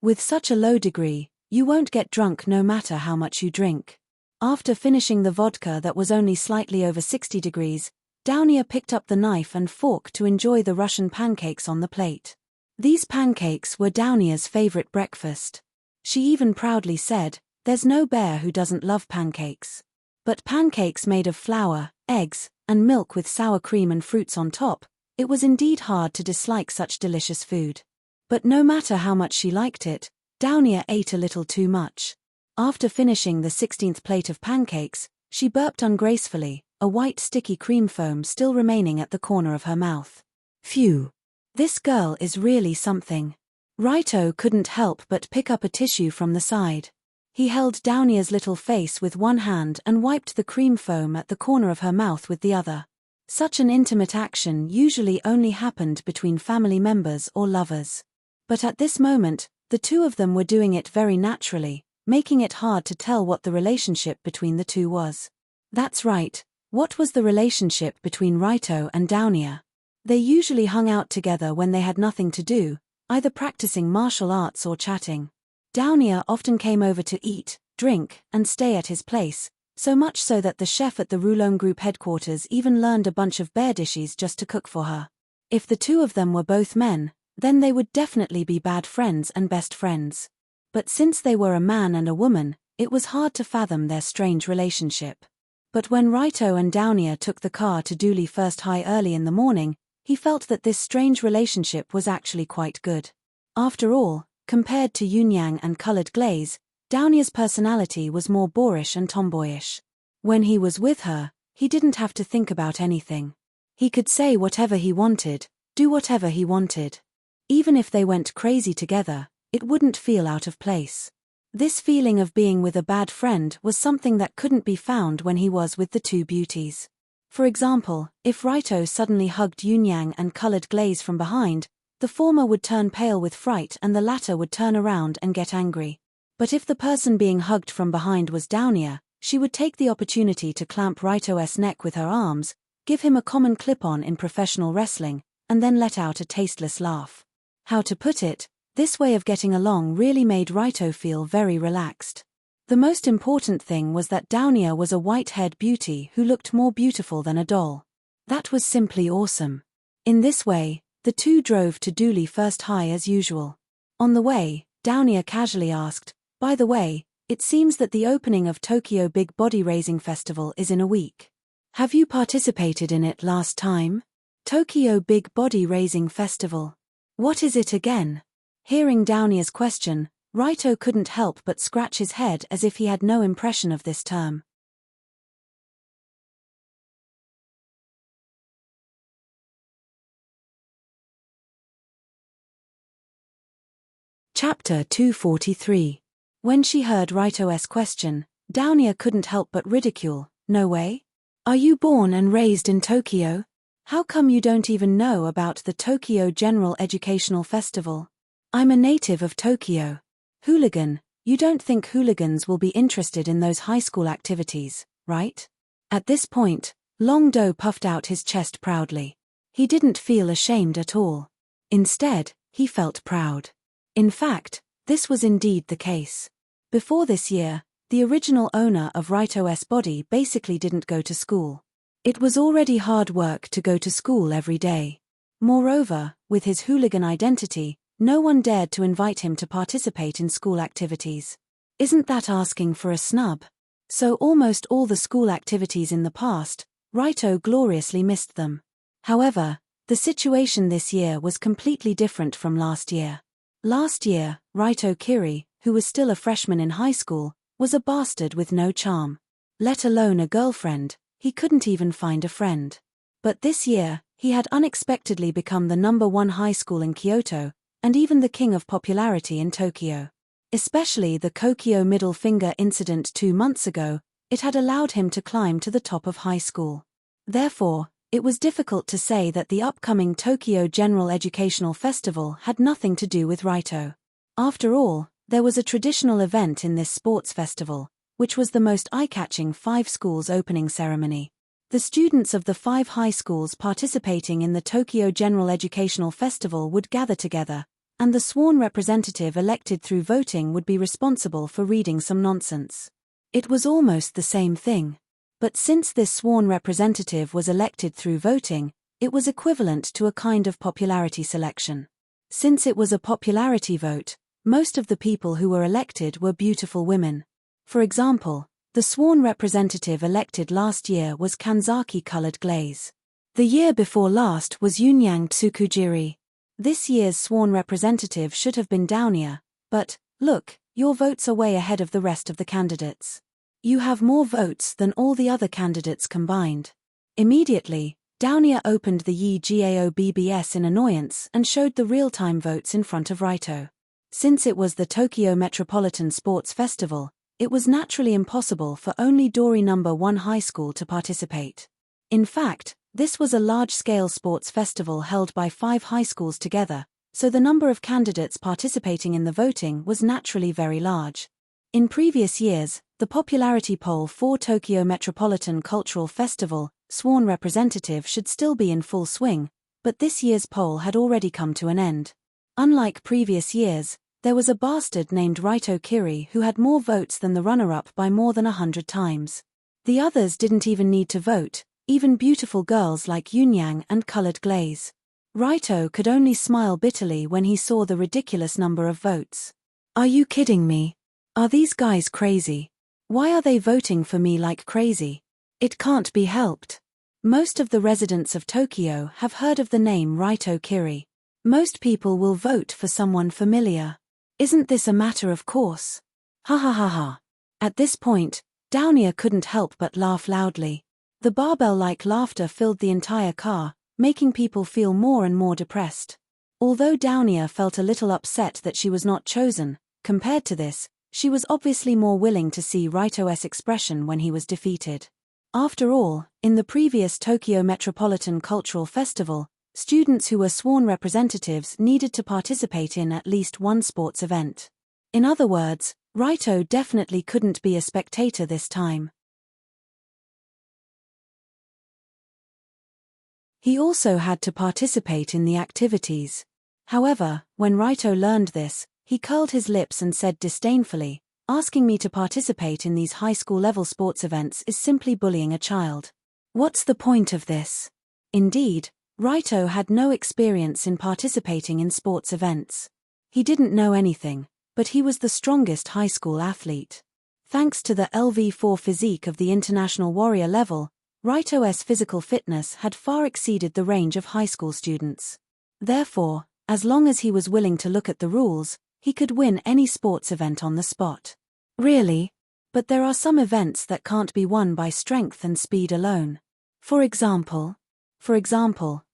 With such a low degree, you won't get drunk no matter how much you drink. After finishing the vodka that was only slightly over 60 degrees, Downia picked up the knife and fork to enjoy the Russian pancakes on the plate. These pancakes were Downia's favorite breakfast. She even proudly said, "There's no bear who doesn't love pancakes." But pancakes made of flour, eggs, and milk with sour cream and fruits on top, it was indeed hard to dislike such delicious food. But no matter how much she liked it, Downia ate a little too much. After finishing the 16th plate of pancakes, she burped ungracefully, a white sticky cream foam still remaining at the corner of her mouth. Phew! This girl is really something. Raito couldn't help but pick up a tissue from the side. He held Downia's little face with one hand and wiped the cream foam at the corner of her mouth with the other. Such an intimate action usually only happened between family members or lovers. But at this moment, the two of them were doing it very naturally, making it hard to tell what the relationship between the two was. That's right, what was the relationship between Raito and Downia? They usually hung out together when they had nothing to do, either practicing martial arts or chatting. Downia often came over to eat, drink, and stay at his place, so much so that the chef at the Rulon Group headquarters even learned a bunch of bear dishes just to cook for her. If the two of them were both men, then they would definitely be bad friends and best friends. But since they were a man and a woman, it was hard to fathom their strange relationship. But when Raito and Downia took the car to Dooley First High early in the morning, he felt that this strange relationship was actually quite good. After all, compared to Yunyang and colored glaze, Downia's personality was more boorish and tomboyish. When he was with her, he didn't have to think about anything. He could say whatever he wanted, do whatever he wanted. Even if they went crazy together, it wouldn't feel out of place. This feeling of being with a bad friend was something that couldn't be found when he was with the two beauties. For example, if Raito suddenly hugged Yunyang and colored glaze from behind, the former would turn pale with fright and the latter would turn around and get angry. But if the person being hugged from behind was Downia, she would take the opportunity to clamp Raito's neck with her arms, give him a common clip-on in professional wrestling, and then let out a tasteless laugh. How to put it, this way of getting along really made Raito feel very relaxed. The most important thing was that Downia was a white-haired beauty who looked more beautiful than a doll. That was simply awesome. In this way, the two drove to Dooley First High as usual. On the way, Downia casually asked, "By the way, it seems that the opening of Tokyo Big Body Raising Festival is in a week. Have you participated in it last time?" Tokyo Big Body Raising Festival. What is it again? Hearing Downia's question, Raito couldn't help but scratch his head as if he had no impression of this term. Chapter 243. When she heard Raito's question, Downia couldn't help but ridicule, "No way? Are you born and raised in Tokyo? How come you don't even know about the Tokyo General Educational Festival? I'm a native of Tokyo." Hooligan, you don't think hooligans will be interested in those high school activities, right? At this point, Long Do puffed out his chest proudly. He didn't feel ashamed at all. Instead, he felt proud. In fact, this was indeed the case. Before this year, the original owner of Raito's body basically didn't go to school. It was already hard work to go to school every day. Moreover, with his hooligan identity, no one dared to invite him to participate in school activities. Isn't that asking for a snub? So almost all the school activities in the past, Raito gloriously missed them. However, the situation this year was completely different from last year. Last year, Raito Kiri, who was still a freshman in high school, was a bastard with no charm. Let alone a girlfriend, he couldn't even find a friend. But this year, he had unexpectedly become the #1 high school in Kyoto, and even the king of popularity in Tokyo. Especially the Kokyo middle finger incident 2 months ago, it had allowed him to climb to the top of high school. Therefore, it was difficult to say that the upcoming Tokyo General Educational Festival had nothing to do with Raito. After all, there was a traditional event in this sports festival, which was the most eye-catching 5 schools opening ceremony. The students of the 5 high schools participating in the Tokyo General Educational Festival would gather together, and the sworn representative elected through voting would be responsible for reading some nonsense. It was almost the same thing. But since this sworn representative was elected through voting, it was equivalent to a kind of popularity selection. Since it was a popularity vote, most of the people who were elected were beautiful women. For example, the sworn representative elected last year was Kanzaki-colored glaze. The year before last was Yunyang Tsukujiri. This year's sworn representative should have been Downier, but, look, your votes are way ahead of the rest of the candidates. You have more votes than all the other candidates combined. Immediately, Downier opened the YGAO-BBS in annoyance and showed the real-time votes in front of Raito. Since it was the Tokyo Metropolitan Sports Festival, it was naturally impossible for only Dori No. 1 high school to participate. In fact, this was a large-scale sports festival held by 5 high schools together, so the number of candidates participating in the voting was naturally very large. In previous years, the popularity poll for Tokyo Metropolitan Cultural Festival sworn representative should still be in full swing, but this year's poll had already come to an end. Unlike previous years, there was a bastard named Raito Kiri who had more votes than the runner-up by more than 100 times. The others didn't even need to vote, even beautiful girls like Yunyang and colored glaze. Raito could only smile bitterly when he saw the ridiculous number of votes. Are you kidding me? Are these guys crazy? Why are they voting for me like crazy? It can't be helped. Most of the residents of Tokyo have heard of the name Raito Kiri. Most people will vote for someone familiar. Isn't this a matter of course? Ha ha ha ha. At this point, Downier couldn't help but laugh loudly. The barbell-like laughter filled the entire car, making people feel more and more depressed. Although Downier felt a little upset that she was not chosen, compared to this, she was obviously more willing to see Raito's expression when he was defeated. After all, in the previous Tokyo Metropolitan Cultural Festival, students who were sworn representatives needed to participate in at least one sports event. In other words, Raito definitely couldn't be a spectator this time. He also had to participate in the activities. However, when Raito learned this, he curled his lips and said disdainfully, "Asking me to participate in these high school-level sports events is simply bullying a child. What's the point of this?" Indeed, Raito had no experience in participating in sports events. He didn't know anything, but he was the strongest high school athlete. Thanks to the LV4 physique of the international warrior level, Raito's physical fitness had far exceeded the range of high school students. Therefore, as long as he was willing to look at the rules, he could win any sports event on the spot. Really? But there are some events that can't be won by strength and speed alone. For example,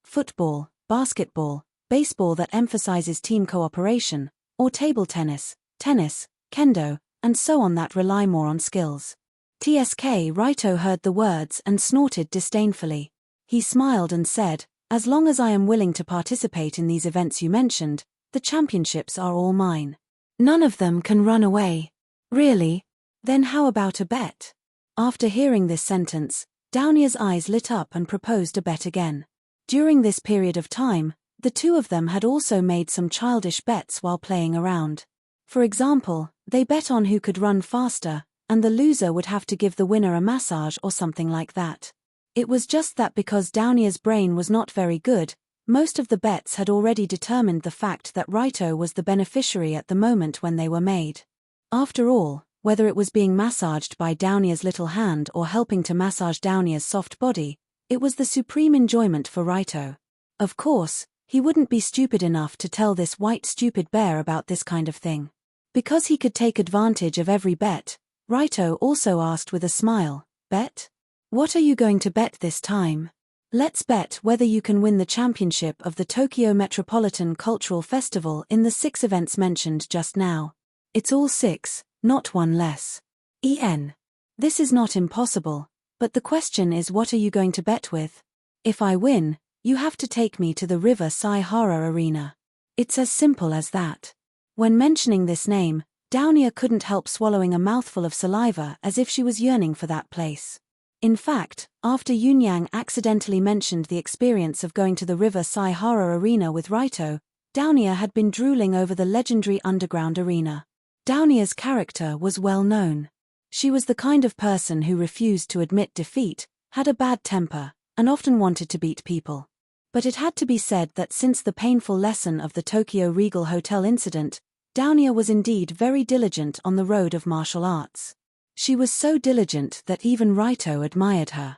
football, basketball, baseball that emphasizes team cooperation, or table tennis, kendo, and so on that rely more on skills. Raito heard the words and snorted disdainfully. He smiled and said, "As long as I am willing to participate in these events you mentioned, the championships are all mine. None of them can run away." Really? Then how about a bet? After hearing this sentence, Downier's eyes lit up and proposed a bet again. During this period of time, the two of them had also made some childish bets while playing around. For example, they bet on who could run faster, and the loser would have to give the winner a massage or something like that. It was just that because Downier's brain was not very good, most of the bets had already determined the fact that Raito was the beneficiary at the moment when they were made. After all, whether it was being massaged by Downier's little hand or helping to massage Downier's soft body, it was the supreme enjoyment for Raito. Of course, he wouldn't be stupid enough to tell this white stupid bear about this kind of thing. Because he could take advantage of every bet, Raito also asked with a smile, "Bet? What are you going to bet this time?" "Let's bet whether you can win the championship of the Tokyo Metropolitan Cultural Festival in the 6 events mentioned just now. It's all 6, not one less. This is not impossible, but the question is what are you going to bet with? If I win, you have to take me to the River Saihara Arena. It's as simple as that." When mentioning this name, Downier couldn't help swallowing a mouthful of saliva as if she was yearning for that place. In fact, after Yunyang accidentally mentioned the experience of going to the River Saihara Arena with Raito, Downier had been drooling over the legendary underground arena. Downier's character was well known. She was the kind of person who refused to admit defeat, had a bad temper, and often wanted to beat people. But it had to be said that since the painful lesson of the Tokyo Regal Hotel incident, Downia was indeed very diligent on the road of martial arts. She was so diligent that even Raito admired her.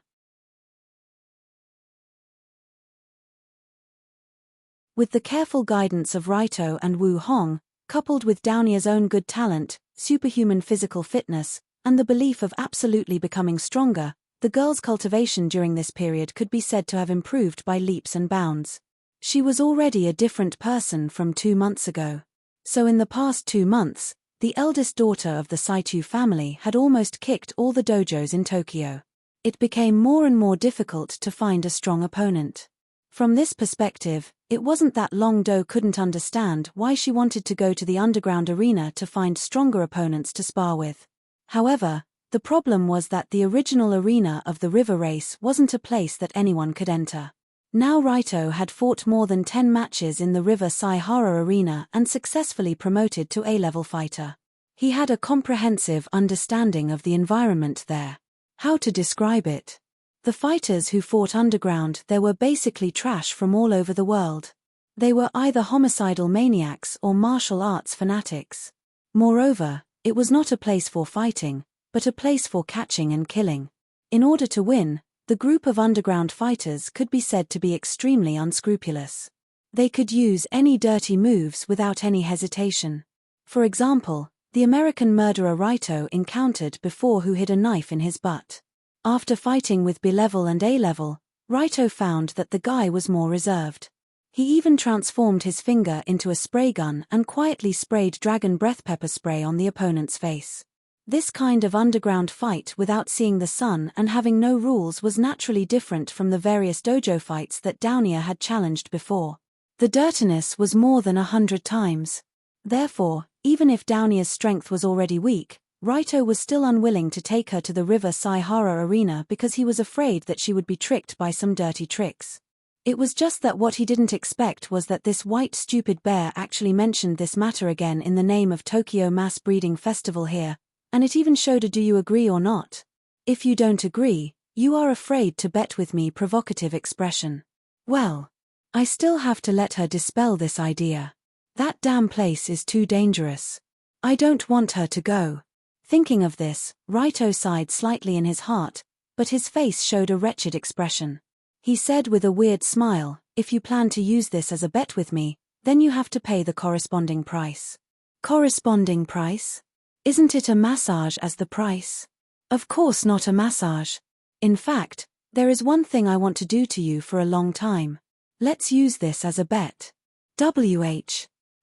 With the careful guidance of Raito and Wu Hong, coupled with Downia's own good talent, superhuman physical fitness, and the belief of absolutely becoming stronger, the girl's cultivation during this period could be said to have improved by leaps and bounds. She was already a different person from 2 months ago. So in the past 2 months, the eldest daughter of the Saito family had almost kicked all the dojos in Tokyo. It became more and more difficult to find a strong opponent. From this perspective, it wasn't that Long Do couldn't understand why she wanted to go to the underground arena to find stronger opponents to spar with. However, the problem was that the original arena of the river race wasn't a place that anyone could enter. Now Raito had fought more than 10 matches in the River Saihara arena and successfully promoted to A-level fighter. He had a comprehensive understanding of the environment there. How to describe it? The fighters who fought underground there were basically trash from all over the world. They were either homicidal maniacs or martial arts fanatics. Moreover, it was not a place for fighting, but a place for catching and killing. In order to win, the group of underground fighters could be said to be extremely unscrupulous. They could use any dirty moves without any hesitation. For example, the American murderer Raito encountered before who hid a knife in his butt. After fighting with B-level and A-level, Raito found that the guy was more reserved. He even transformed his finger into a spray gun and quietly sprayed dragon breath pepper spray on the opponent's face. This kind of underground fight without seeing the sun and having no rules was naturally different from the various dojo fights that Downia had challenged before. The dirtiness was more than 100 times. Therefore, even if Downia's strength was already weak, Raito was still unwilling to take her to the River Saihara arena because he was afraid that she would be tricked by some dirty tricks. It was just that what he didn't expect was that this white stupid bear actually mentioned this matter again in the name of Tokyo Mass Breeding Festival here. And it even showed a "do you agree or not? If you don't agree, you are afraid to bet with me" provocative expression. Well, I still have to let her dispel this idea. That damn place is too dangerous. I don't want her to go. Thinking of this, Raito sighed slightly in his heart, but his face showed a wretched expression. He said with a weird smile, "If you plan to use this as a bet with me, then you have to pay the corresponding price." Corresponding price? Isn't it a massage as the price? Of course not a massage. In fact, there is one thing I want to do to you for a long time. Let's use this as a bet.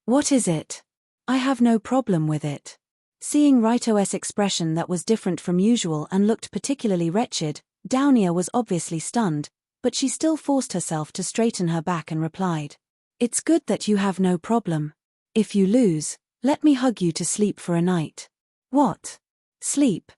What is it? I have no problem with it. Seeing Raito's expression that was different from usual and looked particularly wretched, Downia was obviously stunned, but she still forced herself to straighten her back and replied, "It's good that you have no problem. If you lose, let me hug you to sleep for a night." What? Sleep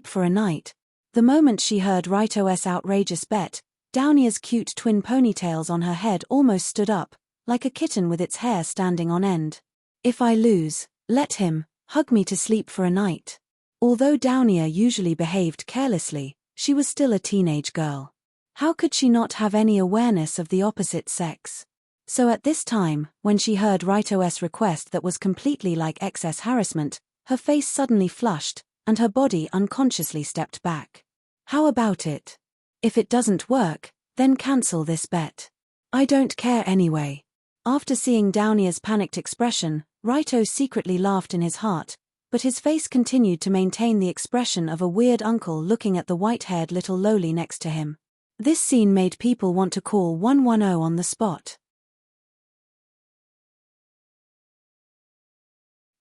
for a night. The moment she heard Raito's outrageous bet, Downia's cute twin ponytails on her head almost stood up, like a kitten with its hair standing on end. If I lose, let him hug me to sleep for a night. Although Downia usually behaved carelessly, she was still a teenage girl. How could she not have any awareness of the opposite sex? So at this time, when she heard Raito's request that was completely like excess harassment, her face suddenly flushed, and her body unconsciously stepped back. How about it? If it doesn't work, then cancel this bet. I don't care anyway. After seeing Downia's panicked expression, Raito secretly laughed in his heart, but his face continued to maintain the expression of a weird uncle looking at the white-haired little loli next to him. This scene made people want to call 110 on the spot.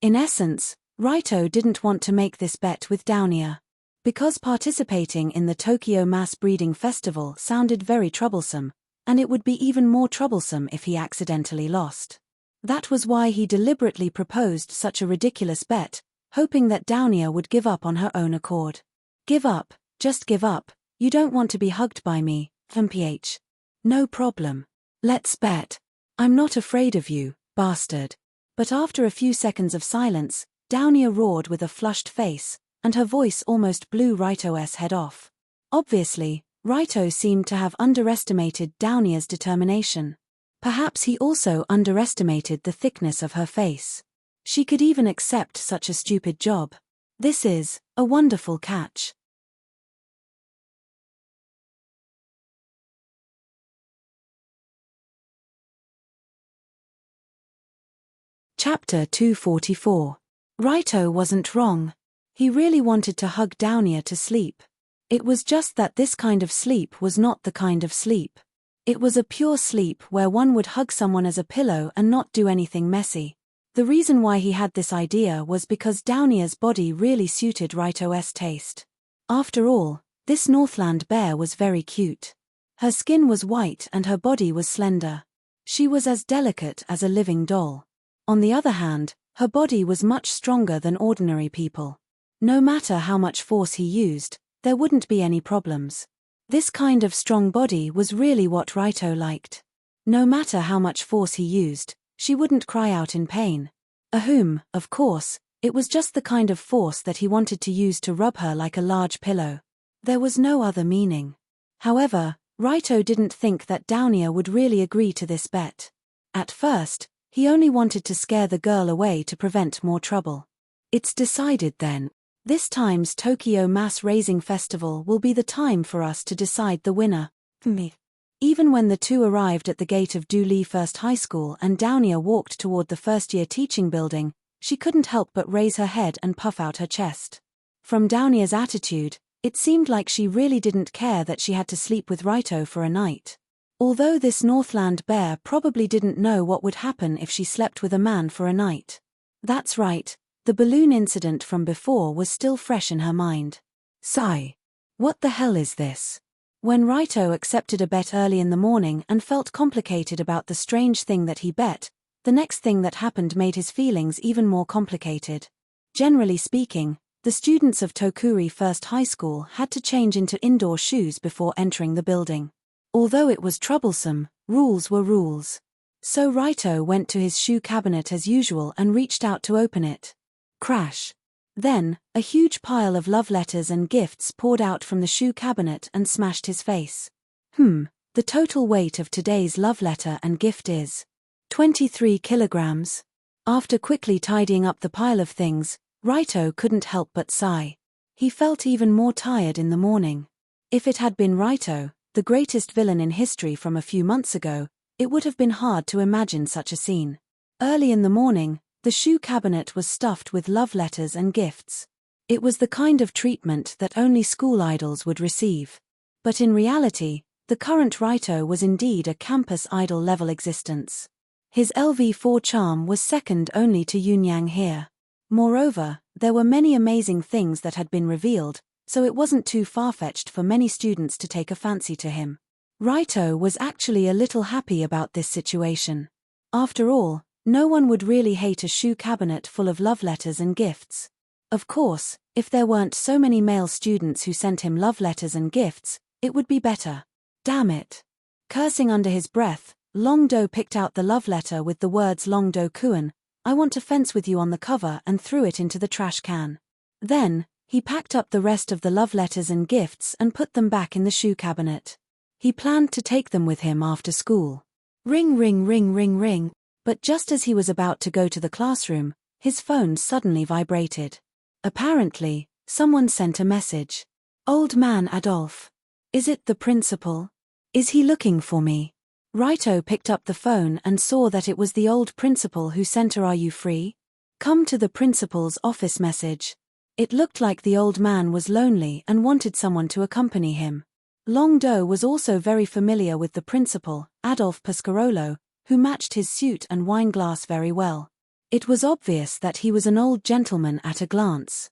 In essence, Raito didn't want to make this bet with Downia. Because participating in the Tokyo Mass Breeding Festival sounded very troublesome, and it would be even more troublesome if he accidentally lost. That was why he deliberately proposed such a ridiculous bet, hoping that Downia would give up on her own accord. Give up, just give up, you don't want to be hugged by me, mph. No problem. Let's bet. I'm not afraid of you, bastard. But after a few seconds of silence, Downia roared with a flushed face, and her voice almost blew Raito's head off. Obviously, Raito seemed to have underestimated Downia's determination. Perhaps he also underestimated the thickness of her face. She could even accept such a stupid job. This is a wonderful catch. Chapter 244. Raito wasn't wrong. He really wanted to hug Downia to sleep. It was just that this kind of sleep was not the kind of sleep. It was a pure sleep where one would hug someone as a pillow and not do anything messy. The reason why he had this idea was because Downia's body really suited Raito's taste. After all, this Northland bear was very cute. Her skin was white and her body was slender. She was as delicate as a living doll. On the other hand, her body was much stronger than ordinary people. No matter how much force he used, there wouldn't be any problems. This kind of strong body was really what Raito liked. No matter how much force he used, she wouldn't cry out in pain. Of course, it was just the kind of force that he wanted to use to rub her like a large pillow. There was no other meaning. However, Raito didn't think that Downia would really agree to this bet. At first, he only wanted to scare the girl away to prevent more trouble. It's decided then. This time's Tokyo Mass Raising Festival will be the time for us to decide the winner. Even when the two arrived at the gate of Dooley First High School and Downia walked toward the first-year teaching building, she couldn't help but raise her head and puff out her chest. From Downia's attitude, it seemed like she really didn't care that she had to sleep with Raito for a night. Although this Northland bear probably didn't know what would happen if she slept with a man for a night. That's right, the balloon incident from before was still fresh in her mind. Sigh. What the hell is this? When Raito accepted a bet early in the morning and felt complicated about the strange thing that he bet, the next thing that happened made his feelings even more complicated. Generally speaking, the students of Tokuri First High School had to change into indoor shoes before entering the building. Although it was troublesome, rules were rules. So Raito went to his shoe cabinet as usual and reached out to open it. Crash. Then, a huge pile of love letters and gifts poured out from the shoe cabinet and smashed his face. The total weight of today's love letter and gift is 23 kilograms. After quickly tidying up the pile of things, Raito couldn't help but sigh. He felt even more tired in the morning. If it had been Raito, the greatest villain in history from a few months ago, it would have been hard to imagine such a scene. Early in the morning, the shoe cabinet was stuffed with love letters and gifts. It was the kind of treatment that only school idols would receive. But in reality, the current Raito was indeed a campus idol-level existence. His LV4 charm was second only to Yunyang here. Moreover, there were many amazing things that had been revealed, so it wasn't too far-fetched for many students to take a fancy to him. Raito was actually a little happy about this situation. After all, no one would really hate a shoe cabinet full of love letters and gifts. Of course, if there weren't so many male students who sent him love letters and gifts, it would be better. Damn it. Cursing under his breath, Longdo picked out the love letter with the words Longdo-kun, I want to fence with you on the cover, and threw it into the trash can. Then, he packed up the rest of the love letters and gifts and put them back in the shoe cabinet. He planned to take them with him after school. Ring ring ring ring ring, but just as he was about to go to the classroom, his phone suddenly vibrated. Apparently, someone sent a message. Old man Adolf. Is it the principal? Is he looking for me? Raito picked up the phone and saw that it was the old principal who sent her Are you free? Come to the principal's office message. It looked like the old man was lonely and wanted someone to accompany him. Longdo was also very familiar with the principal, Adolf Pascarolo, who matched his suit and wineglass very well. It was obvious that he was an old gentleman at a glance.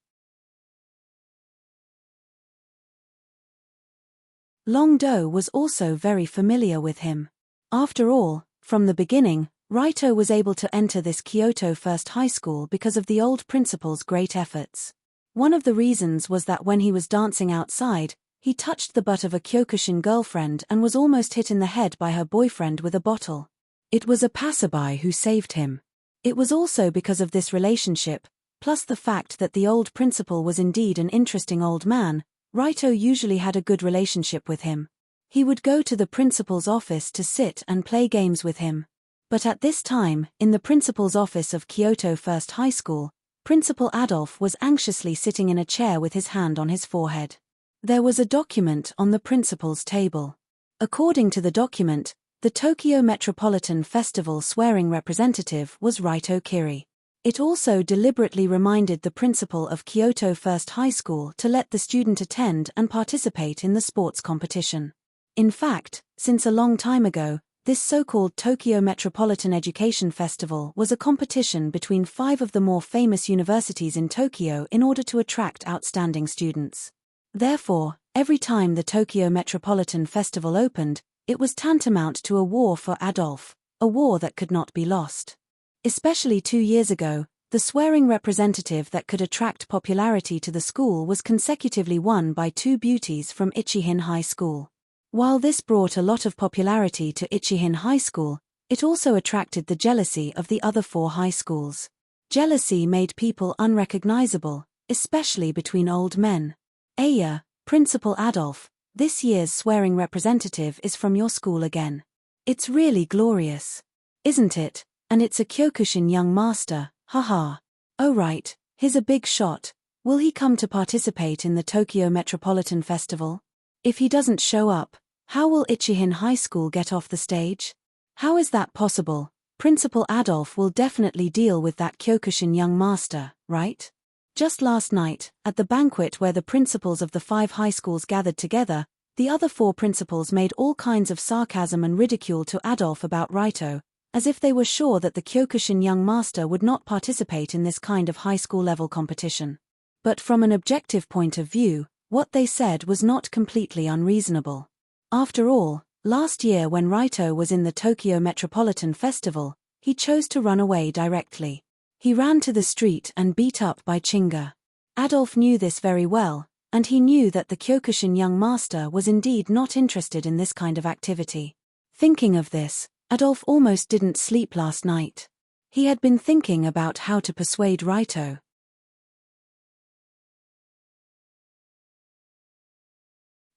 Longdo was also very familiar with him. After all, from the beginning, Raito was able to enter this Kyoto First High School because of the old principal's great efforts. One of the reasons was that when he was dancing outside, he touched the butt of a Kyokushin girlfriend and was almost hit in the head by her boyfriend with a bottle. It was a passerby who saved him. It was also because of this relationship, plus the fact that the old principal was indeed an interesting old man, Raito usually had a good relationship with him. He would go to the principal's office to sit and play games with him. But at this time, in the principal's office of Kyoto First High School, Principal Adolf was anxiously sitting in a chair with his hand on his forehead. There was a document on the principal's table. According to the document, the Tokyo Metropolitan Festival swearing representative was Raito Kiri. It also deliberately reminded the principal of Kyoto First High School to let the student attend and participate in the sports competition. In fact, since a long time ago, this so-called Tokyo Metropolitan Education Festival was a competition between 5 of the more famous universities in Tokyo in order to attract outstanding students. Therefore, every time the Tokyo Metropolitan Festival opened, it was tantamount to a war for Adolf, a war that could not be lost. Especially 2 years ago, the swearing representative that could attract popularity to the school was consecutively won by 2 beauties from Ichihin High School. While this brought a lot of popularity to Ichihin High School, it also attracted the jealousy of the other 4 high schools. Jealousy made people unrecognizable, especially between old men. Aya, Principal Adolf, this year's swearing representative is from your school again. It's really glorious. Isn't it? And it's a Kyokushin young master, haha. Oh right, here's a big shot. Will he come to participate in the Tokyo Metropolitan Festival? If he doesn't show up, how will Ichihin High School get off the stage? How is that possible? Principal Adolf will definitely deal with that Kyokushin young master, right? Just last night, at the banquet where the principals of the 5 high schools gathered together, the other 4 principals made all kinds of sarcasm and ridicule to Adolf about Raito, as if they were sure that the Kyokushin young master would not participate in this kind of high school level competition. But from an objective point of view, what they said was not completely unreasonable. After all, last year when Raito was in the Tokyo Metropolitan Festival, he chose to run away directly. He ran to the street and beat up by Chinga. Adolf knew this very well, and he knew that the Kyokushin young master was indeed not interested in this kind of activity. Thinking of this, Adolf almost didn't sleep last night. He had been thinking about how to persuade Raito.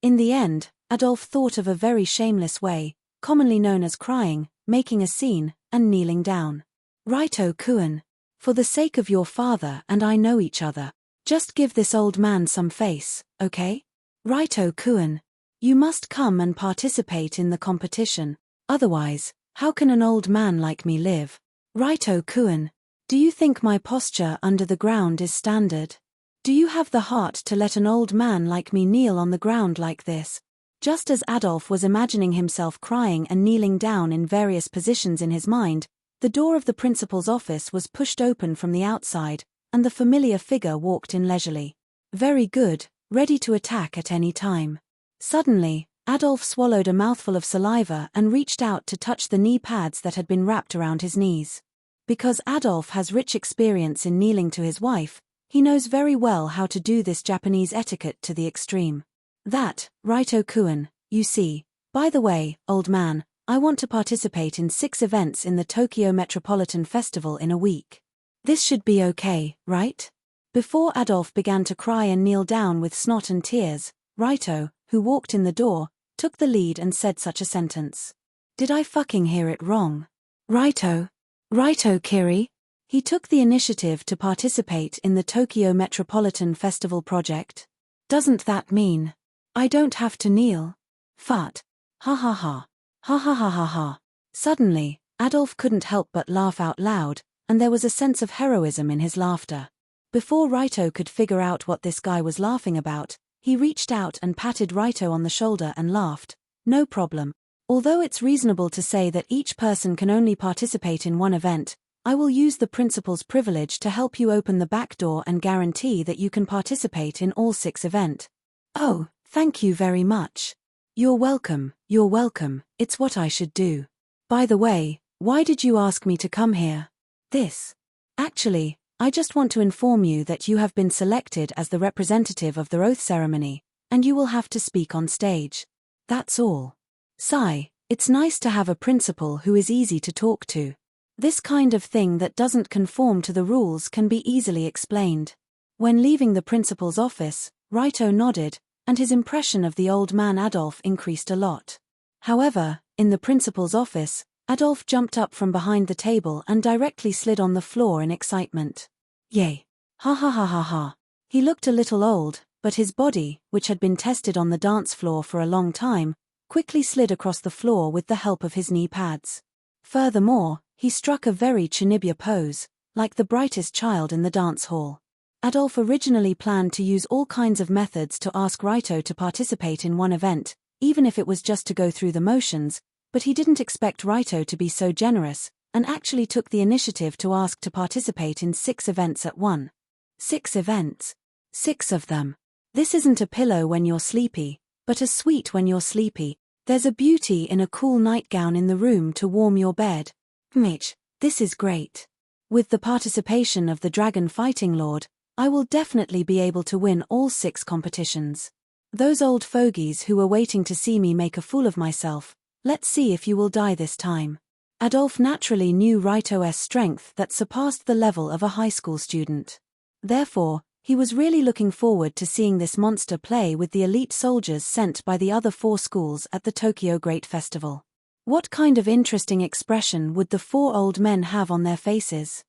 In the end, Adolf thought of a very shameless way, commonly known as crying, making a scene, and kneeling down. Raito-kun, for the sake of your father and I know each other, just give this old man some face, okay? Raito-kun, you must come and participate in the competition, otherwise, how can an old man like me live? Raito-kun, do you think my posture under the ground is standard? Do you have the heart to let an old man like me kneel on the ground like this? Just as Adolf was imagining himself crying and kneeling down in various positions in his mind, the door of the principal's office was pushed open from the outside, and the familiar figure walked in leisurely. Very good, ready to attack at any time. Suddenly, Adolf swallowed a mouthful of saliva and reached out to touch the knee pads that had been wrapped around his knees. Because Adolf has rich experience in kneeling to his wife, he knows very well how to do this Japanese etiquette to the extreme. That, Raito-kun, you see. By the way, old man, I want to participate in 6 events in the Tokyo Metropolitan Festival in a week. This should be okay, right? Before Adolf began to cry and kneel down with snot and tears, Raito, who walked in the door, took the lead and said such a sentence. Did I fucking hear it wrong? Raito? Raito-kiri? He took the initiative to participate in the Tokyo Metropolitan Festival project. Doesn't that mean I don't have to kneel? Fart. Ha ha ha. Ha ha ha ha ha. Suddenly, Adolf couldn't help but laugh out loud, and there was a sense of heroism in his laughter. Before Raito could figure out what this guy was laughing about, he reached out and patted Raito on the shoulder and laughed. No problem. Although it's reasonable to say that each person can only participate in one event, I will use the principal's privilege to help you open the back door and guarantee that you can participate in all 6 events. Oh, thank you very much. You're welcome, it's what I should do. By the way, why did you ask me to come here? Actually, I just want to inform you that you have been selected as the representative of the oath ceremony, and you will have to speak on stage. That's all. Sigh, it's nice to have a principal who is easy to talk to. This kind of thing that doesn't conform to the rules can be easily explained. When leaving the principal's office, Raito nodded, and his impression of the old man Adolf increased a lot. However, in the principal's office, Adolf jumped up from behind the table and directly slid on the floor in excitement. Yay! Ha ha ha ha ha. He looked a little old, but his body, which had been tested on the dance floor for a long time, quickly slid across the floor with the help of his knee pads. Furthermore, he struck a very Chinibya pose, like the brightest child in the dance hall. Adolf originally planned to use all kinds of methods to ask Raito to participate in one event, even if it was just to go through the motions, but he didn't expect Raito to be so generous, and actually took the initiative to ask to participate in 6 events at once. 6 events. 6 of them. This isn't a pillow when you're sleepy, but a sweet when you're sleepy. There's a beauty in a cool nightgown in the room to warm your bed. Mitch, this is great. With the participation of the Dragon Fighting Lord, I will definitely be able to win all 6 competitions. Those old fogies who were waiting to see me make a fool of myself, let's see if you will die this time. Adolf naturally knew Raito's strength that surpassed the level of a high school student. Therefore, he was really looking forward to seeing this monster play with the elite soldiers sent by the other 4 schools at the Tokyo Great Festival. What kind of interesting expression would the 4 old men have on their faces?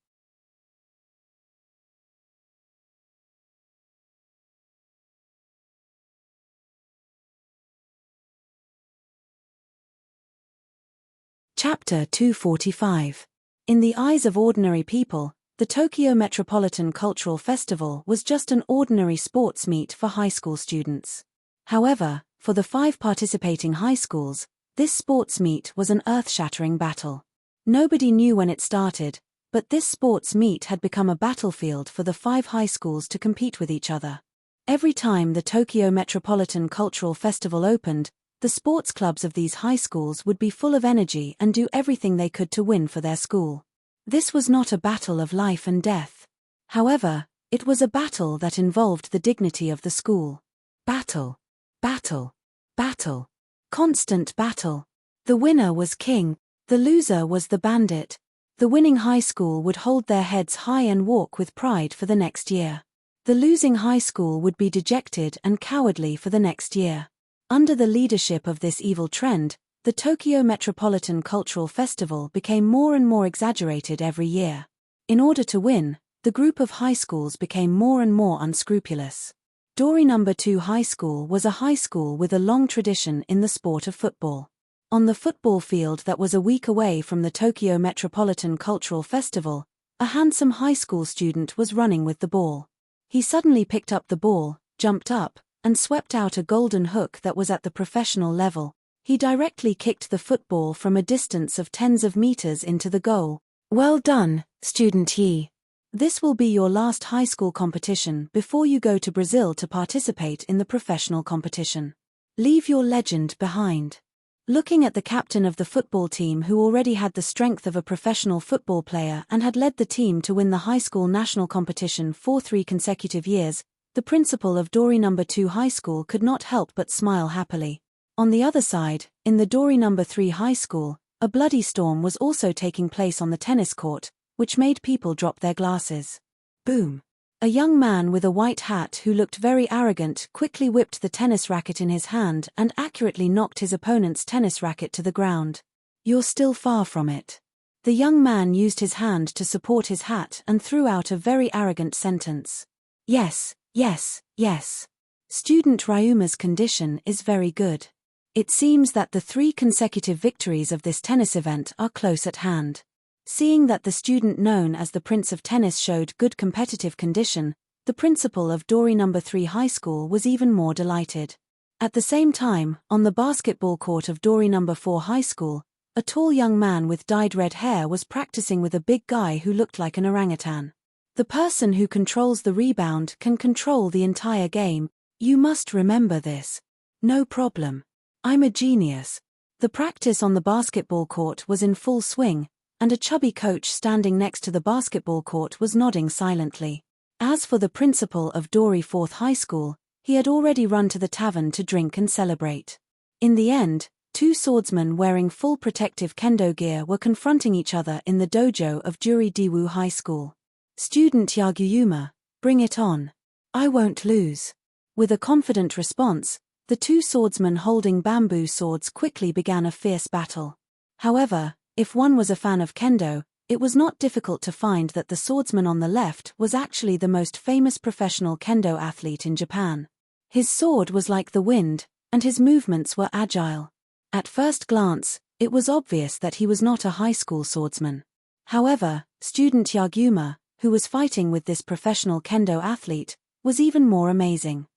Chapter 245. In the eyes of ordinary people, the Tokyo Metropolitan Cultural Festival was just an ordinary sports meet for high school students. However, for the 5 participating high schools, this sports meet was an earth-shattering battle. Nobody knew when it started, but this sports meet had become a battlefield for the 5 high schools to compete with each other. Every time the Tokyo Metropolitan Cultural Festival opened, the sports clubs of these high schools would be full of energy and do everything they could to win for their school. This was not a battle of life and death. However, it was a battle that involved the dignity of the school. Battle. Battle. Battle. Constant battle. The winner was king, the loser was the bandit. The winning high school would hold their heads high and walk with pride for the next year. The losing high school would be dejected and cowardly for the next year. Under the leadership of this evil trend, the Tokyo Metropolitan Cultural Festival became more and more exaggerated every year. In order to win, the group of high schools became more and more unscrupulous. Dori No. 2 High School was a high school with a long tradition in the sport of football. On the football field that was a week away from the Tokyo Metropolitan Cultural Festival, a handsome high school student was running with the ball. He suddenly picked up the ball, jumped up, and swept out a golden hook that was at the professional level. He directly kicked the football from a distance of tens of meters into the goal. Well done, student Yi. This will be your last high school competition before you go to Brazil to participate in the professional competition. Leave your legend behind. Looking at the captain of the football team who already had the strength of a professional football player and had led the team to win the high school national competition for 3 consecutive years, the principal of Dori No. 2 High School could not help but smile happily. On the other side, in the Dori No. 3 High School, a bloody storm was also taking place on the tennis court, which made people drop their glasses. Boom! A young man with a white hat who looked very arrogant quickly whipped the tennis racket in his hand and accurately knocked his opponent's tennis racket to the ground. You're still far from it. The young man used his hand to support his hat and threw out a very arrogant sentence. Yes, yes, yes. Student Ryuma's condition is very good. It seems that the 3 consecutive victories of this tennis event are close at hand. Seeing that the student known as the Prince of Tennis showed good competitive condition, the principal of Dori No. 3 High School was even more delighted. At the same time, on the basketball court of Dori No. 4 High School, a tall young man with dyed red hair was practicing with a big guy who looked like an orangutan. The person who controls the rebound can control the entire game. You must remember this. No problem. I'm a genius. The practice on the basketball court was in full swing, and a chubby coach standing next to the basketball court was nodding silently. As for the principal of Dori 4th High School, he had already run to the tavern to drink and celebrate. In the end, Two swordsmen wearing full protective kendo gear were confronting each other in the dojo of Juri-Diwu High School. Student Yaguyuma, bring it on. I won't lose. With a confident response, the two swordsmen holding bamboo swords quickly began a fierce battle. However, if one was a fan of kendo, it was not difficult to find that the swordsman on the left was actually the most famous professional kendo athlete in Japan. His sword was like the wind, and his movements were agile. At first glance, it was obvious that he was not a high school swordsman. However, student Yaguma, who was fighting with this professional kendo athlete, was even more amazing.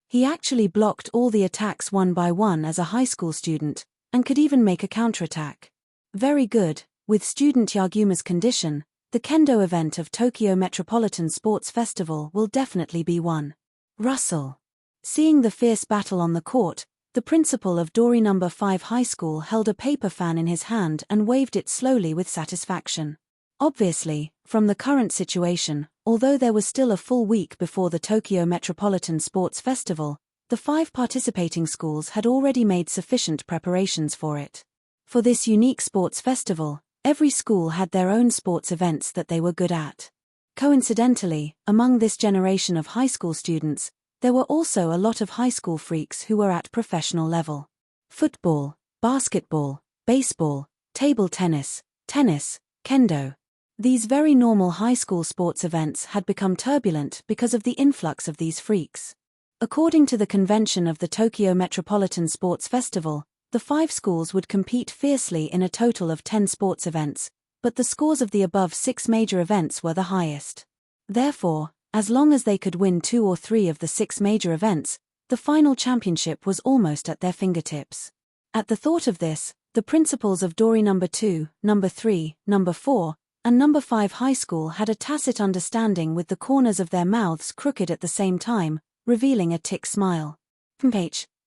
He actually blocked all the attacks one by one as a high school student, and could even make a counterattack. Very good. With student Yaguma's condition, the kendo event of Tokyo Metropolitan Sports Festival will definitely be won. Russell. Seeing the fierce battle on the court, the principal of Dori No. 5 High School held a paper fan in his hand and waved it slowly with satisfaction. Obviously, from the current situation, although there was still a full week before the Tokyo Metropolitan Sports Festival, the 5 participating schools had already made sufficient preparations for it. For this unique sports festival, every school had their own sports events that they were good at. Coincidentally, among this generation of high school students, there were also a lot of high school freaks who were at professional level. Football, basketball, baseball, table tennis, kendo. These very normal high school sports events had become turbulent because of the influx of these freaks. According to the convention of the Tokyo Metropolitan Sports Festival, the 5 schools would compete fiercely in a total of 10 sports events, but the scores of the above 6 major events were the highest. Therefore, as long as they could win 2 or 3 of the 6 major events, the final championship was almost at their fingertips. At the thought of this, the principals of Dori No. 2, No. 3, No. 4, and No. 5 High School had a tacit understanding with the corners of their mouths crooked at the same time, revealing a tick smile.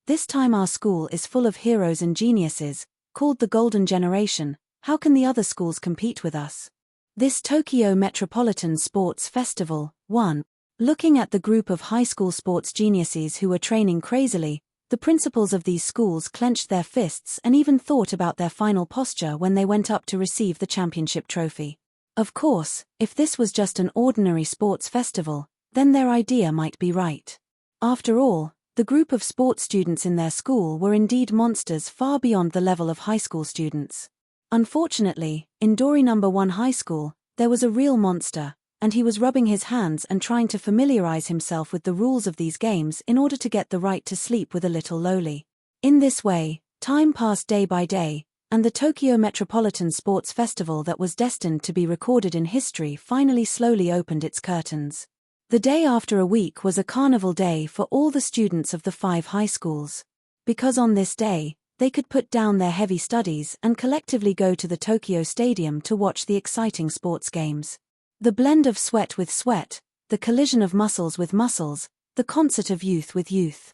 This time our school is full of heroes and geniuses, called the Golden Generation. How can the other schools compete with us? This Tokyo Metropolitan Sports Festival, 1. Looking at the group of high school sports geniuses who were training crazily, the principals of these schools clenched their fists and even thought about their final posture when they went up to receive the championship trophy. Of course, if this was just an ordinary sports festival, then their idea might be right. After all, the group of sports students in their school were indeed monsters far beyond the level of high school students. Unfortunately, in Dori No. 1 High School, there was a real monster, and he was rubbing his hands and trying to familiarize himself with the rules of these games in order to get the right to sleep with a little loli. In this way, time passed day by day, and the Tokyo Metropolitan Sports Festival that was destined to be recorded in history finally slowly opened its curtains. The day after a week was a carnival day for all the students of the 5 high schools. Because on this day, they could put down their heavy studies and collectively go to the Tokyo Stadium to watch the exciting sports games. The blend of sweat with sweat, the collision of muscles with muscles, the concert of youth with youth.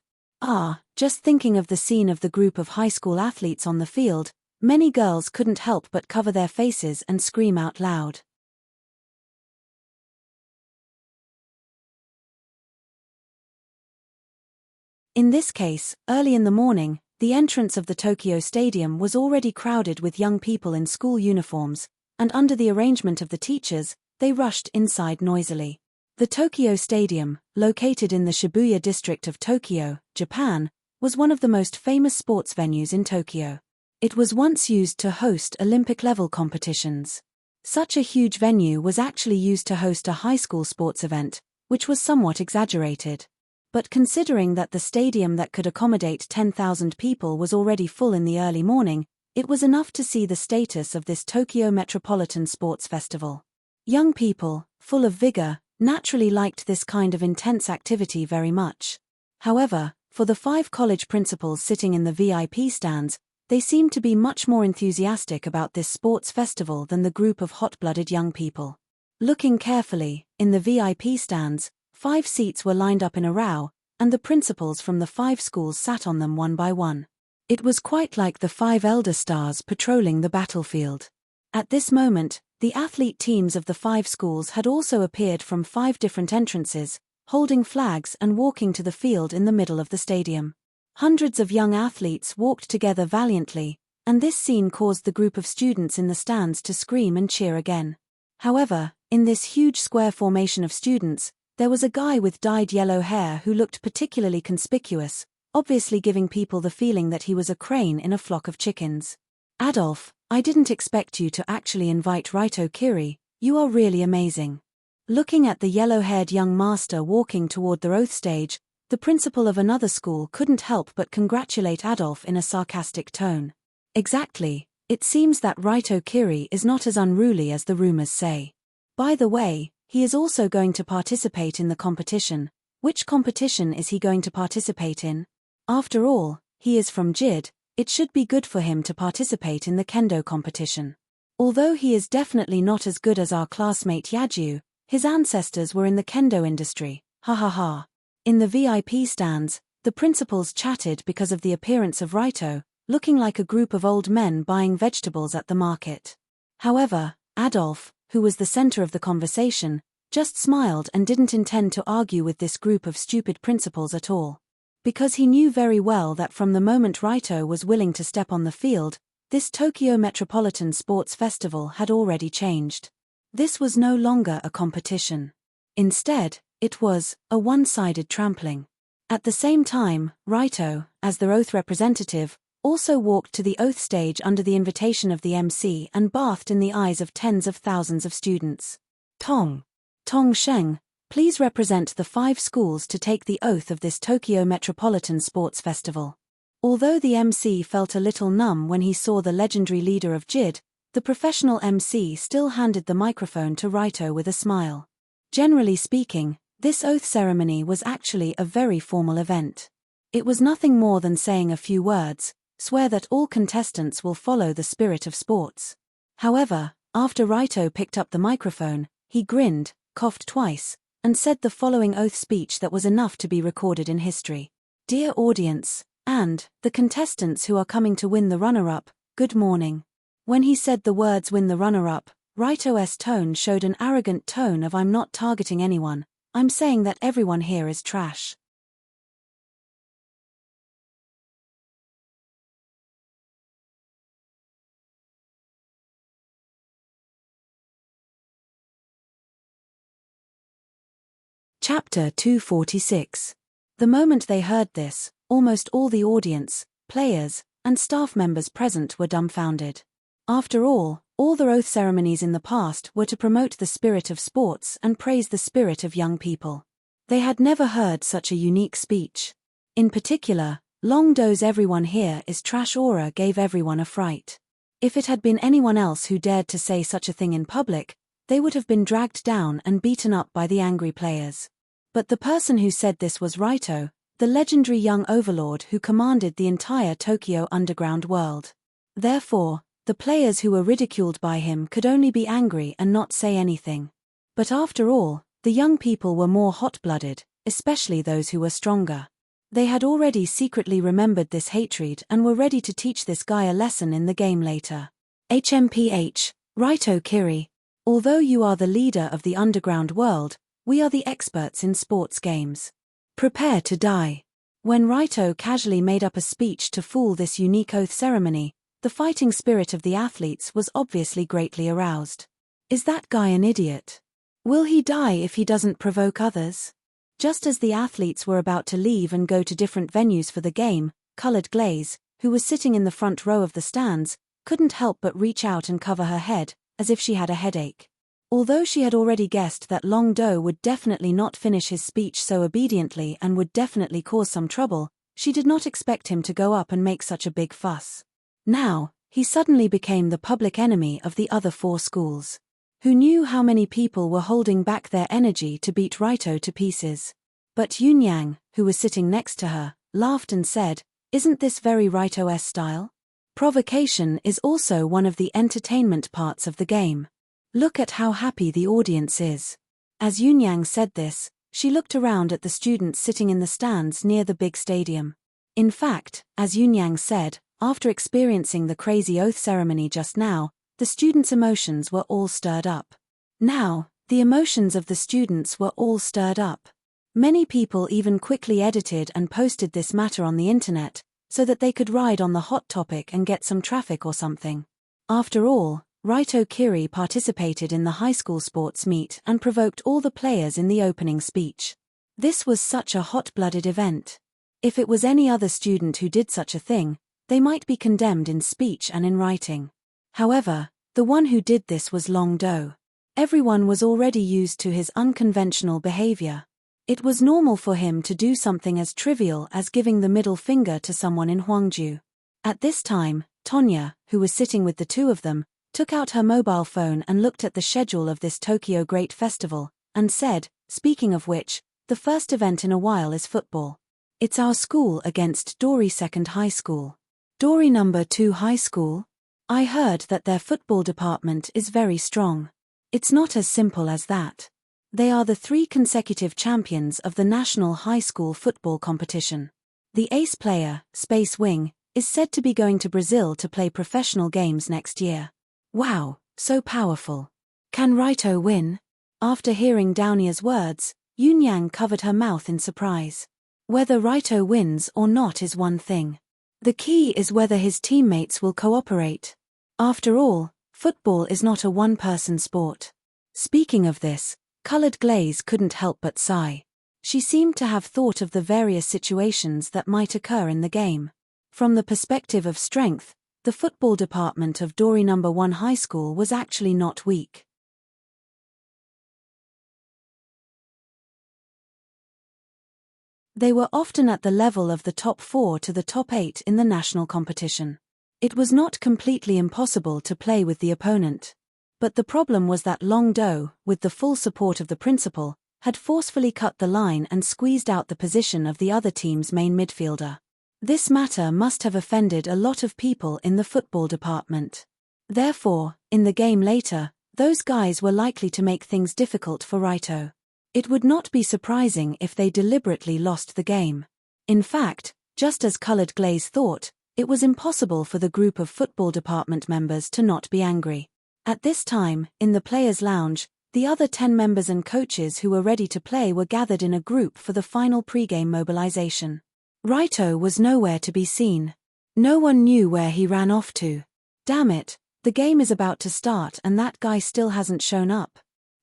Just thinking of the scene of the group of high school athletes on the field, many girls couldn't help but cover their faces and scream out loud. In this case, early in the morning, the entrance of the Tokyo Stadium was already crowded with young people in school uniforms, and under the arrangement of the teachers, they rushed inside noisily. The Tokyo Stadium, located in the Shibuya district of Tokyo, Japan, was one of the most famous sports venues in Tokyo. It was once used to host Olympic-level competitions. Such a huge venue was actually used to host a high school sports event, which was somewhat exaggerated. But considering that the stadium that could accommodate 10,000 people was already full in the early morning, it was enough to see the status of this Tokyo Metropolitan Sports Festival. Young people, full of vigor, naturally liked this kind of intense activity very much. However, for the 5 college principals sitting in the VIP stands, they seemed to be much more enthusiastic about this sports festival than the group of hot-blooded young people. Looking carefully, in the VIP stands, 5 seats were lined up in a row, and the principals from the 5 schools sat on them one by one. It was quite like the 5 elder stars patrolling the battlefield. At this moment, the athlete teams of the 5 schools had also appeared from 5 different entrances, holding flags and walking to the field in the middle of the stadium. Hundreds of young athletes walked together valiantly, and this scene caused the group of students in the stands to scream and cheer again. However, in this huge square formation of students, there was a guy with dyed yellow hair who looked particularly conspicuous, obviously giving people the feeling that he was a crane in a flock of chickens. Adolf, I didn't expect you to actually invite Raito Kiri, you are really amazing. Looking at the yellow-haired young master walking toward the oath stage, the principal of another school couldn't help but congratulate Adolf in a sarcastic tone. Exactly, it seems that Raito Kiri is not as unruly as the rumors say. By the way, he is also going to participate in the competition. Which competition is he going to participate in? After all, he is from JID, it should be good for him to participate in the kendo competition. Although he is definitely not as good as our classmate Yaju, his ancestors were in the kendo industry, ha ha ha. In the VIP stands, the principals chatted because of the appearance of Raito, looking like a group of old men buying vegetables at the market. However, Adolf, who was the center of the conversation, just smiled and didn't intend to argue with this group of stupid principals at all. Because he knew very well that from the moment Raito was willing to step on the field, this Tokyo Metropolitan Sports Festival had already changed. This was no longer a competition. Instead, it was a one-sided trampling. At the same time, Raito, as the oath representative, also walked to the oath stage under the invitation of the MC and bathed in the eyes of tens of thousands of students. Tong Sheng, please represent the 5 schools to take the oath of this Tokyo Metropolitan Sports Festival. Although the MC felt a little numb when he saw the legendary leader of JID, the professional MC still handed the microphone to Raito with a smile. Generally speaking, this oath ceremony was actually a very formal event. It was nothing more than saying a few words, swear that all contestants will follow the spirit of sports. However, after Raito picked up the microphone, he grinned, coughed twice, and said the following oath speech that was enough to be recorded in history. Dear audience, and the contestants who are coming to win the runner-up, good morning. When he said the words win the runner-up, Raito's tone showed an arrogant tone of I'm not targeting anyone, I'm saying that everyone here is trash. Chapter 246. The moment they heard this, almost all the audience, players, and staff members present were dumbfounded. After all the oath ceremonies in the past were to promote the spirit of sports and praise the spirit of young people. They had never heard such a unique speech. In particular, Long Do's everyone here is trash aura gave everyone a fright. If it had been anyone else who dared to say such a thing in public, they would have been dragged down and beaten up by the angry players. But the person who said this was Raito, the legendary young overlord who commanded the entire Tokyo underground world. Therefore, the players who were ridiculed by him could only be angry and not say anything. But after all, the young people were more hot-blooded, especially those who were stronger. They had already secretly remembered this hatred and were ready to teach this guy a lesson in the game later. HMPH, Raito Kiri. Although you are the leader of the underground world, we are the experts in sports games. Prepare to die. When Raito casually made up a speech to fool this unique oath ceremony, the fighting spirit of the athletes was obviously greatly aroused. Is that guy an idiot? Will he die if he doesn't provoke others? Just as the athletes were about to leave and go to different venues for the game, Colored Glaze, who was sitting in the front row of the stands, couldn't help but reach out and cover her head, as if she had a headache. Although she had already guessed that Long Do would definitely not finish his speech so obediently and would definitely cause some trouble, she did not expect him to go up and make such a big fuss. Now, he suddenly became the public enemy of the other 4 schools. Who knew how many people were holding back their energy to beat Raito to pieces? But Yunyang, who was sitting next to her, laughed and said, "Isn't this very Raito's style? Provocation is also one of the entertainment parts of the game. Look at how happy the audience is." As Yunyang said this, she looked around at the students sitting in the stands near the big stadium. In fact, as Yunyang said, after experiencing the crazy oath ceremony just now, the students' emotions were all stirred up. Now, the emotions of the students were all stirred up. Many people even quickly edited and posted this matter on the internet, so that they could ride on the hot topic and get some traffic or something. After all, Raito Kiri participated in the high school sports meet and provoked all the players in the opening speech. This was such a hot-blooded event. If it was any other student who did such a thing, they might be condemned in speech and in writing. However, the one who did this was Long Do. Everyone was already used to his unconventional behavior. It was normal for him to do something as trivial as giving the middle finger to someone in Hwangju. At this time, Tonya, who was sitting with the two of them, took out her mobile phone and looked at the schedule of this Tokyo Great Festival, and said, speaking of which, the first event in a while is football. It's our school against Dori Second High School. Dori Number 2 High School? I heard that their football department is very strong. It's not as simple as that. They are the 3 consecutive champions of the national high school football competition. The ace player, Space Wing, is said to be going to Brazil to play professional games next year. Wow, so powerful. Can Raito win? After hearing Downier's words, Yunyang covered her mouth in surprise. Whether Raito wins or not is one thing. The key is whether his teammates will cooperate. After all, football is not a one-person sport. Speaking of this, Colored Glaze couldn't help but sigh. She seemed to have thought of the various situations that might occur in the game. From the perspective of strength, the football department of Dori Number 1 High School was actually not weak. They were often at the level of the top 4 to the top 8 in the national competition. It was not completely impossible to play with the opponent. But the problem was that Long Do, with the full support of the principal, had forcefully cut the line and squeezed out the position of the other team's main midfielder. This matter must have offended a lot of people in the football department. Therefore, in the game later, those guys were likely to make things difficult for Raito. It would not be surprising if they deliberately lost the game. In fact, just as Colored Glaze thought, it was impossible for the group of football department members to not be angry. At this time, in the players' lounge, the other 10 members and coaches who were ready to play were gathered in a group for the final pre-game mobilization. Raito was nowhere to be seen. No one knew where he ran off to. Damn it, the game is about to start and that guy still hasn't shown up.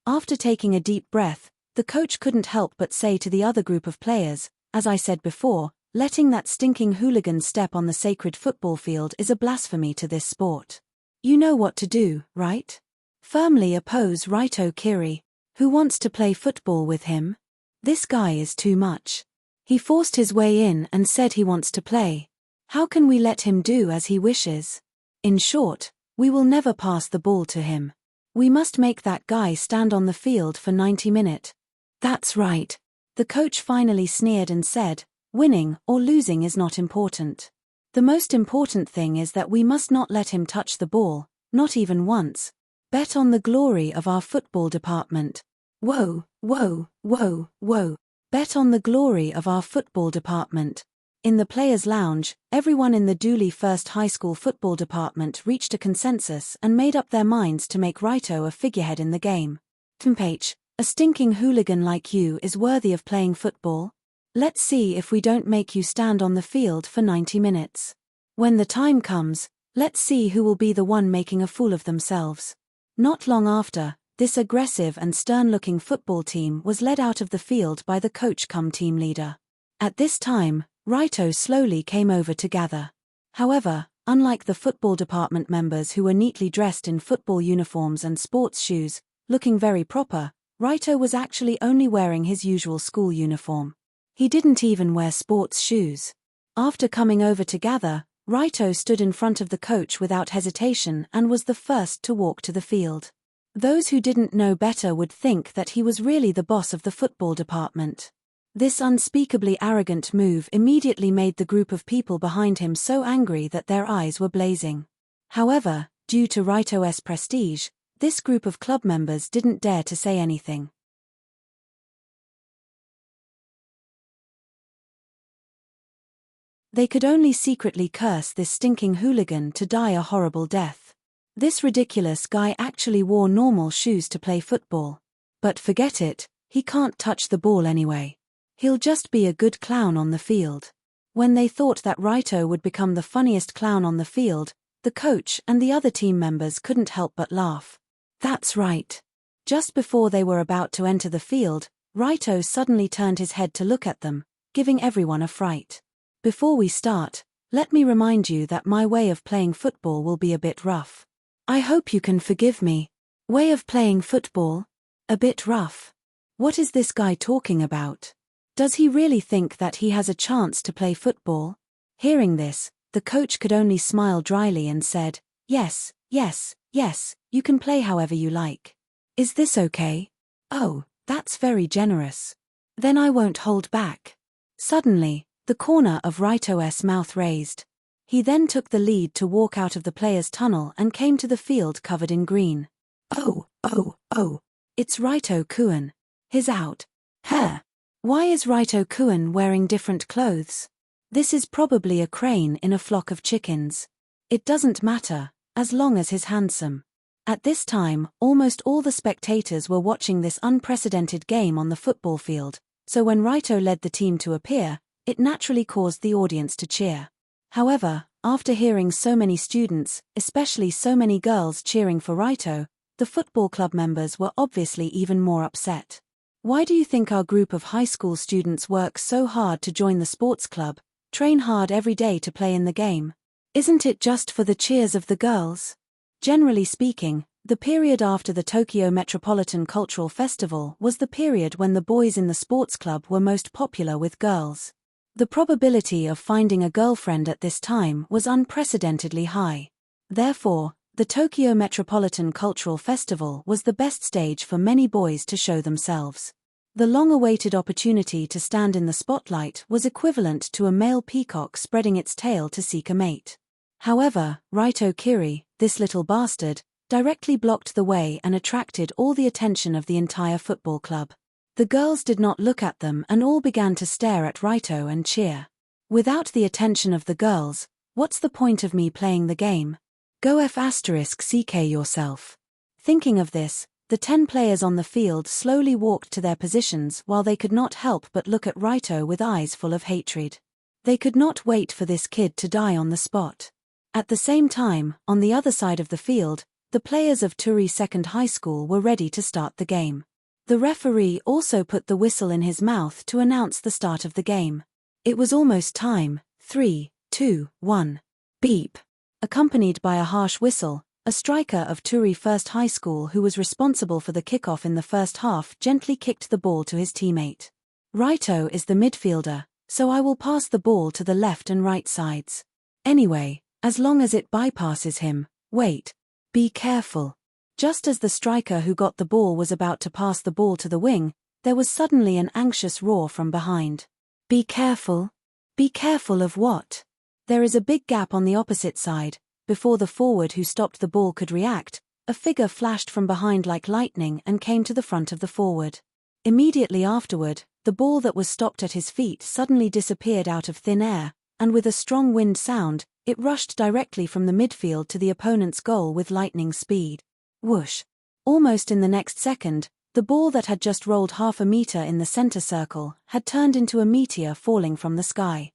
After taking a deep breath, the coach couldn't help but say to the other group of players, as I said before, letting that stinking hooligan step on the sacred football field is a blasphemy to this sport. You know what to do, right? Firmly oppose Raito Kiri. Who wants to play football with him? This guy is too much. He forced his way in and said he wants to play. How can we let him do as he wishes? In short, we will never pass the ball to him. We must make that guy stand on the field for 90 minutes. That's right. The coach finally sneered and said, winning or losing is not important. The most important thing is that we must not let him touch the ball, not even once. Bet on the glory of our football department. Whoa, whoa, whoa, whoa. Bet on the glory of our football department. In the players' lounge, everyone in the Dooley First High School football department reached a consensus and made up their minds to make Raito a figurehead in the game. Tempage, a stinking hooligan like you is worthy of playing football? Let's see if we don't make you stand on the field for 90 minutes. When the time comes, let's see who will be the one making a fool of themselves. Not long after, this aggressive and stern-looking football team was led out of the field by the coach-cum-team leader. At this time, Raito slowly came over to gather. However, unlike the football department members who were neatly dressed in football uniforms and sports shoes, looking very proper, Raito was actually only wearing his usual school uniform. He didn't even wear sports shoes. After coming over to gather, Raito stood in front of the coach without hesitation and was the first to walk to the field. Those who didn't know better would think that he was really the boss of the football department. This unspeakably arrogant move immediately made the group of people behind him so angry that their eyes were blazing. However, due to Raito's prestige, this group of club members didn't dare to say anything. They could only secretly curse this stinking hooligan to die a horrible death. This ridiculous guy actually wore normal shoes to play football. But forget it, he can't touch the ball anyway. He'll just be a good clown on the field. When they thought that Raito would become the funniest clown on the field, the coach and the other team members couldn't help but laugh. That's right. Just before they were about to enter the field, Raito suddenly turned his head to look at them, giving everyone a fright. Before we start, let me remind you that my way of playing football will be a bit rough. I hope you can forgive me. Way of playing football? A bit rough. What is this guy talking about? Does he really think that he has a chance to play football? Hearing this, the coach could only smile dryly and said, Yes, you can play however you like. Is this okay? Oh, that's very generous. Then I won't hold back. Suddenly, the corner of Raito's mouth raised. He then took the lead to walk out of the players' tunnel and came to the field covered in green. Oh. It's Raito-kun. He's out. Huh. Why is Raito-kun wearing different clothes? This is probably a crane in a flock of chickens. It doesn't matter, as long as he's handsome. At this time, almost all the spectators were watching this unprecedented game on the football field, so when Raito led the team to appear, it naturally caused the audience to cheer. However, after hearing so many students, especially so many girls cheering for Raito, the football club members were obviously even more upset. Why do you think our group of high school students work so hard to join the sports club, train hard every day to play in the game? Isn't it just for the cheers of the girls? Generally speaking, the period after the Tokyo Metropolitan Cultural Festival was the period when the boys in the sports club were most popular with girls. The probability of finding a girlfriend at this time was unprecedentedly high. Therefore, the Tokyo Metropolitan Cultural Festival was the best stage for many boys to show themselves. The long-awaited opportunity to stand in the spotlight was equivalent to a male peacock spreading its tail to seek a mate. However, Raito Kiri, this little bastard, directly blocked the way and attracted all the attention of the entire football club. The girls did not look at them and all began to stare at Raito and cheer. Without the attention of the girls, what's the point of me playing the game? Go *CK yourself. Thinking of this, the 10 players on the field slowly walked to their positions while they could not help but look at Raito with eyes full of hatred. They could not wait for this kid to die on the spot. At the same time, on the other side of the field, the players of Turi Second High School were ready to start the game. The referee also put the whistle in his mouth to announce the start of the game. It was almost time. 3, 2, 1. Beep. Accompanied by a harsh whistle, a striker of Turi First High School who was responsible for the kickoff in the first half gently kicked the ball to his teammate. Raito is the midfielder, so I will pass the ball to the left and right sides. Anyway, as long as it bypasses him, wait. Be careful. Just as the striker who got the ball was about to pass the ball to the wing, there was suddenly an anxious roar from behind. Be careful? Be careful of what? There is a big gap on the opposite side. Before the forward who stopped the ball could react, a figure flashed from behind like lightning and came to the front of the forward. Immediately afterward, the ball that was stopped at his feet suddenly disappeared out of thin air, and with a strong wind sound, it rushed directly from the midfield to the opponent's goal with lightning speed. Whoosh! Almost in the next second, the ball that had just rolled half a meter in the center circle had turned into a meteor falling from the sky.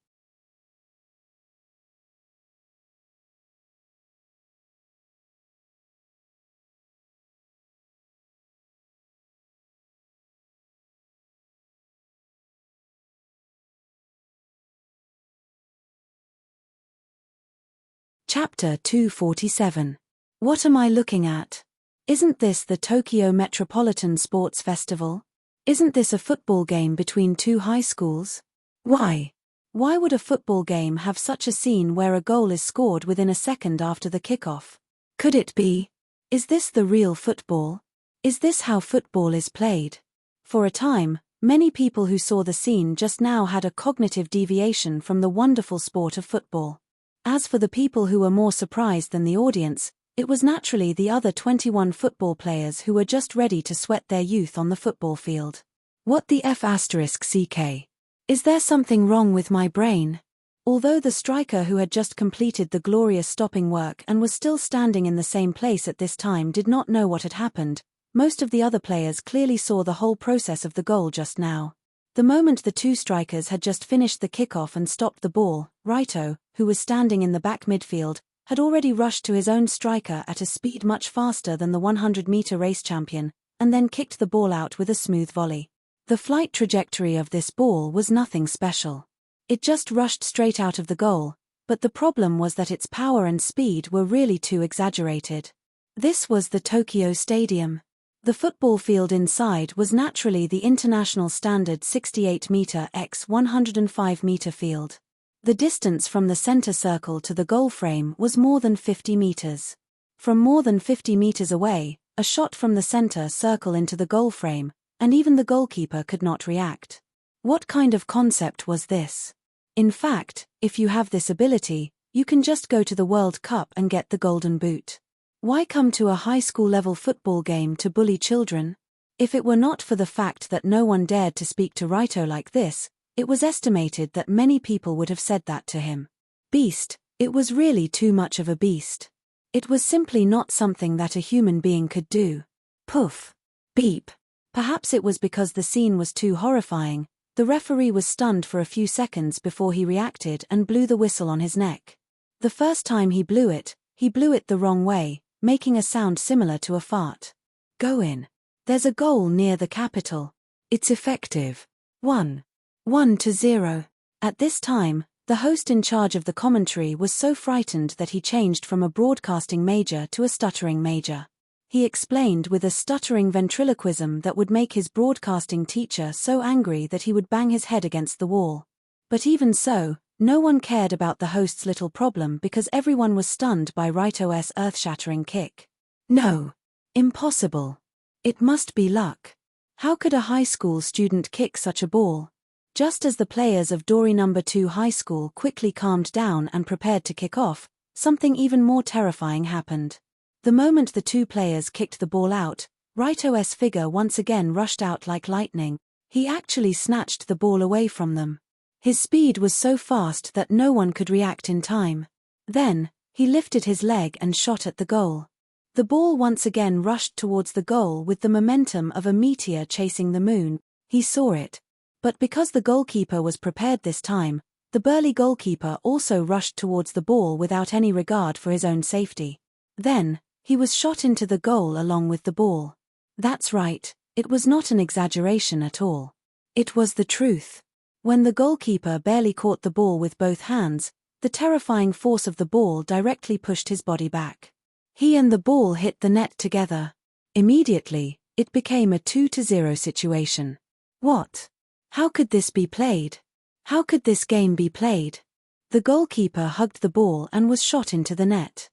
Chapter 247. What am I looking at? Isn't this the Tokyo Metropolitan Sports Festival? Isn't this a football game between two high schools? Why? Why would a football game have such a scene where a goal is scored within a second after the kickoff? Could it be? Is this the real football? Is this how football is played? For a time, many people who saw the scene just now had a cognitive deviation from the wonderful sport of football. As for the people who were more surprised than the audience, it was naturally the other 21 football players who were just ready to sweat their youth on the football field. What the *CK? Is there something wrong with my brain? Although the striker who had just completed the glorious stopping work and was still standing in the same place at this time did not know what had happened, most of the other players clearly saw the whole process of the goal just now. The moment the two strikers had just finished the kickoff and stopped the ball, Raito, who was standing in the back midfield, had already rushed to his own striker at a speed much faster than the 100-meter race champion, and then kicked the ball out with a smooth volley. The flight trajectory of this ball was nothing special. It just rushed straight out of the goal, but the problem was that its power and speed were really too exaggerated. This was the Tokyo Stadium. The football field inside was naturally the international standard 68-meter x 105-meter field. The distance from the center circle to the goal frame was more than 50 meters. From more than 50 meters away, a shot from the center circle into the goal frame, and even the goalkeeper could not react. What kind of concept was this? In fact, if you have this ability, you can just go to the World Cup and get the Golden Boot. Why come to a high school level football game to bully children? If it were not for the fact that no one dared to speak to Raito like this, it was estimated that many people would have said that to him. Beast, it was really too much of a beast. It was simply not something that a human being could do. Poof. Beep. Perhaps it was because the scene was too horrifying. The referee was stunned for a few seconds before he reacted and blew the whistle on his neck. The first time he blew it the wrong way, making a sound similar to a fart. Go in. There's a goal near the capital. It's effective. 1-0. At this time, the host in charge of the commentary was so frightened that he changed from a broadcasting major to a stuttering major. He explained with a stuttering ventriloquism that would make his broadcasting teacher so angry that he would bang his head against the wall. But even so, no one cared about the host's little problem because everyone was stunned by Raito's earth-shattering kick. No. Impossible. It must be luck. How could a high school student kick such a ball? Just as the players of Dori No. 2 High School quickly calmed down and prepared to kick off, something even more terrifying happened. The moment the two players kicked the ball out, Raito's figure once again rushed out like lightning. He actually snatched the ball away from them. His speed was so fast that no one could react in time. Then, he lifted his leg and shot at the goal. The ball once again rushed towards the goal with the momentum of a meteor chasing the moon. He saw it. But because the goalkeeper was prepared this time, the burly goalkeeper also rushed towards the ball without any regard for his own safety. Then, he was shot into the goal along with the ball. That's right, it was not an exaggeration at all. It was the truth. When the goalkeeper barely caught the ball with both hands, the terrifying force of the ball directly pushed his body back. He and the ball hit the net together. Immediately, it became a 2-0 situation. What? How could this be played? How could this game be played? The goalkeeper hugged the ball and was shot into the net.